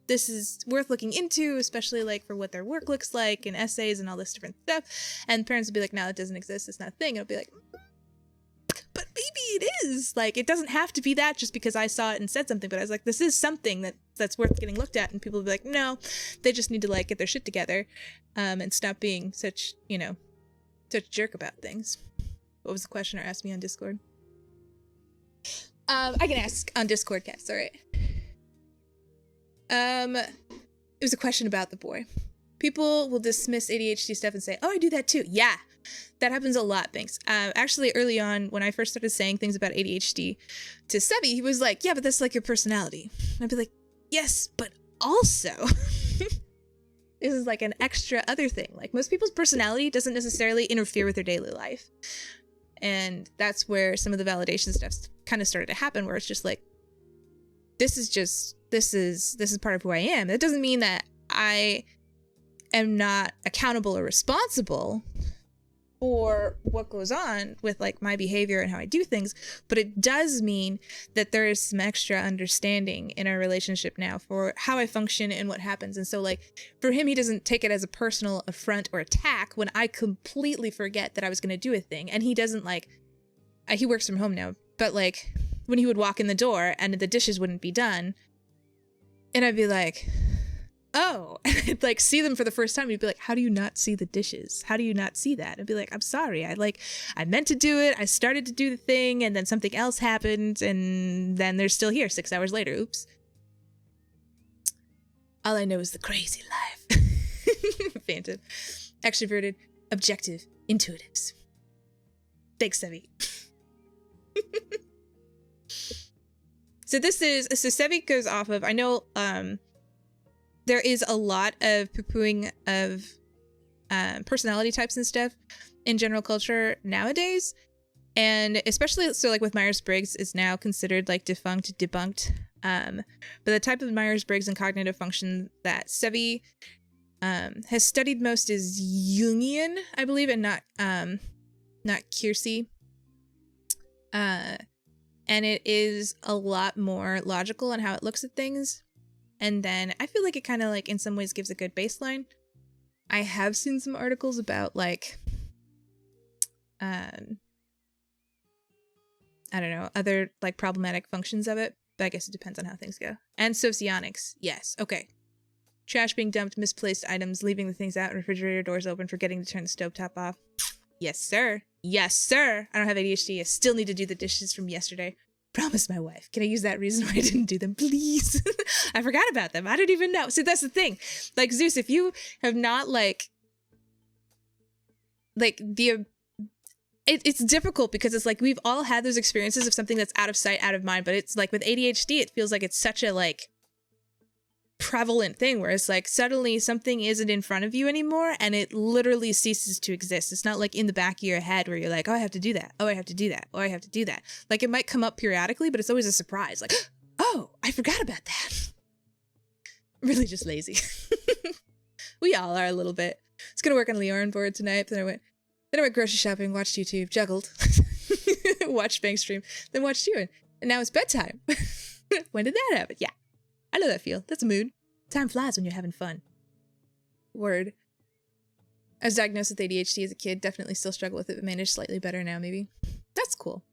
S1: This is worth looking into, especially like for what their work looks like and essays and all this different stuff. And parents will be like, no, it doesn't exist. It's not a thing. And I'll be like, but maybe it is. Like, it doesn't have to be that just because I saw it and said something. But I was like, this is something that's worth getting looked at. And people will be like, no, they just need to like get their shit together and stop being such, you know, such a jerk about things. What was the question or asked me on Discord? I can ask on Discord, Cass. All right. It was a question about the boy. People will dismiss ADHD stuff and say, "Oh, I do that too." Yeah, that happens a lot. Thanks. Actually, early on, when I first started saying things about ADHD to Sebi, he was like, "Yeah, but that's like your personality." And I'd be like, "Yes, but also." This is like an extra other thing. Like most people's personality doesn't necessarily interfere with their daily life. And that's where some of the validation stuff kind of started to happen, where it's just like, this is part of who I am. That doesn't mean that I am not accountable or responsible for what goes on with like my behavior and how I do things, but it does mean that there is some extra understanding in our relationship now for how I function and what happens. And so like for him, he doesn't take it as a personal affront or attack when I completely forget that I was going to do a thing. And he doesn't like, he works from home now, but like when he would walk in the door and the dishes wouldn't be done, and I'd be like, oh, and I'd like see them for the first time. He'd be like, how do you not see the dishes? How do you not see that? I'd be like, I'm sorry. I meant to do it. I started to do the thing and then something else happened. And then they're still here 6 hours later. Oops. All I know is the crazy life. Phantom. Extroverted. Objective. Intuitives. Thanks, Sevi. So Sevi goes off of, I know, there is a lot of poo-pooing of personality types and stuff in general culture nowadays. And especially, so like with Myers-Briggs is now considered like debunked. But the type of Myers-Briggs and cognitive function that Sevi has studied most is Jungian, I believe, and not Kiersey. And it is a lot more logical in how it looks at things. And then I feel like it kind of like in some ways gives a good baseline. I have seen some articles about like, I don't know, other like problematic functions of it, but I guess it depends on how things go. And socionics. Yes. Okay. Trash being dumped, misplaced items, leaving the things out, refrigerator doors open, forgetting to turn the stovetop off. Yes, sir. Yes, sir. I don't have ADHD. I still need to do the dishes from yesterday. Promise my wife. Can I use that reason why I didn't do them, please? I forgot about them. I didn't even know. See, that's the thing. Like, Zeus, if you have not, it's difficult because it's like we've all had those experiences of something that's out of sight, out of mind. But it's like with ADHD, it feels like it's such a, like, prevalent thing where it's like suddenly something isn't in front of you anymore and it literally ceases to exist. It's not like in the back of your head where you're like, oh, I have to do that. Oh, I have to do that. Oh, I have to do that. Like it might come up periodically, but it's always a surprise. Like, oh, I forgot about that. Really just lazy. We all are a little bit. I was gonna work on Leorin board tonight, but then I went grocery shopping, watched YouTube, juggled, watched Bank Stream, then watched you, and now it's bedtime. When did that happen? Yeah. I know that feel. That's a mood. Time flies when you're having fun. Word. I was diagnosed with ADHD as a kid. Definitely still struggle with it, but manage slightly better now, maybe. That's cool.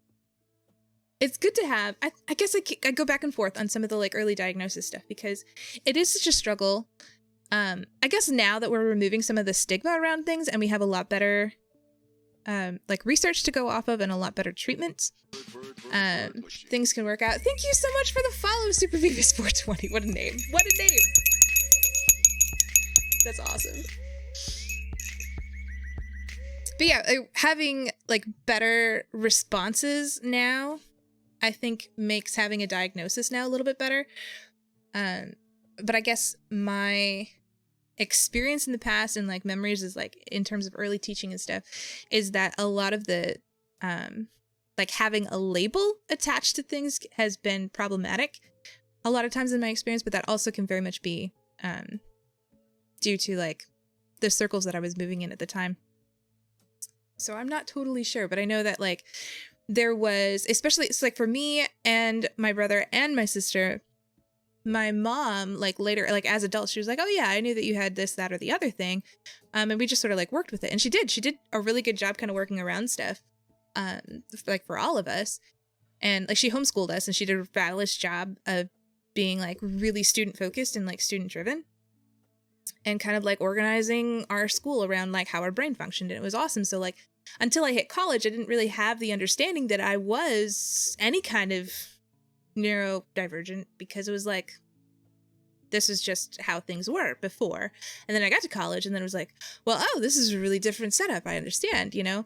S1: It's good to have. I guess I go back and forth on some of the like early diagnosis stuff because it is such a struggle. I guess now that we're removing some of the stigma around things and we have a lot better like research to go off of and a lot better treatments, things can work out. Thank you so much for the follow, Super Beavis 420. What a name. What a name. That's awesome. But yeah, having like better responses now, I think makes having a diagnosis now a little bit better. But I guess my experience in the past and like memories is like in terms of early teaching and stuff is that a lot of the like having a label attached to things has been problematic a lot of times in my experience, but that also can very much be due to like the circles that I was moving in at the time. So I'm not totally sure, but I know that like there was, especially it's like for me and my brother and my sister, my mom, like later, like as adults, she was like, oh yeah, I knew that you had this, that, or the other thing. And we just sort of like worked with it. And she did a really good job kind of working around stuff, like for all of us. And like she homeschooled us and she did a fabulous job of being like really student focused and like student driven and kind of like organizing our school around like how our brain functioned. And it was awesome. So like until I hit college, I didn't really have the understanding that I was any kind of neurodivergent, because it was like, this is just how things were before. And then I got to college and then it was like, well, oh, this is a really different setup. I understand, you know?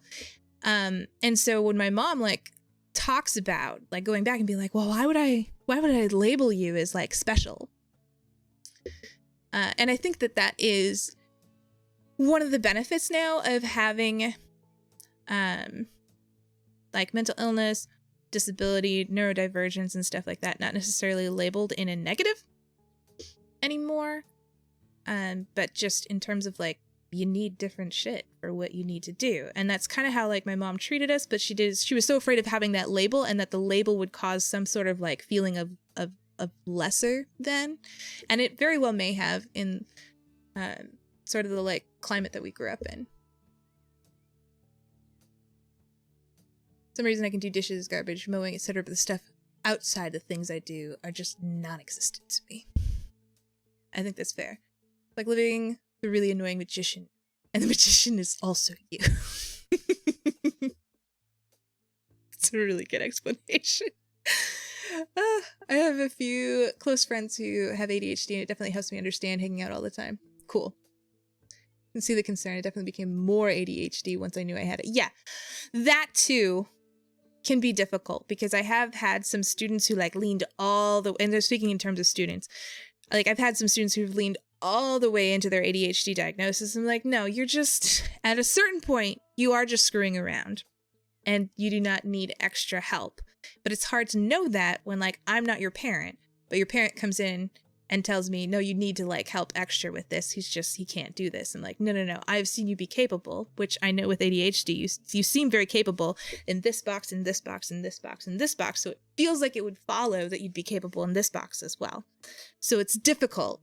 S1: And so when my mom like talks about like going back and being like, well, why would I label you as like special? And I think that is one of the benefits now of having like mental illness, disability, neurodivergence, and stuff like that, not necessarily labeled in a negative anymore, but just in terms of like, you need different shit for what you need to do. And that's kind of how like my mom treated us, but she was so afraid of having that label and that the label would cause some sort of like feeling of lesser than, and it very well may have in sort of the like climate that we grew up in. For some reason I can do dishes, garbage, mowing, etc., but the stuff outside the things I do are just non-existent to me. I think that's fair. Like living the really annoying magician, and the magician is also you. It's a really good explanation. I have a few close friends who have ADHD, and it definitely helps me understand hanging out all the time. Cool. You can see the concern. I definitely became more ADHD once I knew I had it. Yeah, that too can be difficult, because I have had some students who like leaned all the, and they're speaking in terms of students, like I've had some students who've leaned all the way into their ADHD diagnosis. I'm like, no, you're just, at a certain point, you are just screwing around and you do not need extra help. But it's hard to know that when like, I'm not your parent, but your parent comes in and tells me, no, you need to like help extra with this. He can't do this. And like, no, I've seen you be capable, which I know with ADHD, you seem very capable in this box, in this box, in this box, in this box. So it feels like it would follow that you'd be capable in this box as well. So it's difficult,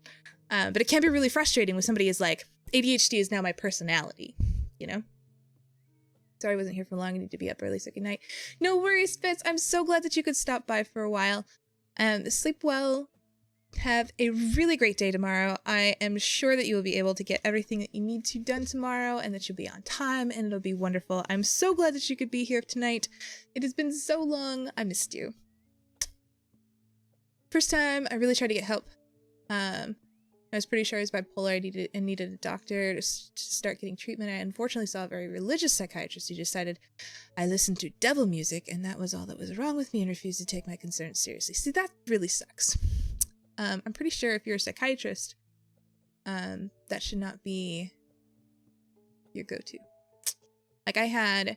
S1: but it can be really frustrating when somebody is like, ADHD is now my personality, you know? Sorry I wasn't here for long. I need to be up early, so good night. No worries, Fitz. I'm so glad that you could stop by for a while. Sleep well. Have a really great day tomorrow. I am sure that you will be able to get everything that you need to done tomorrow, and that you'll be on time, and it'll be wonderful. I'm so glad that you could be here tonight. It has been so long. I missed you. First time I really tried to get help. I was pretty sure I was bipolar. I needed a doctor to start getting treatment. I unfortunately saw a very religious psychiatrist who decided I listened to devil music, and that was all that was wrong with me, and refused to take my concerns seriously. See, that really sucks. I'm pretty sure if you're a psychiatrist, that should not be your go-to. Like I had,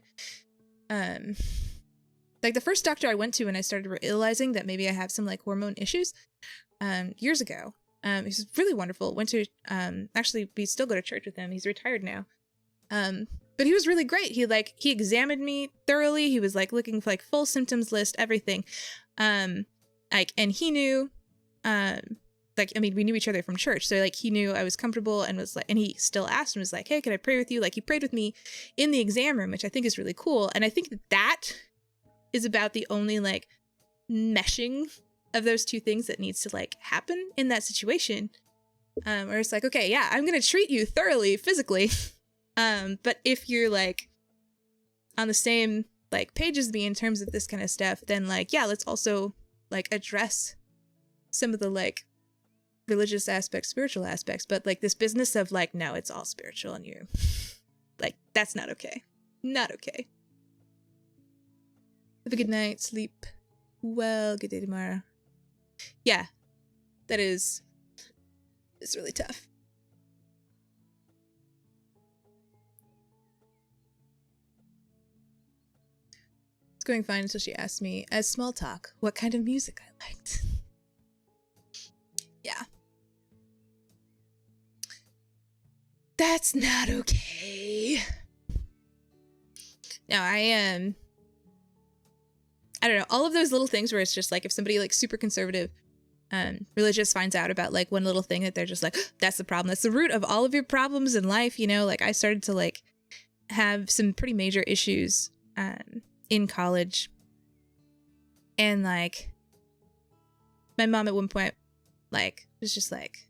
S1: like the first doctor I went to when I started realizing that maybe I have some like hormone issues, years ago. He's really wonderful. Went to, actually we still go to church with him. He's retired now. But he was really great. He examined me thoroughly. He was like looking for like full symptoms list, everything. And he knew, we knew each other from church. So like he knew I was comfortable and was like, and he still asked and was like, hey, can I pray with you? Like he prayed with me in the exam room, which I think is really cool. And I think that is about the only like meshing of those two things that needs to like happen in that situation. Where it's like, okay, yeah, I'm going to treat you thoroughly physically. But if you're like on the same like page as me in terms of this kind of stuff, then like, yeah, let's also like address some of the like religious aspects, spiritual aspects, but like this business of like, no, it's all spiritual and you like, that's not okay. Not okay. Have a good night. Sleep well. Good day tomorrow. Yeah, that is. It's really tough. It's going fine until she asked me, as small talk, what kind of music I liked. Yeah. That's not okay. Now, I don't know, all of those little things where it's just like if somebody like super conservative religious finds out about like one little thing that they're just like, that's the problem. That's the root of all of your problems in life. You know, like I started to like have some pretty major issues in college. And like my mom at one point like was just like,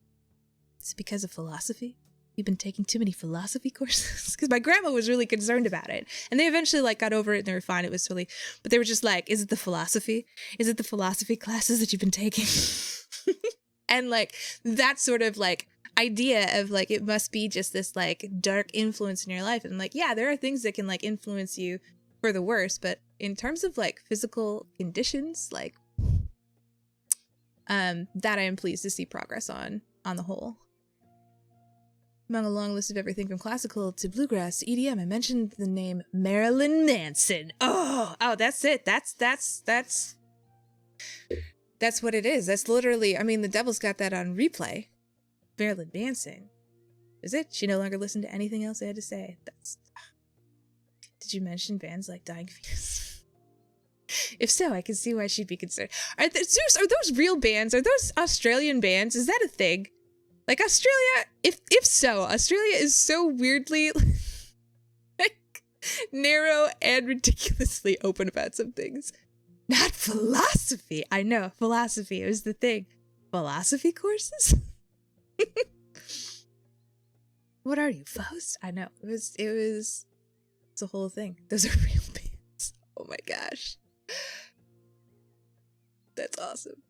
S1: it's because of philosophy. You've been taking too many philosophy courses. Because my grandma was really concerned about it. And they eventually like got over it and they were fine. It was silly. But they were just like, is it the philosophy? Is it the philosophy classes that you've been taking? And like that sort of like idea of like, it must be just this like dark influence in your life. And like, yeah, there are things that can like influence you for the worse. But in terms of like physical conditions, like that I am pleased to see progress on the whole. Among a long list of everything from classical to bluegrass to EDM, I mentioned the name Marilyn Manson. Oh, that's it. That's what it is. That's literally, I mean, the devil's got that on replay. Marilyn Manson. Is it? She no longer listened to anything else I had to say. Did you mention bands like Dying Fetus? If so, I can see why she'd be concerned. Are those real bands? Are those Australian bands? Is that a thing? Like Australia, if so, Australia is so weirdly like narrow and ridiculously open about some things. Not philosophy. I know, philosophy was the thing. Philosophy courses? What are you, Faust? I know. It's a whole thing. Those are real bands. Oh my gosh. That's awesome.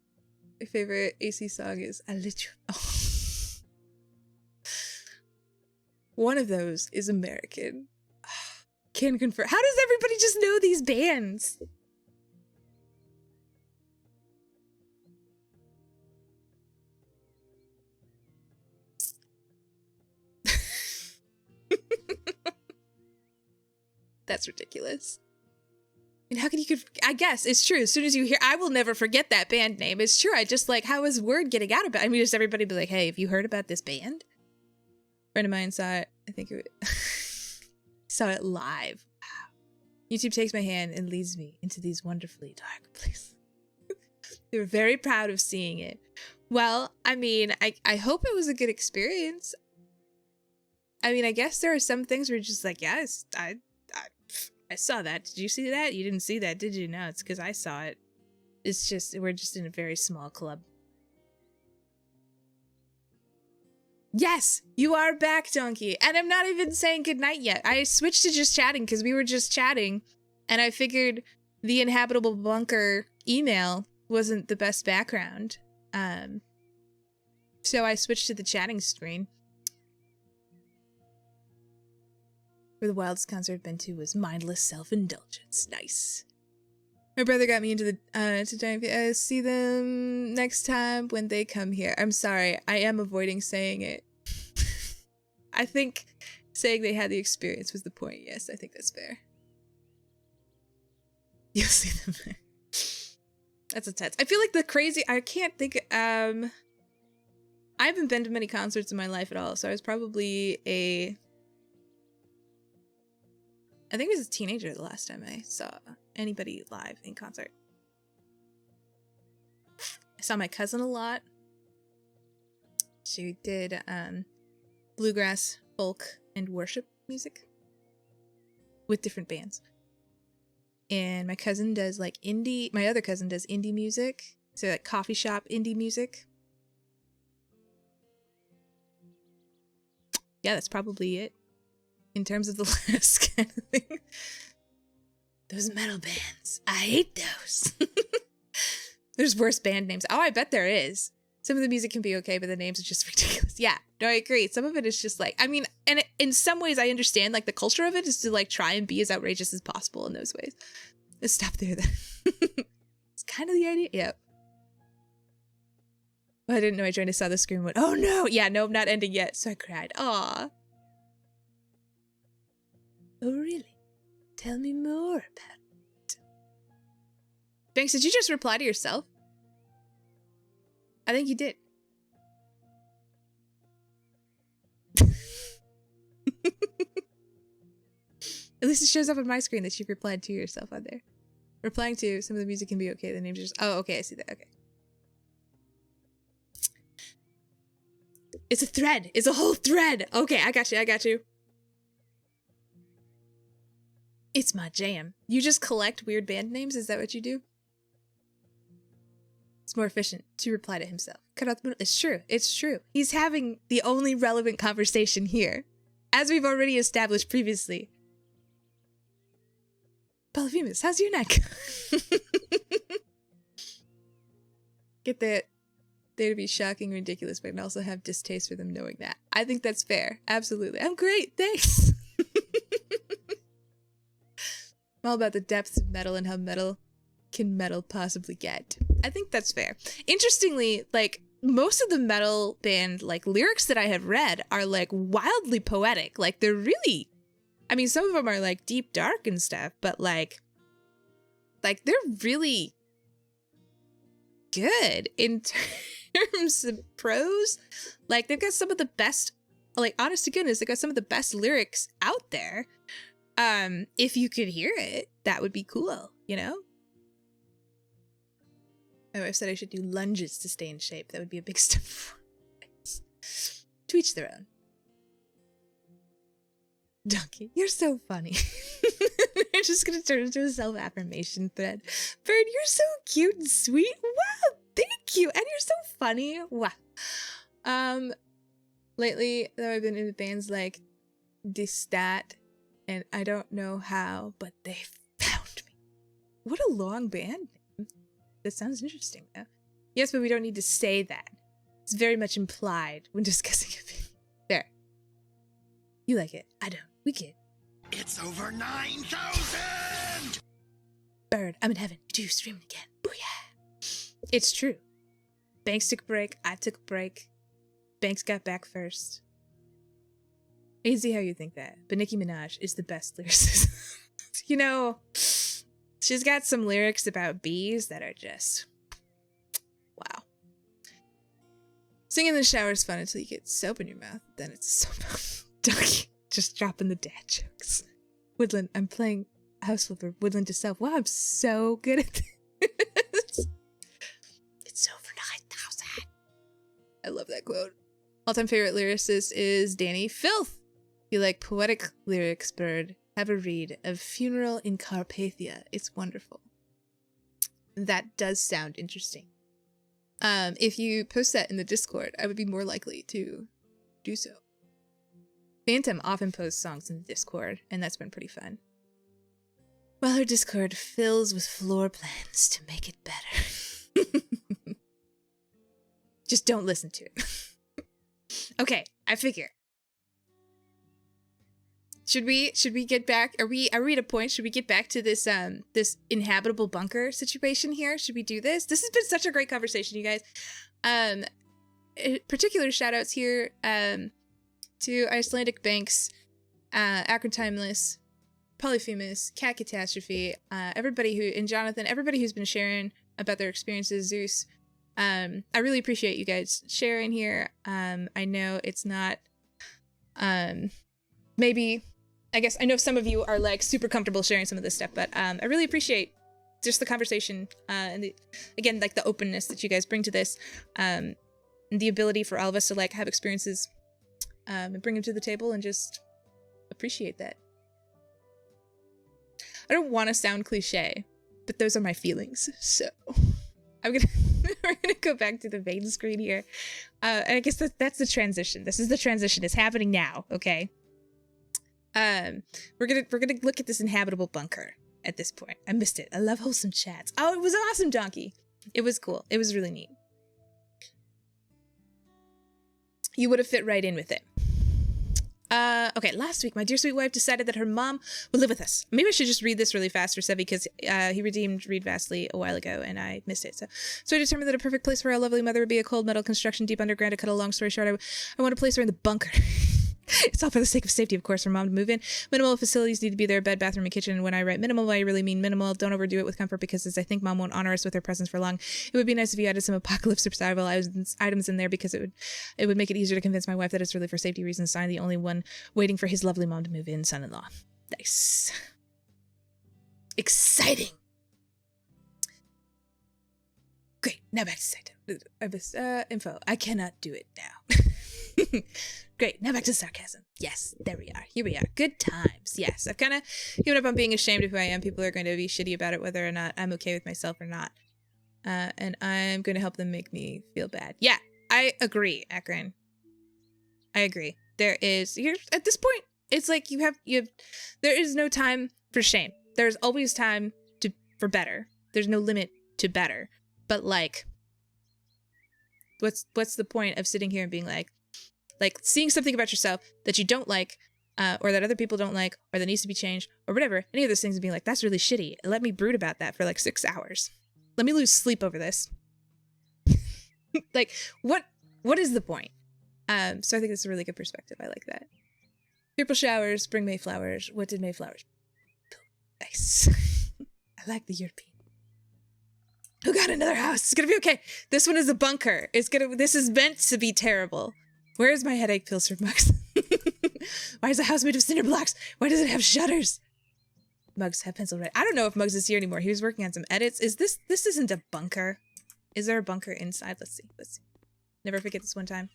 S1: My favorite AC song is I Lit You. Oh. One of those is American. Can confirm. How does everybody just know these bands? That's ridiculous. And how can you, I guess it's true. As soon as you hear, I will never forget that band name. It's true. I just like, how is word getting out about it? I mean, just everybody be like, hey, have you heard about this band? Friend of mine saw it. I think it saw it live. Wow. YouTube takes my hand and leads me into these wonderfully dark places. They were very proud of seeing it. Well, I mean, I hope it was a good experience. I mean, I guess there are some things where you're just like, yes, I saw that. Did you see that? You didn't see that, did you? No, it's because I saw it. It's just, we're just in a very small club. Yes, you are back, Donkey. And I'm not even saying goodnight yet. I switched to just chatting because we were just chatting. And I figured the inhabitable bunker email wasn't the best background. So I switched to the chatting screen. Where the wildest concert I've been to was mindless self-indulgence. Nice. My brother got me into the to Dying. See them next time when they come here. I'm sorry, I am avoiding saying it. I think saying they had the experience was the point. Yes, I think that's fair. You'll see them there. That's intense. I feel like the crazy. I can't think. I haven't been to many concerts in my life at all, so I was probably I think I was a teenager the last time I saw anybody live in concert. I saw my cousin a lot. She did bluegrass, folk, and worship music with different bands. And my cousin does like indie, my other cousin does indie music. So like coffee shop indie music. Yeah, that's probably it. In terms of the last kind of thing. Those metal bands. I hate those. There's worse band names. Oh, I bet there is. Some of the music can be okay, but the names are just ridiculous. Yeah, no, I agree. Some of it is just like, I mean, and in some ways I understand like the culture of it is to like try and be as outrageous as possible in those ways. Let's stop there then. It's kind of the idea. Yep. I didn't know I joined. I saw the screen and went, oh no. Yeah, no, I'm not ending yet. So I cried. Aw. Oh, really? Tell me more about it. Banks, did you just reply to yourself? I think you did. At least it shows up on my screen that you've replied to yourself on there. Replying to some of the music can be okay. The names are just... Oh, okay. I see that. Okay. It's a thread. It's a whole thread. Okay, I got you. I got you. It's my jam. You just collect weird band names? Is that what you do? It's more efficient to reply to himself. Cut out the middle. It's true. It's true. He's having the only relevant conversation here. As we've already established previously. Polyphemus, how's your neck? Get that they to be shocking, ridiculous, but I can also have distaste for them knowing that. I think that's fair. Absolutely. I'm great. Thanks. I'm all about the depths of metal and how metal can metal possibly get. I think that's fair. Interestingly, like most of the metal band like lyrics that I have read are like wildly poetic. Like they're really, I mean, some of them are like deep dark and stuff, but like they're really good in terms of prose. Like they've got some of the best, like honest to goodness, they've got some of the best lyrics out there. If you could hear it, that would be cool, you know? My wife said I should do lunges to stay in shape. That would be a big step forward. To each their own. Donkey, you're so funny. We're just gonna turn into a self-affirmation thread. Bird, you're so cute and sweet. Wow, thank you. And you're so funny. Wow. Lately, though, I've been in bands like Distat, and I don't know how, but they found me. What a long band name. That sounds interesting, though. Yes, but we don't need to say that. It's very much implied when discussing it. There. You like it. I don't. We kid.
S4: It's over 9,000!
S1: Bird, I'm in heaven. You do stream it again. Booyah! It's true. Banks took a break. I took a break. Banks got back first. I can see how you think that, but Nicki Minaj is the best lyricist. You know, she's got some lyrics about bees that are just... wow. Singing in the shower is fun until you get soap in your mouth. Then it's soap. Ducky, just dropping the dad jokes. Woodland, I'm playing House Flipper, Woodland to Self. Wow, I'm so good at this. It's over 9,000. I love that quote. All-time favorite lyricist is Danny Filth. If you like poetic lyrics, Bird, have a read of Funeral in Carpathia. It's wonderful. That does sound interesting. If you post that in the Discord, I would be more likely to do so. Phantom often posts songs in the Discord, and that's been pretty fun. Well, her Discord fills with floor plans to make it better. Just don't listen to it. Okay, I figure. Should we get back? Are we at a point? Should we get back to this this inhabitable bunker situation here? Should we do this? This has been such a great conversation, you guys. Particular shout outs here to Icelandic Banks, Akron Timeless, Polyphemus, Cat Catastrophe, everybody who, and Jonathan, everybody who's been sharing about their experiences, Zeus. I really appreciate you guys sharing here. I know it's not, maybe, I guess, I know some of you are like super comfortable sharing some of this stuff, but I really appreciate just the conversation, and again, like the openness that you guys bring to this, and the ability for all of us to like have experiences, and bring them to the table and just appreciate that. I don't want to sound cliche, but those are my feelings, so we're gonna go back to the main screen here. And I guess that's the transition. This is the transition. It's happening now, okay? We're gonna look at this inhabitable bunker at this point. I missed it. I love wholesome chats. Oh, it was awesome, Donkey. It was cool. It was really neat. you would have fit right in with it. Okay, last week, my dear sweet wife decided that her mom would live with us. Maybe I should just read this really fast for Sevi, because he redeemed Read Vastly a while ago, and I missed it. So I determined that a perfect place for our lovely mother would be a cold metal construction deep underground. To cut a long story short, I want to place her in the bunker. It's all for the sake of safety, of course, for mom to move in. Minimal facilities need to be there: bed, bathroom, and kitchen. And when I write minimal, I really mean minimal. Don't overdo it with comfort, because as I think mom won't honor us with her presence for long. It would be nice if you added some apocalypse or survival items in there, because it would make it easier to convince my wife that it's really for safety reasons. I'm the only one waiting for his lovely mom to move in, son-in-law. Nice. Exciting. Great. Now back to site. Info. I cannot do it now. Great. Now back to sarcasm. Yes, there we are. Here we are. Good times. Yes, I've kind of given up on being ashamed of who I am. People are going to be shitty about it, whether or not I'm okay with myself or not. And I'm going to help them make me feel bad. Yeah, I agree, Akron. I agree. You're at this point, it's like you have, there is no time for shame. There's always time for better. There's no limit to better. But like, what's the point of sitting here and being like seeing something about yourself that you don't like, or that other people don't like, or that needs to be changed, or whatever, any of those things, and being like, that's really shitty. Let me brood about that for like 6 hours. Let me lose sleep over this. Like, what is the point? So I think it's a really good perspective. I like that. Purple showers bring Mayflowers. What did Mayflowers? Nice. I like the European. Who got another house? It's gonna be okay. This one is a bunker. This is meant to be terrible. Where is my headache pills for Mugs? Why is the house made of cinder blocks? Why does it have shutters? Mugs have pencil red. I don't know if Mugs is here anymore. He was working on some edits. This isn't a bunker. Is there a bunker inside? Let's see. Never forget this one time.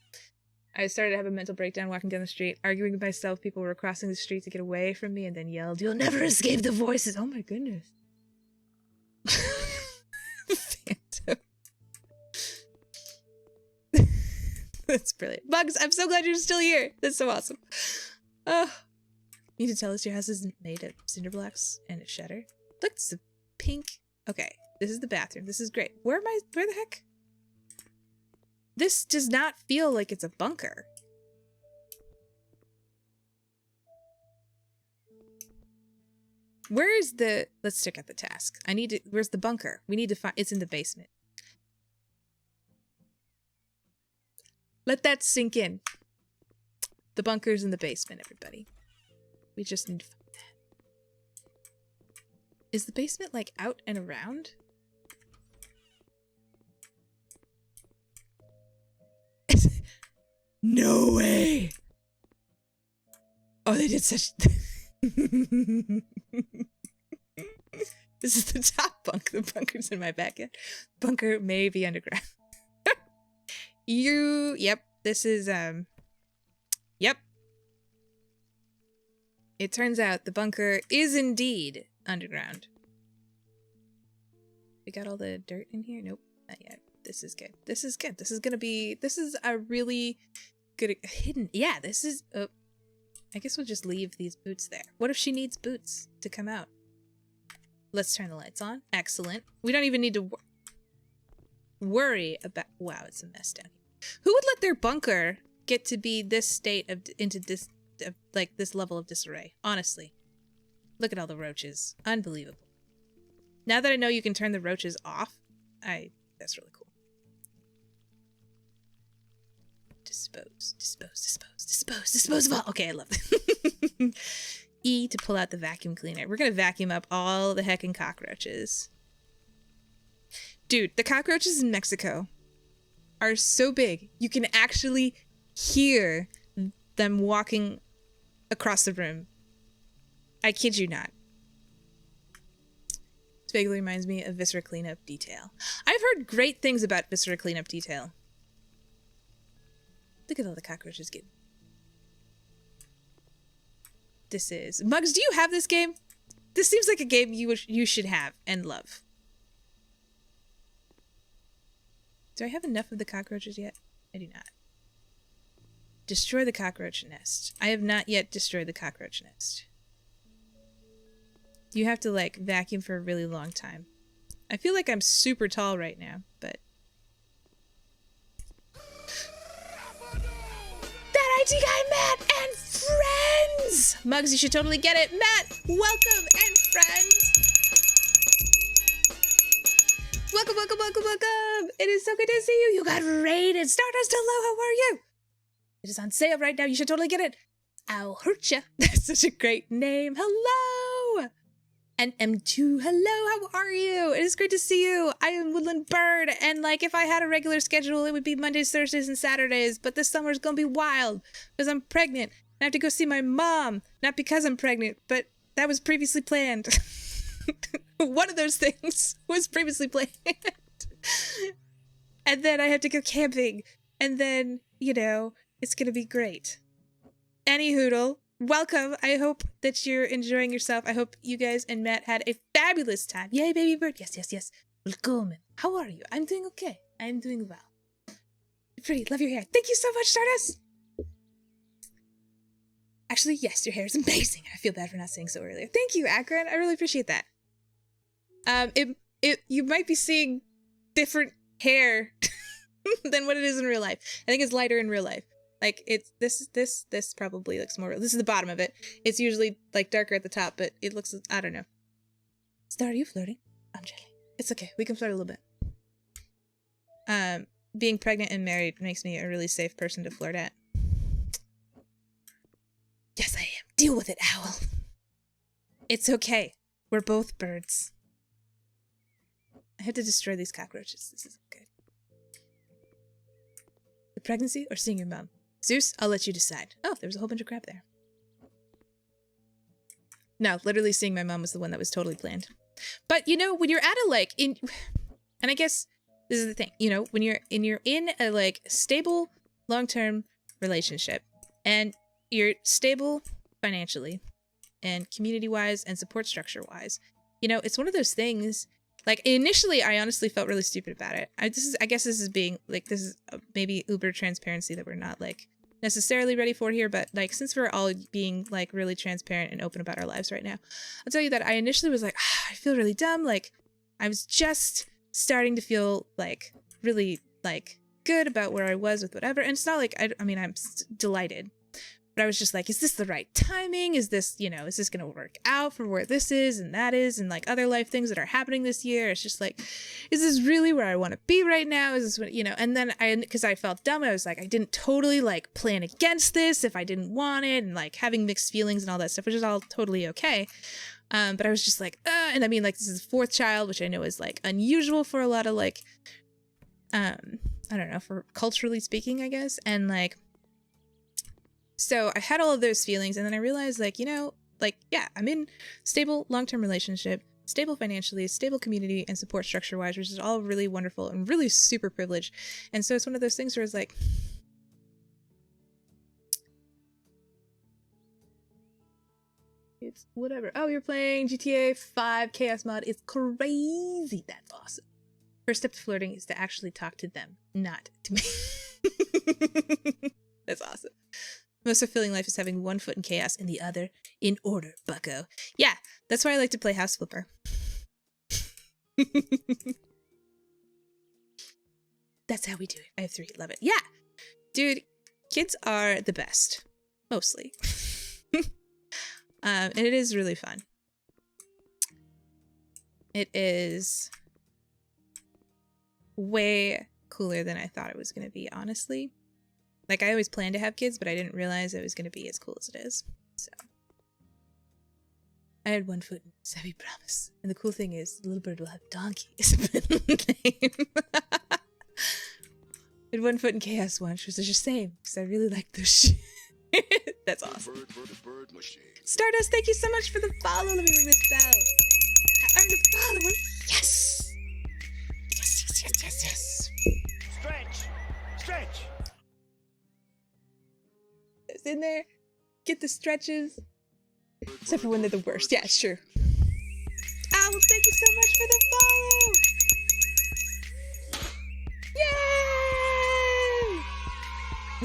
S1: I started to have a mental breakdown walking down the street, arguing with myself. People were crossing the street to get away from me, and then yelled, "You'll never escape the voices." Oh my goodness. Phantom. That's brilliant. Bugs, I'm so glad you're still here. That's so awesome. You need to tell us your house isn't made of cinder blocks and a shutter. Look, it's a pink. Okay, this is the bathroom. This is great. Where the heck? This does not feel like it's a bunker. Where is the... Let's check out the task. Where's the bunker? We need to find... It's in the basement. Let that sink in. The bunker's in the basement, everybody. We just need to find that. Is the basement, like, out and around? No way! Oh, they did such... This is the top bunk. The bunker's in my backyard. Bunker may be underground. Yep, this is, yep. It turns out the bunker is indeed underground. We got all the dirt in here? Nope, not yet. This is good. This is good. This is a really good hidden. Yeah, this is, I guess we'll just leave these boots there. What if she needs boots to come out? Let's turn the lights on. Excellent. We don't even need to worry about, wow, it's a mess down here. Who would let their bunker get to be this state of, like this level of disarray? Honestly. Look at all the roaches. Unbelievable. Now that I know you can turn the roaches off, that's really cool. Dispose of all. Okay, I love it. E to pull out the vacuum cleaner. We're gonna vacuum up all the heckin' cockroaches. Dude, the cockroaches in Mexico are so big, you can actually hear them walking across the room. I kid you not. This vaguely reminds me of Viscera Cleanup Detail. I've heard great things about Viscera Cleanup Detail. Look at all the cockroaches getting. This is... Mugs, do you have this game? This seems like a game you should have and love. Do I have enough of the cockroaches yet? I do not. Destroy the cockroach nest. I have not yet destroyed the cockroach nest. You have to, like, vacuum for a really long time. I feel like I'm super tall right now, but... IT guy Matt and friends. Mugs, you should totally get it. Matt, welcome and friends. Welcome, welcome, welcome, welcome. It is so good to see you. You got raided. Stardust, hello, how are you? It is on sale right now. You should totally get it. I'll hurt ya. That's such a great name. Hello. And M2, hello, how are you? It is great to see you. I am Woodland Bird, and like if I had a regular schedule, it would be Mondays, Thursdays, and Saturdays, but this summer is gonna be wild because I'm pregnant. I have to go see my mom, not because I'm pregnant, but that was previously planned. One of those things was previously planned. And then I have to go camping, and then, you know, it's gonna be great. Any hoodle. Welcome. I hope that you're enjoying yourself. I hope you guys and Matt had a fabulous time. Yay, baby bird. Yes, yes, yes. Welcome. How are you? I'm doing okay. I'm doing well. Pretty. Love your hair. Thank you so much, Stardust. Actually, yes, your hair is amazing. I feel bad for not saying so earlier. Thank you, Akron. I really appreciate that. You might be seeing different hair than what it is in real life. I think it's lighter in real life. Like, it's, this probably looks more real. This is the bottom of it. It's usually, like, darker at the top, but it looks, I don't know. Star, are you flirting? I'm jelly. It's okay. We can flirt a little bit. Being pregnant and married makes me a really safe person to flirt at. Yes, I am. Deal with it, owl. It's okay. We're both birds. I have to destroy these cockroaches. This isn't good. The pregnancy or seeing your mom? Zeus, I'll let you decide. Oh, there was a whole bunch of crap there. No, literally seeing my mom was the one that was totally planned. But, you know, when you're at a, like, and I guess this is the thing, you know, when you're in a, like, stable, long-term relationship, and you're stable financially, and community-wise, and support structure-wise, you know, it's one of those things. Like, initially, I honestly felt really stupid about it. I guess this is being, like, this is maybe uber transparency that we're not, like, necessarily ready for here, but, like, since we're all being, like, really transparent and open about our lives right now, I'll tell you that I initially was like, I feel really dumb. Like, I was just starting to feel, like, really, like, good about where I was with whatever. And it's not like, I mean, I'm delighted. But I was just like, is this the right timing? Is this, you know, is this going to work out for where this is and that is and like other life things that are happening this year? It's just like, is this really where I want to be right now? Is this what, you know, and then because I felt dumb, I was like, I didn't totally like plan against this if I didn't want it and like having mixed feelings and all that stuff, which is all totally okay. But I was just like, and I mean, like, this is the fourth child, which I know is like unusual for a lot of like, I don't know, for culturally speaking, I guess. And like, so I had all of those feelings, and then I realized, like, you know, like, yeah, I'm in stable long-term relationship, stable financially, stable community and support structure-wise, which is all really wonderful and really super privileged. And so it's one of those things where it's like, it's whatever. Oh, you're playing GTA 5 Chaos Mod. It's crazy. That's awesome. First step to flirting is to actually talk to them, not to me. That's awesome. Most fulfilling life is having one foot in chaos and the other in order, bucko. Yeah, that's why I like to play House Flipper. That's how we do it. I have 3. Love it. Yeah. Dude, kids are the best. Mostly. And it is really fun. It is way cooler than I thought it was going to be, honestly. Like, I always planned to have kids, but I didn't realize it was going to be as cool as it is. So, I had one foot in Savvy Promise. And the cool thing is, the little bird will have Donkey as a middle name. I had one foot in Chaos once, which is the same, because I really like those shit. That's awesome. Bird machine. Stardust, thank you so much for the follow. Let me ring this bell. I earned a follower. Yes! Yes, yes, yes, yes, yes.
S4: Stretch! Stretch!
S1: It's in there. Get the stretches. Except for when they're the worst. Yeah, it's true. Owl, thank you so much for the follow!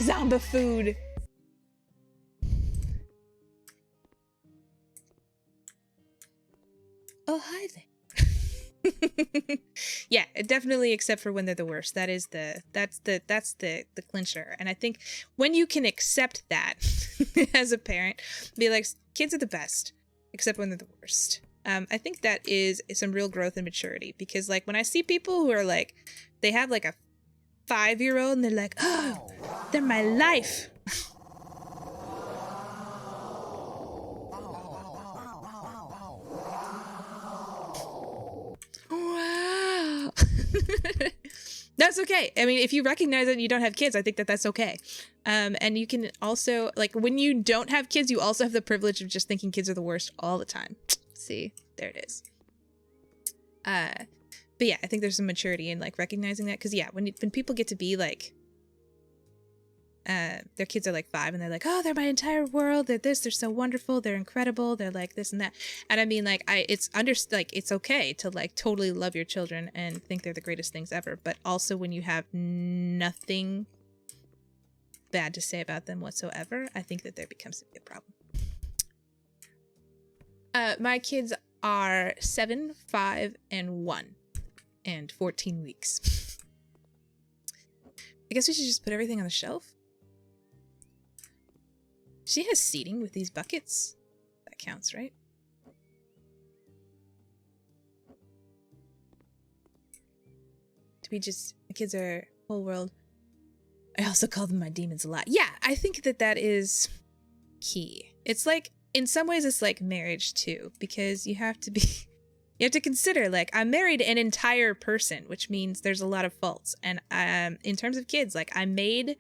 S1: Yay! Zomba food. Oh, hi there. Yeah, definitely, except for when they're the worst. That's the clincher. And I think when you can accept that as a parent, be like, kids are the best, except when they're the worst. I think that is some real growth and maturity, because like when I see people who are like, they have like a 5-year-old and they're like, oh, they're my life. Wow. That's okay. I mean, if you recognize that you don't have kids, I think that that's okay. And you can also, like, when you don't have kids, you also have the privilege of just thinking kids are the worst all the time. See, there it is. But yeah, I think there's some maturity in like recognizing that, because yeah, when people get to be like, their kids are like 5 and they're like, oh, they're my entire world, they're this, they're so wonderful, they're incredible, they're like this and that. And I mean, like, it's okay to like totally love your children and think they're the greatest things ever, but also when you have nothing bad to say about them whatsoever, I think that there becomes a big problem. My kids are 7, 5, and 1, and 14 weeks. I guess we should just put everything on the shelf. She has seating with these buckets. That counts, right? Do we just... My kids are whole world. I also call them my demons a lot. Yeah, I think that that is key. It's like, in some ways, it's like marriage too, because you have to be... You have to consider, like, I'm married an entire person, which means there's a lot of faults. And in terms of kids, like, I'm made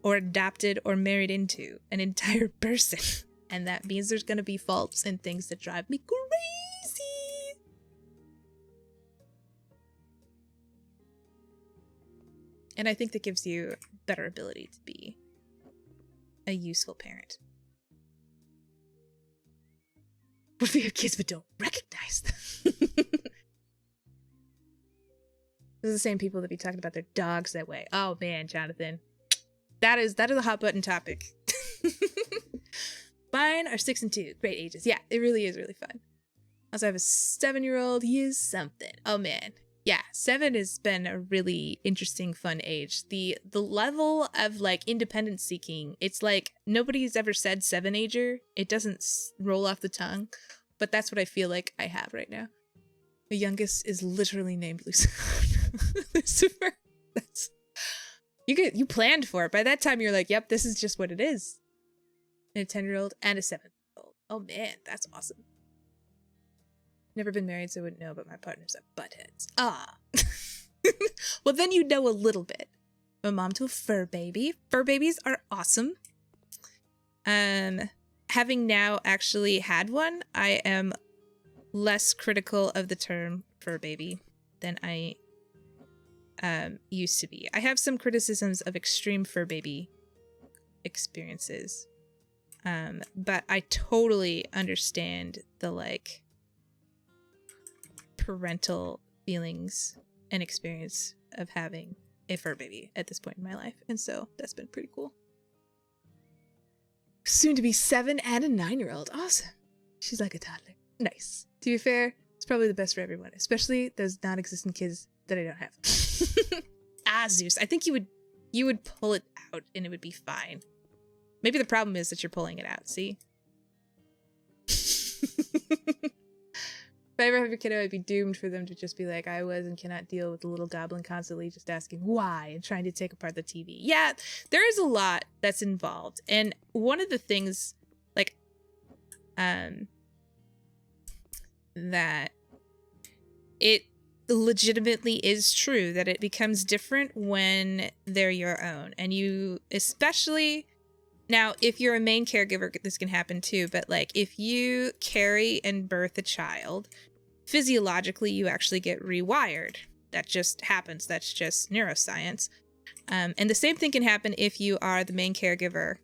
S1: or adopted or married into an entire person. And that means there's going to be faults and things that drive me crazy. And I think that gives you better ability to be a useful parent. What if you have kids but don't recognize them? Those are the same people that be talking about their dogs that way. Oh man, Jonathan. That is a hot button topic. Mine are 6 and 2. Great ages. Yeah, it really is really fun. Also, I have a 7-year-old. He is something. Oh man. Yeah, 7 has been a really interesting, fun age. The level of like independence seeking, it's like nobody's ever said 7-ager. It doesn't roll off the tongue, but that's what I feel like I have right now. The youngest is literally named Lucifer. That's you planned for it. By that time, you're like, yep, this is just what it is. And a 10-year-old and a 7-year-old. Oh man, that's awesome. Never been married, so I wouldn't know, but my partners have butt heads. Ah. Well, then you know a little bit. I'm a mom to a fur baby. Fur babies are awesome. Having now actually had one, I am less critical of the term fur baby than I used to be. I have some criticisms of extreme fur baby experiences. But I totally understand the like parental feelings and experience of having a fur baby at this point in my life. And so that's been pretty cool. Soon to be 7 and a 9-year-old. Awesome. She's like a toddler. Nice. To be fair, it's probably the best for everyone, especially those non-existent kids that I don't have. Ah, Zeus. I think you would pull it out and it would be fine. Maybe the problem is that you're pulling it out, see? If I ever have a kiddo, I'd be doomed for them to just be like, I was and cannot deal with the little goblin constantly just asking why and trying to take apart the TV. Yeah, there is a lot that's involved. And one of the things, like, that it legitimately is true that it becomes different when they're your own. And you, especially... Now, if you're a main caregiver, this can happen too, but like if you carry and birth a child, physiologically you actually get rewired. That just happens. That's just neuroscience. And the same thing can happen if you are the main caregiver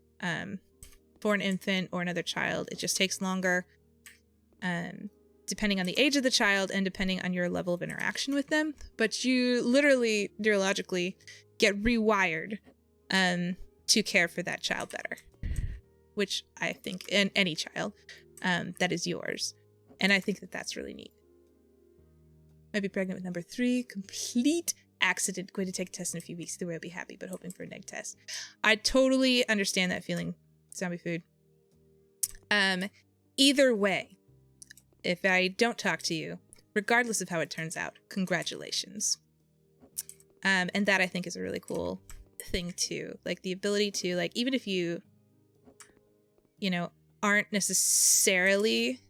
S1: for an infant or another child. It just takes longer depending on the age of the child and depending on your level of interaction with them. But you literally, neurologically, get rewired to care for that child better, which I think, and any child that is yours. And I think that that's really neat. Might be pregnant with number 3. Complete accident. Going to take a test in a few weeks. Either way, I'll be happy, but hoping for a neg test. I totally understand that feeling, zombie food. Either way, if I don't talk to you, regardless of how it turns out, congratulations. And that I think is a really cool thing too. Like the ability to, like, even if you know, aren't necessarily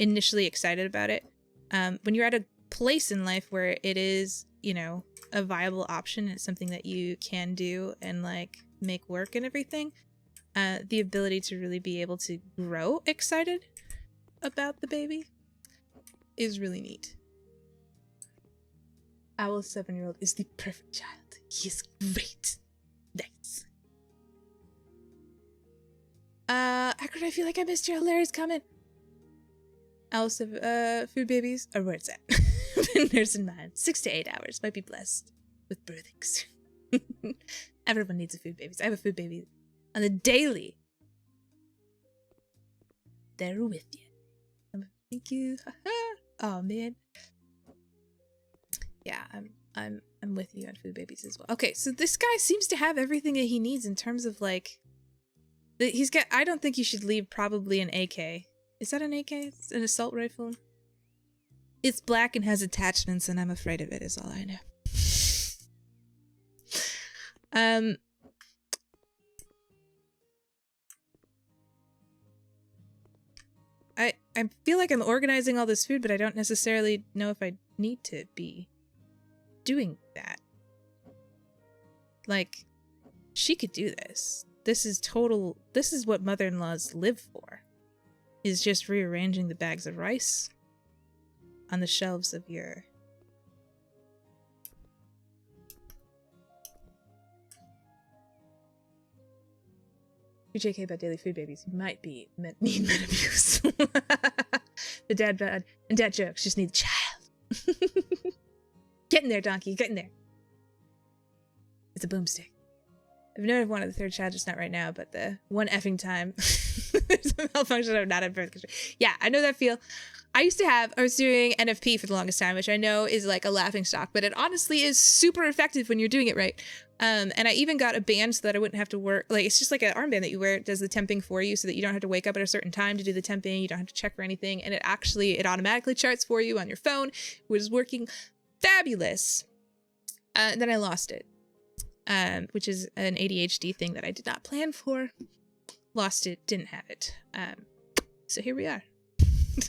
S1: initially excited about it, when you're at a place in life where it is, you know, a viable option, it's something that you can do and like make work and everything, the ability to really be able to grow excited about the baby is really neat. Our 7-year-old is the perfect child. He is great. Nice. Akron, I feel like I missed your hilarious comment. Owls have, food babies are where it's at. Been nursing mine. 6 to 8 hours. Might be blessed with birthings. Everyone needs a food baby. I have a food baby on the daily. They're with you. Thank you. Oh man. Yeah, I'm with you on food babies as well. Okay, so this guy seems to have everything that he needs in terms of like he's got. I don't think you should leave probably an AK. Is that an AK? It's an assault rifle. It's black and has attachments, and I'm afraid of it. Is all I know. I feel like I'm organizing all this food, but I don't necessarily know if I need to be doing that. Like, she could do this. This is what mother-in-laws live for. Is just rearranging the bags of rice on the shelves of your... If you JK about daily food babies, you might be need men abuse. The dad bad and dad jokes just need a child. Get in there, donkey, get in there. It's a boomstick. I've known I've wanted the third child, just not right now, but the one effing time there's a malfunction of not at birth control. Yeah, I know that feel. I was doing NFP for the longest time, which I know is like a laughing stock, but it honestly is super effective when you're doing it right. And I even got a band so that I wouldn't have to work. Like, it's just like an armband that you wear. It does the temping for you so that you don't have to wake up at a certain time to do the temping. You don't have to check for anything. And it automatically charts for you on your phone. It was working fabulous. And then I lost it, which is an ADHD thing that I did not plan for. Lost it, didn't have it. So here we are.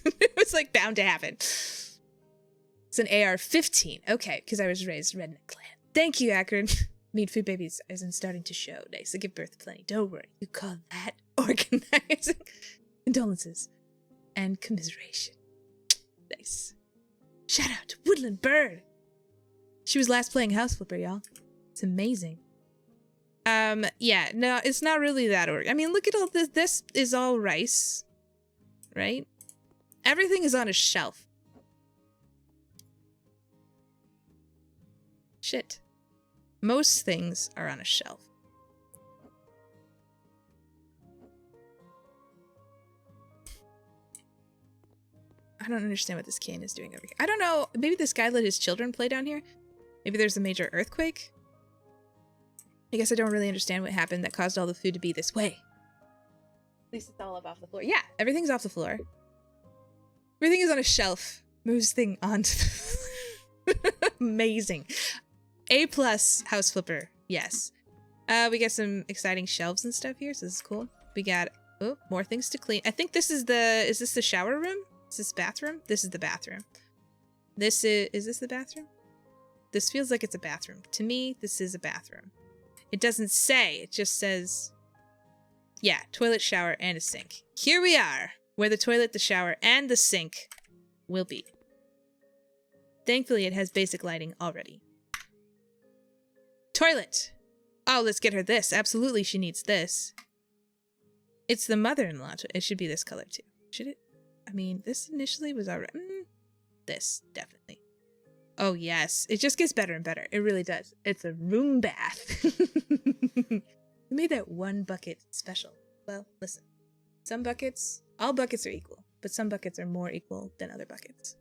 S1: It was like bound to happen. It's an AR-15. Okay, because I was raised redneck clan. Thank you, Akron. Mean food babies isn't starting to show. Nice. I give birth plenty. Don't worry. You call that organizing? Condolences and commiseration. Nice. Shout out to Woodland Bird. She was last playing House Flipper, y'all. It's amazing. Yeah, no, it's not really that I mean, look at all this. This is all rice, right? Everything is on a shelf. Shit. Most things are on a shelf. I don't understand what this cane is doing over here. I don't know. Maybe this guy let his children play down here. Maybe there's a major earthquake. I guess I don't really understand what happened that caused all the food to be this way. At least it's all up off the floor. Yeah, everything's off the floor. Everything is on a shelf. Moves thing onto the floor. Amazing. A+ House Flipper. Yes. We got some exciting shelves and stuff here, so this is cool. We got more things to clean. I think this is is this the shower room? Is this bathroom? This is the bathroom. Is this the bathroom? This feels like it's a bathroom. To me, this is a bathroom. It doesn't say, it just says, yeah, toilet, shower, and a sink. Here we are, where the toilet, the shower, and the sink will be. Thankfully, it has basic lighting already. Toilet. Oh, let's get her this. Absolutely, she needs this. It's the mother-in-law. It should be this color, too. Should it? I mean, this initially was alright. This, definitely. Oh, yes. It just gets better and better. It really does. It's a room bath. We made that one bucket special. Well, listen. Some buckets, all buckets are equal, but some buckets are more equal than other buckets.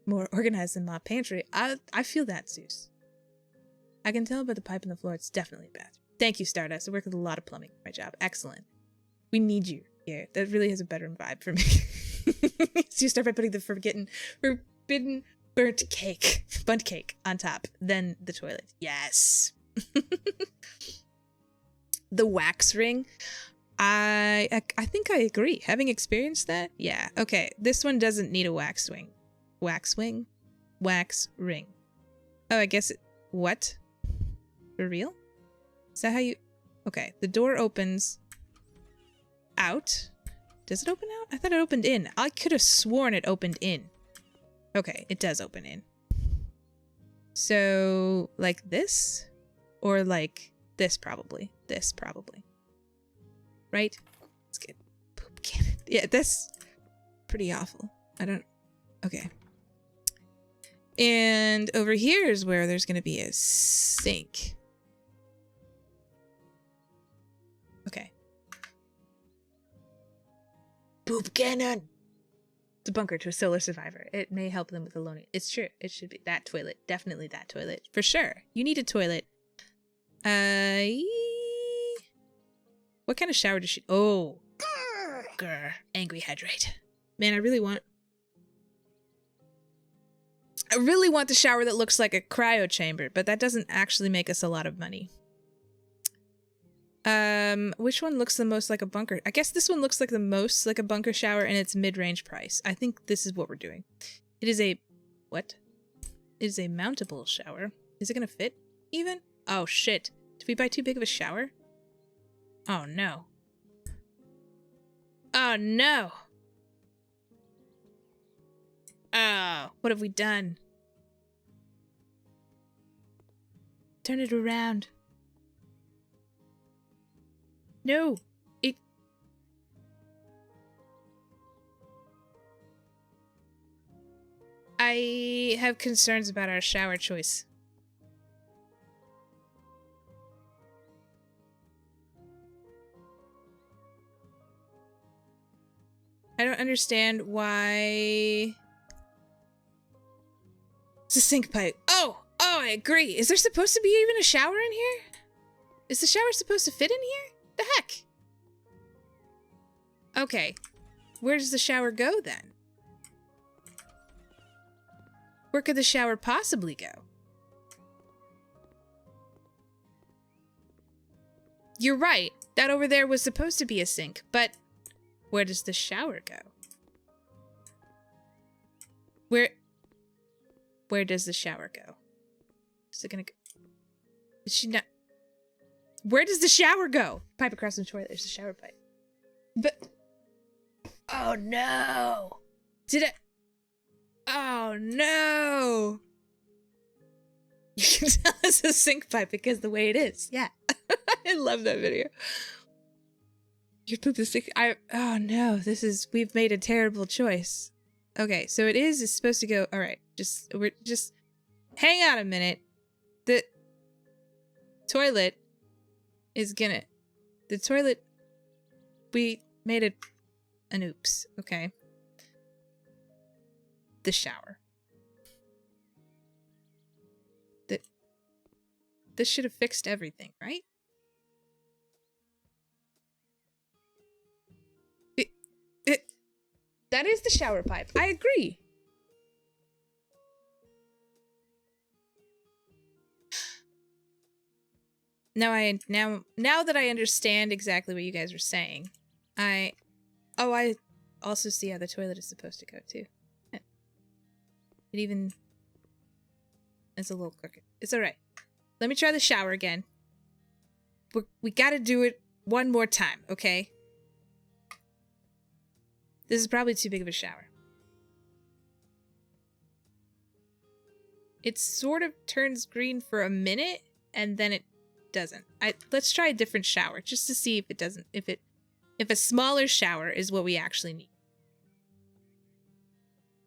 S1: more organized than my pantry. I feel that, Zeus. I can tell by the pipe on the floor it's definitely a bathroom. Thank you, Stardust. I work with a lot of plumbing for my job. Excellent. We need you here. That really has a better vibe for me. So you start by putting the forbidden burnt cake on top, then the toilet. Yes. The wax ring. I think I agree. Having experienced that, yeah. Okay, this one doesn't need a wax ring. Wax ring? Wax ring. Oh, I guess it... What? For real? Is that how you... Okay, the door opens out. Does it open out? I thought it opened in. I could have sworn it opened in. Okay, it does open in. So, like this? Or like this, probably. This, probably. Right? Let's get poop cannon. Yeah, that's pretty awful. I don't... Okay. And over here is where there's going to be a sink. Okay. Poop cannon! It's a bunker to a solar survivor. It may help them with alone. It's true. It should be that toilet. Definitely that toilet. For sure. You need a toilet. What kind of shower does she... Oh. Grr. Angry hydrate. Man, I really want the shower that looks like a cryo chamber, but that doesn't actually make us a lot of money. Which one looks the most like a bunker? I guess this one looks like the most like a bunker shower, and it's mid-range price. I think this is what we're doing. It is a... What? It is a mountable shower. Is it gonna fit, even? Oh, shit. Did we buy too big of a shower? Oh, no. Oh, no. Oh, what have we done? Turn it around. No. I have concerns about our shower choice. I don't understand why... It's a sink pipe. Oh, I agree. Is there supposed to be even a shower in here? Is the shower supposed to fit in here? The heck? Okay. Where does the shower go then? Where could the shower possibly go? You're right. That over there was supposed to be a sink, but where does the shower go? Where does the shower go? Is it gonna go? Is she not? Where does the shower go? Pipe across the toilet. There's the shower pipe. But... Oh, no. Did it... Oh, no. You can tell it's a sink pipe because the way it is. Yeah. I love that video. Your poop is sick. Oh, no. We've made a terrible choice. Okay, so it's supposed to go... All right. Just hang on a minute. The toilet is gonna... The toilet... We made an oops, okay? The shower. This should have fixed everything, right? That is the shower pipe. I agree. Now that I understand exactly what you guys are saying, I also see how the toilet is supposed to go too. It even is a little crooked. It's all right. Let me try the shower again. We gotta do it one more time, okay? This is probably too big of a shower. It sort of turns green for a minute, and then it doesn't. Let's try a different shower just to see if it doesn't. If a smaller shower is what we actually need.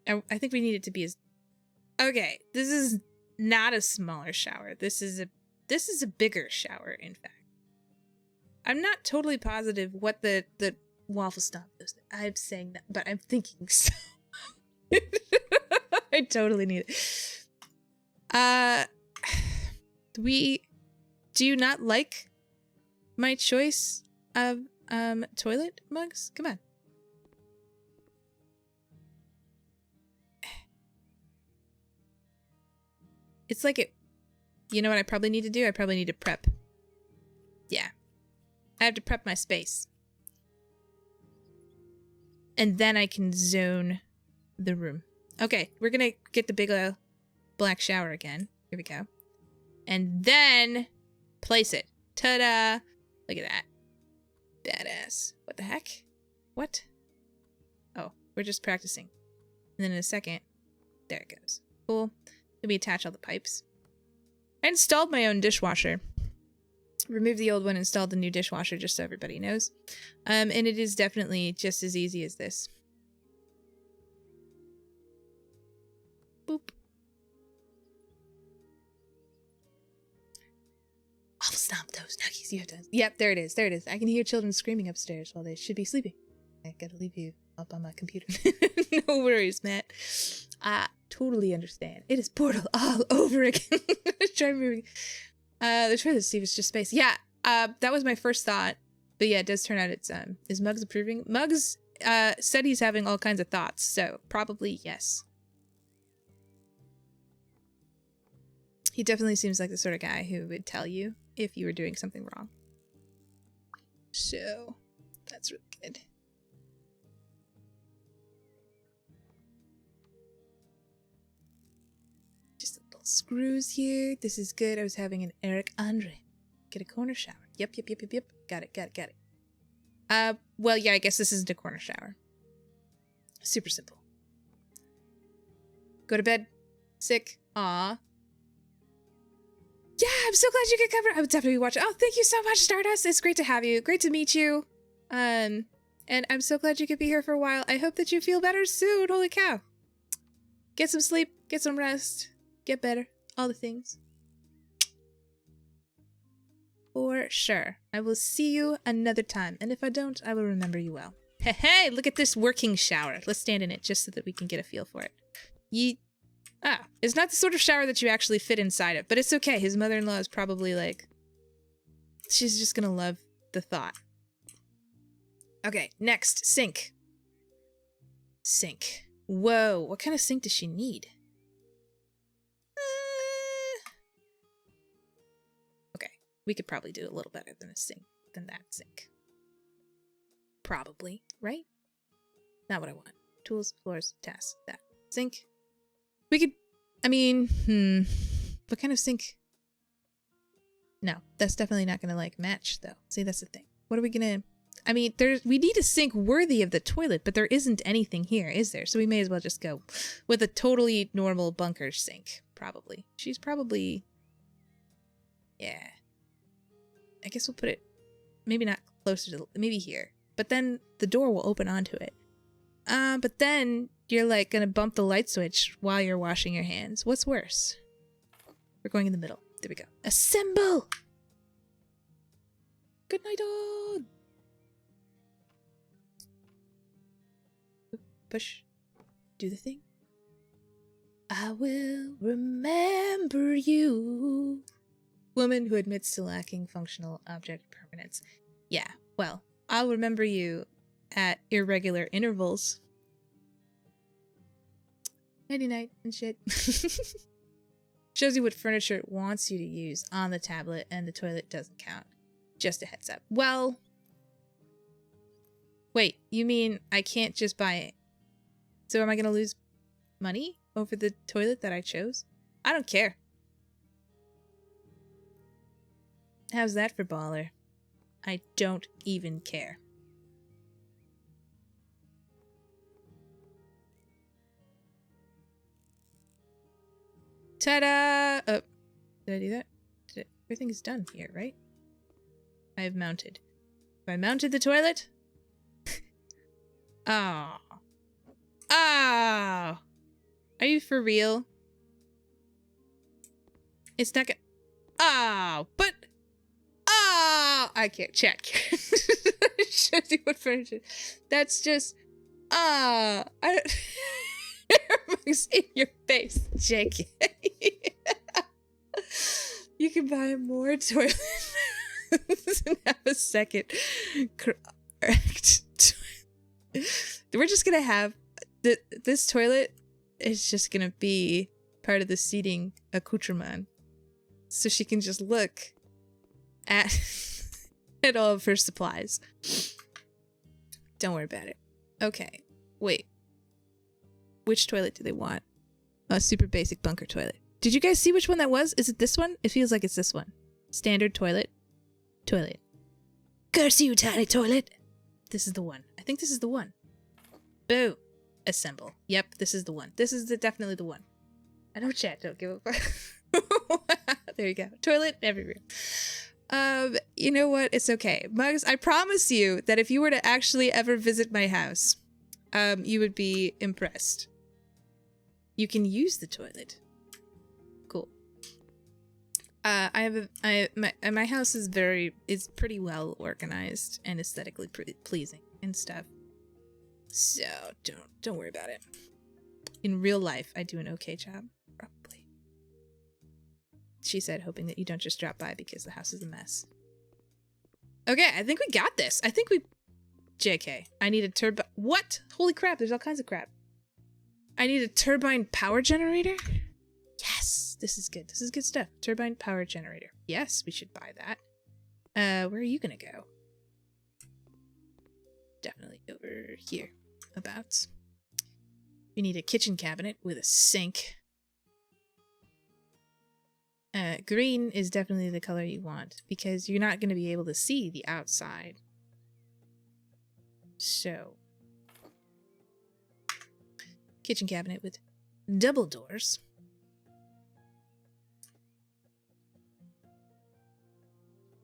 S1: I think we need it to be as... Okay, this is not a smaller shower. This is a bigger shower, in fact. I'm not totally positive what the waffle stomp is. I'm saying that, but I'm thinking so. I totally need it. Do you not like my choice of toilet mugs? Come on. It's like it. You know what I probably need to do? I probably need to prep. Yeah. I have to prep my space. And then I can zone the room. Okay, we're gonna get the big black shower again. Here we go. And then place it. Ta-da! Look at that. Badass. What the heck? What? Oh, we're just practicing. And then in a second, there it goes. Cool. Maybe attach all the pipes. I installed my own dishwasher. Removed the old one, installed the new dishwasher, just so everybody knows. And it is definitely just as easy as this. Boop. I'll stomp those nuggies. You have to. Yep, there it is. There it is. I can hear children screaming upstairs while they should be sleeping. I gotta leave you up on my computer. No worries, Matt. I totally understand. It is Portal all over again. The trailer to see if it's just space. Yeah, that was my first thought. But yeah, it does turn out it's is Muggs approving? Muggs said he's having all kinds of thoughts, so probably yes. He definitely seems like the sort of guy who would tell you if you were doing something wrong. So that's really good. Just little screws here. This is good. I was having an Eric Andre. Get a corner shower. Yep. Got it. Well, yeah, I guess this isn't a corner shower. Super simple. Go to bed. Sick. Aw. Yeah, I'm so glad you could cover. I would definitely watch it. Oh, thank you so much, Stardust. It's great to have you. Great to meet you. And I'm so glad you could be here for a while. I hope that you feel better soon. Holy cow. Get some sleep. Get some rest. Get better. All the things. For sure. I will see you another time. And if I don't, I will remember you well. Hey, look at this working shower. Let's stand in it just so that we can get a feel for it. It's not the sort of shower that you actually fit inside of, but it's okay. His mother-in-law is probably like, she's just gonna love the thought. Okay, next, sink. Sink. Whoa, what kind of sink does she need? Okay, we could probably do a little better than that sink. Probably, right? Not what I want. Tools, floors, tasks, that. Sink. We could, what kind of sink? No, that's definitely not gonna like match though. See, that's the thing. What are we gonna, we need a sink worthy of the toilet, but there isn't anything here, is there? So we may as well just go with a totally normal bunker sink, probably. She's probably, yeah. I guess we'll put it, maybe not closer to, maybe here. But then the door will open onto it. But then you're like gonna bump the light switch while you're washing your hands. What's worse? We're going in the middle. There we go. Assemble! Good night, all! Push. Do the thing. I will remember you. Woman who admits to lacking functional object permanence. Yeah, well, I'll remember you at irregular intervals. Nighty-night and shit. Shows you what furniture it wants you to use on the tablet, and the toilet doesn't count. Just a heads up. Well, wait, you mean I can't just buy it? So am I gonna lose money over the toilet that I chose? I don't care. How's that for baller? I don't even care. Ta-da! Oh, did I do that? Everything is done here, right? I have mounted. Have I mounted the toilet? Oh. Oh! Are you for real? It's not gonna... Oh! But... Oh! I can't check. Shows you what furniture... That's just... I don't... bugs in your face, JK. You can buy more toilets and have a second correct. We're just gonna have this toilet is just gonna be part of the seating accoutrement, so she can just look at at all of her supplies. Don't worry about it. Okay, wait. Which toilet do they want? A super basic bunker toilet. Did you guys see which one that was? Is it this one? It feels like it's this one. Standard toilet. Toilet. Curse you, tiny toilet. This is the one. I think this is the one. Boo. Assemble. Yep, this is the one. This is definitely the one. I don't chat. Don't give a fuck. There you go. Toilet every room. You know what? It's okay. Mugs, I promise you that if you were to actually ever visit my house, you would be impressed. You can use the toilet. Cool. My house is pretty well organized and aesthetically pleasing and stuff. So don't worry about it. In real life, I do an okay job, probably. She said, hoping that you don't just drop by because the house is a mess. Okay, I think we got this. I think we... JK, I need a turbine... What? Holy crap, there's all kinds of crap. I need a turbine power generator? Yes, this is good. This is good stuff. Turbine power generator. Yes, we should buy that. Where are you gonna go? Definitely over here. About. We need a kitchen cabinet with a sink. Green is definitely the color you want because you're not going to be able to see the outside. So, kitchen cabinet with double doors.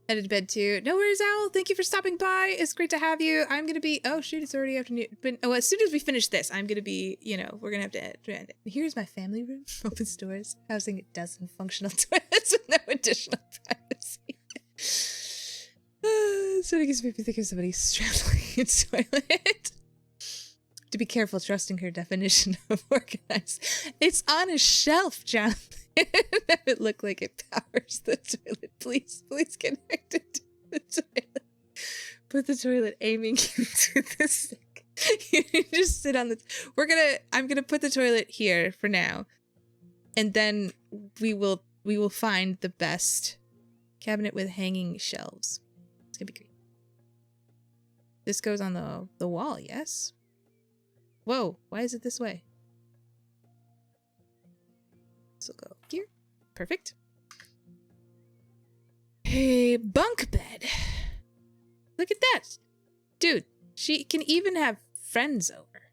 S1: Headed to bed too. No worries, Owl. Thank you for stopping by. It's great to have you. I'm going to be... Oh, shoot. It's already afternoon. But as soon as we finish this, I'm going to be, we're going to have to... Here's my family room. Opens doors. Housing a dozen functional toilets with no additional privacy. So it gives me think of somebody straddling a toilet. To be careful trusting her definition of organized. It's on a shelf, Jonathan. Have it look like it powers the toilet. Please connect it to the toilet. Put the toilet aiming into the sink. You just sit on the... I'm gonna put the toilet here for now. And then we will find the best cabinet with hanging shelves. It's gonna be great. This goes on the wall, yes? Whoa, why is it this way? This will go here. Perfect. A bunk bed. Look at that. Dude, she can even have friends over.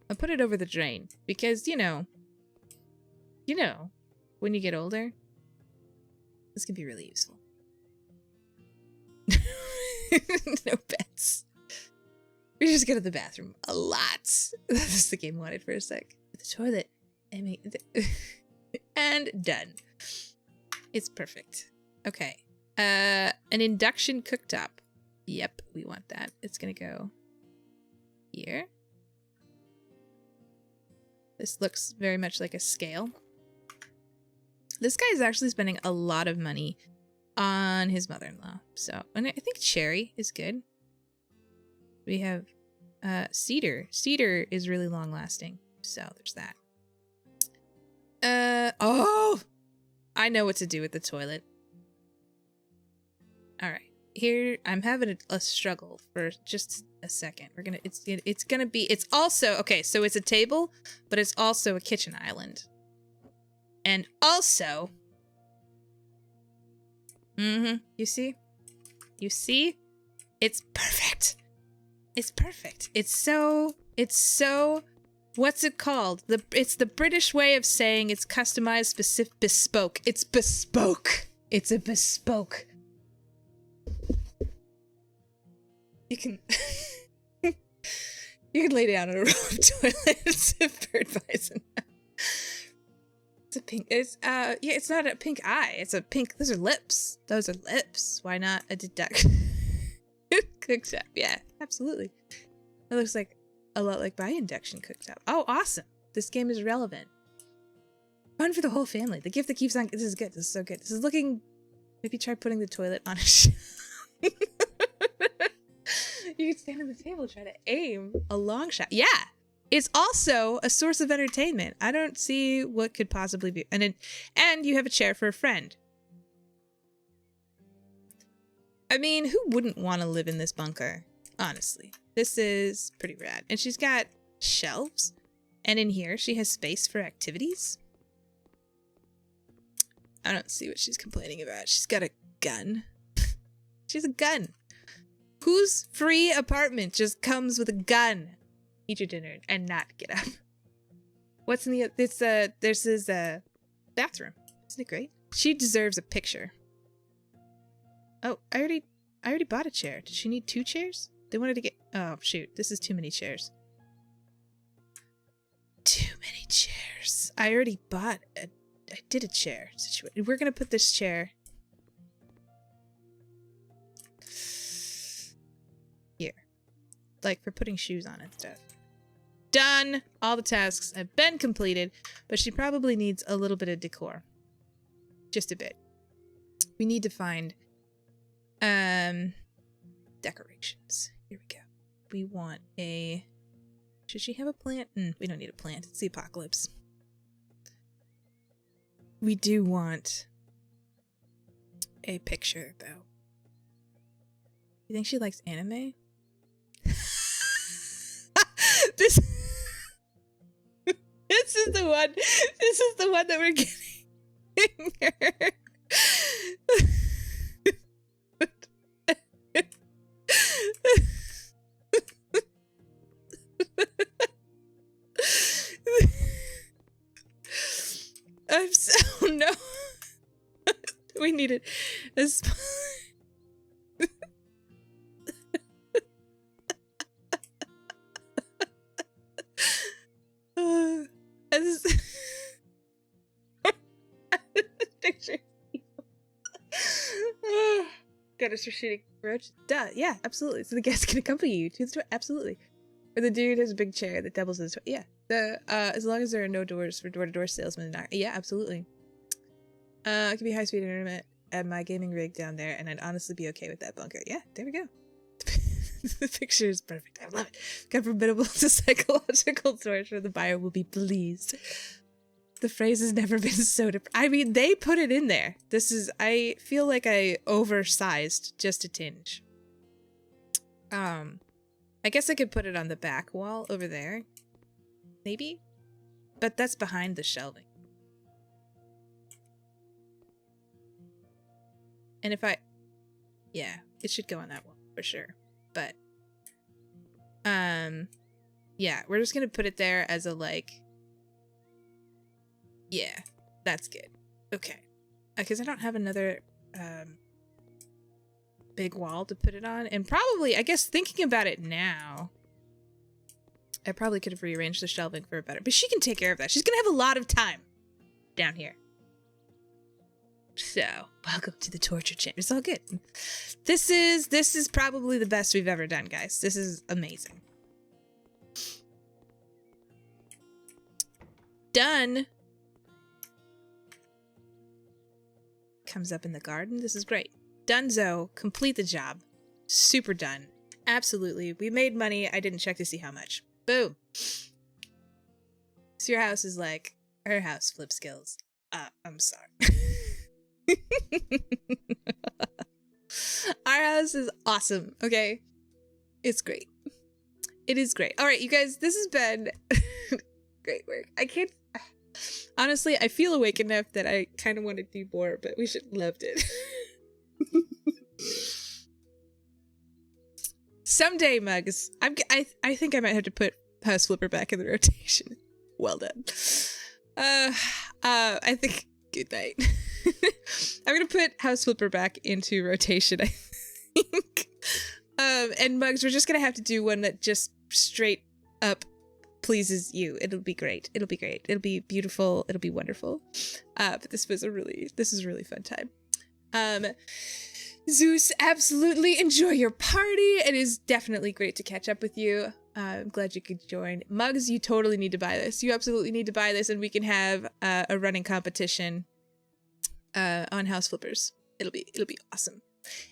S1: I'll put it over the drain because, when you get older, this can be really useful. No beds. We just go to the bathroom a lot. That's the game wanted for a sec. The toilet. And done. It's perfect. Okay. An induction cooktop. Yep, we want that. It's gonna go here. This looks very much like a scale. This guy is actually spending a lot of money on his mother-in-law. So, and I think cherry is good. We have cedar. Cedar is really long-lasting. So there's that. Oh! I know what to do with the toilet. Alright. Here, I'm having a struggle for just a second. It's also, okay, so it's a table, but it's also a kitchen island. And also... You see? It's perfect. It's perfect. It's so, what's it called? It's the British way of saying it's customized, specific, bespoke. It's bespoke. It's a bespoke. You can, you can lay down on a row of toilets if bird buys enough. It's a pink, it's not a pink eye. It's a pink, those are lips. Those are lips. Why not a deduct? Cooktop, yeah, absolutely. It looks like a lot like my induction cooktop. Oh, awesome. This game is relevant. Fun for the whole family. The gift that keeps on. This is good. This is so good. This is looking. Maybe try putting the toilet on a shelf. You can stand on the table, try to aim a long shot. Yeah. It's also a source of entertainment. I don't see what could possibly be. And you have a chair for a friend. I mean, who wouldn't want to live in this bunker? Honestly, this is pretty rad. And she's got shelves. And in here, she has space for activities. I don't see what she's complaining about. She's got a gun. She has a gun. Whose free apartment just comes with a gun? Eat your dinner and not get up. What's in the... This is a bathroom. Isn't it great? She deserves a picture. Oh, I already bought a chair. Did she need 2 chairs? They wanted to get... Oh, shoot. This is too many chairs. Too many chairs. I already bought a... I did a chair situation. We're going to put this chair... here. Like, for putting shoes on and stuff. Done! All the tasks have been completed, but she probably needs a little bit of decor. Just a bit. We need to find... decorations. Here we go. We want a... Should she have a plant? We don't need a plant. It's the apocalypse. We do want a picture, though. You think she likes anime? This is the one. This is the one that we're getting her. I'm so no. We needed this. Picture. Got us for shooting roach. Duh. Yeah, absolutely. So the guest can accompany you to the tour. Absolutely. Or the dude has a big chair that doubles as a toy. Yeah. The as long as there are no doors for door-to-door salesmen. Yeah, absolutely. It could be high-speed internet at my gaming rig down there, and I'd honestly be okay with that bunker. Yeah, there we go. The picture is perfect. I love it. Got formidable to psychological torture. The buyer will be pleased. The phrase has never been so I mean, they put it in there. This is, I feel like I oversized just a tinge. I guess I could put it on the back wall over there. Maybe? But that's behind the shelving. And if I... Yeah, it should go on that wall for sure. But... yeah, we're just gonna put it there as a, like... Yeah, that's good. Okay. Because I don't have another, big wall to put it on. And probably, I guess, thinking about it now... I probably could have rearranged the shelving for a better... But she can take care of that. She's gonna have a lot of time down here. So, welcome to the torture chamber. It's all good. This is probably the best we've ever done, guys. This is amazing. Done. Comes up in the garden. This is great. Dunzo. Complete the job. Super done. Absolutely. We made money. I didn't check to see how much. Boom. So your house is like her house flip skills. I'm sorry. Our house is awesome, okay? It's great. It is great. All right, you guys, this has been great work. I can't... Honestly, I feel awake enough that I kind of want to do more, but we should have loved it. Someday, Mugs. I think I might have to put House Flipper back in the rotation. Well done. I think... Good night. I'm gonna put House Flipper back into rotation, I think. And Mugs, we're just gonna have to do one that just straight up pleases you. It'll be great. It'll be great. It'll be beautiful. It'll be wonderful. But this is a really fun time. Zeus, absolutely enjoy your party. It is definitely great to catch up with you. I'm glad you could join. Muggs, you totally need to buy this. You absolutely need to buy this, and we can have a running competition on House Flippers. It'll be awesome.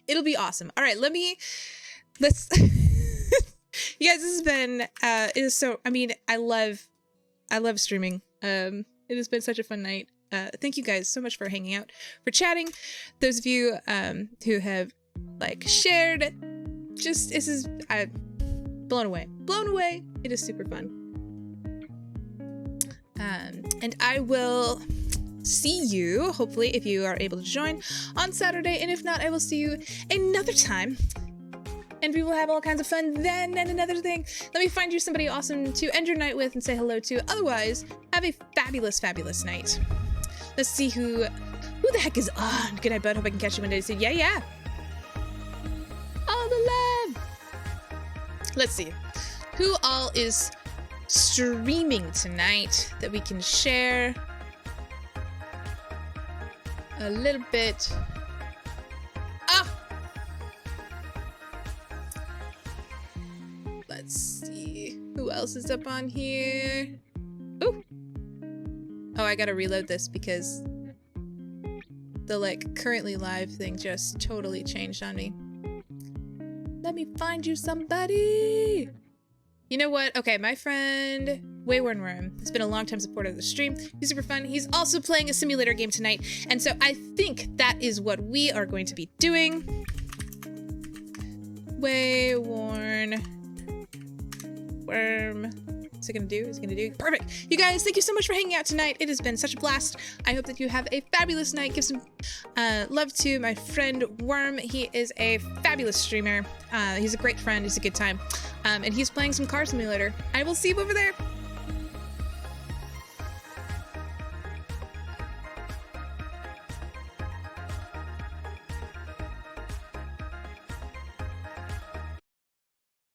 S1: It'll be awesome. All right, let's. You guys, this has been. It is so. I mean, I love streaming. It has been such a fun night. Thank you guys so much for hanging out, for chatting. Those of you who have like shared, just this is blown away. It is super fun. And I will see you hopefully if you are able to join on Saturday, and if not, I will see you another time. And we will have all kinds of fun then. And another thing, let me find you somebody awesome to end your night with and say hello to. Otherwise, have a fabulous, fabulous night. Let's see who the heck is on. Good night, bud. Hope I can catch you one day soon. Yeah. All the love. Let's see. Who all is streaming tonight that we can share a little bit. Let's see. Who else is up on here? Ooh. Oh, I gotta reload this because the like currently live thing just totally changed on me. Let me find you somebody. You know what? Okay, my friend Wayward Worm has been a long-time supporter of the stream. He's super fun. He's also playing a simulator game tonight, and so I think that is what we are going to be doing. Wayworn Worm. Is it gonna do? Is it gonna do? Perfect. You guys, thank you so much for hanging out tonight. It has been such a blast. I hope that you have a fabulous night. Give some love to my friend Worm. He is a fabulous streamer. He's a great friend. He's a good time. And he's playing some car simulator. I will see you over there.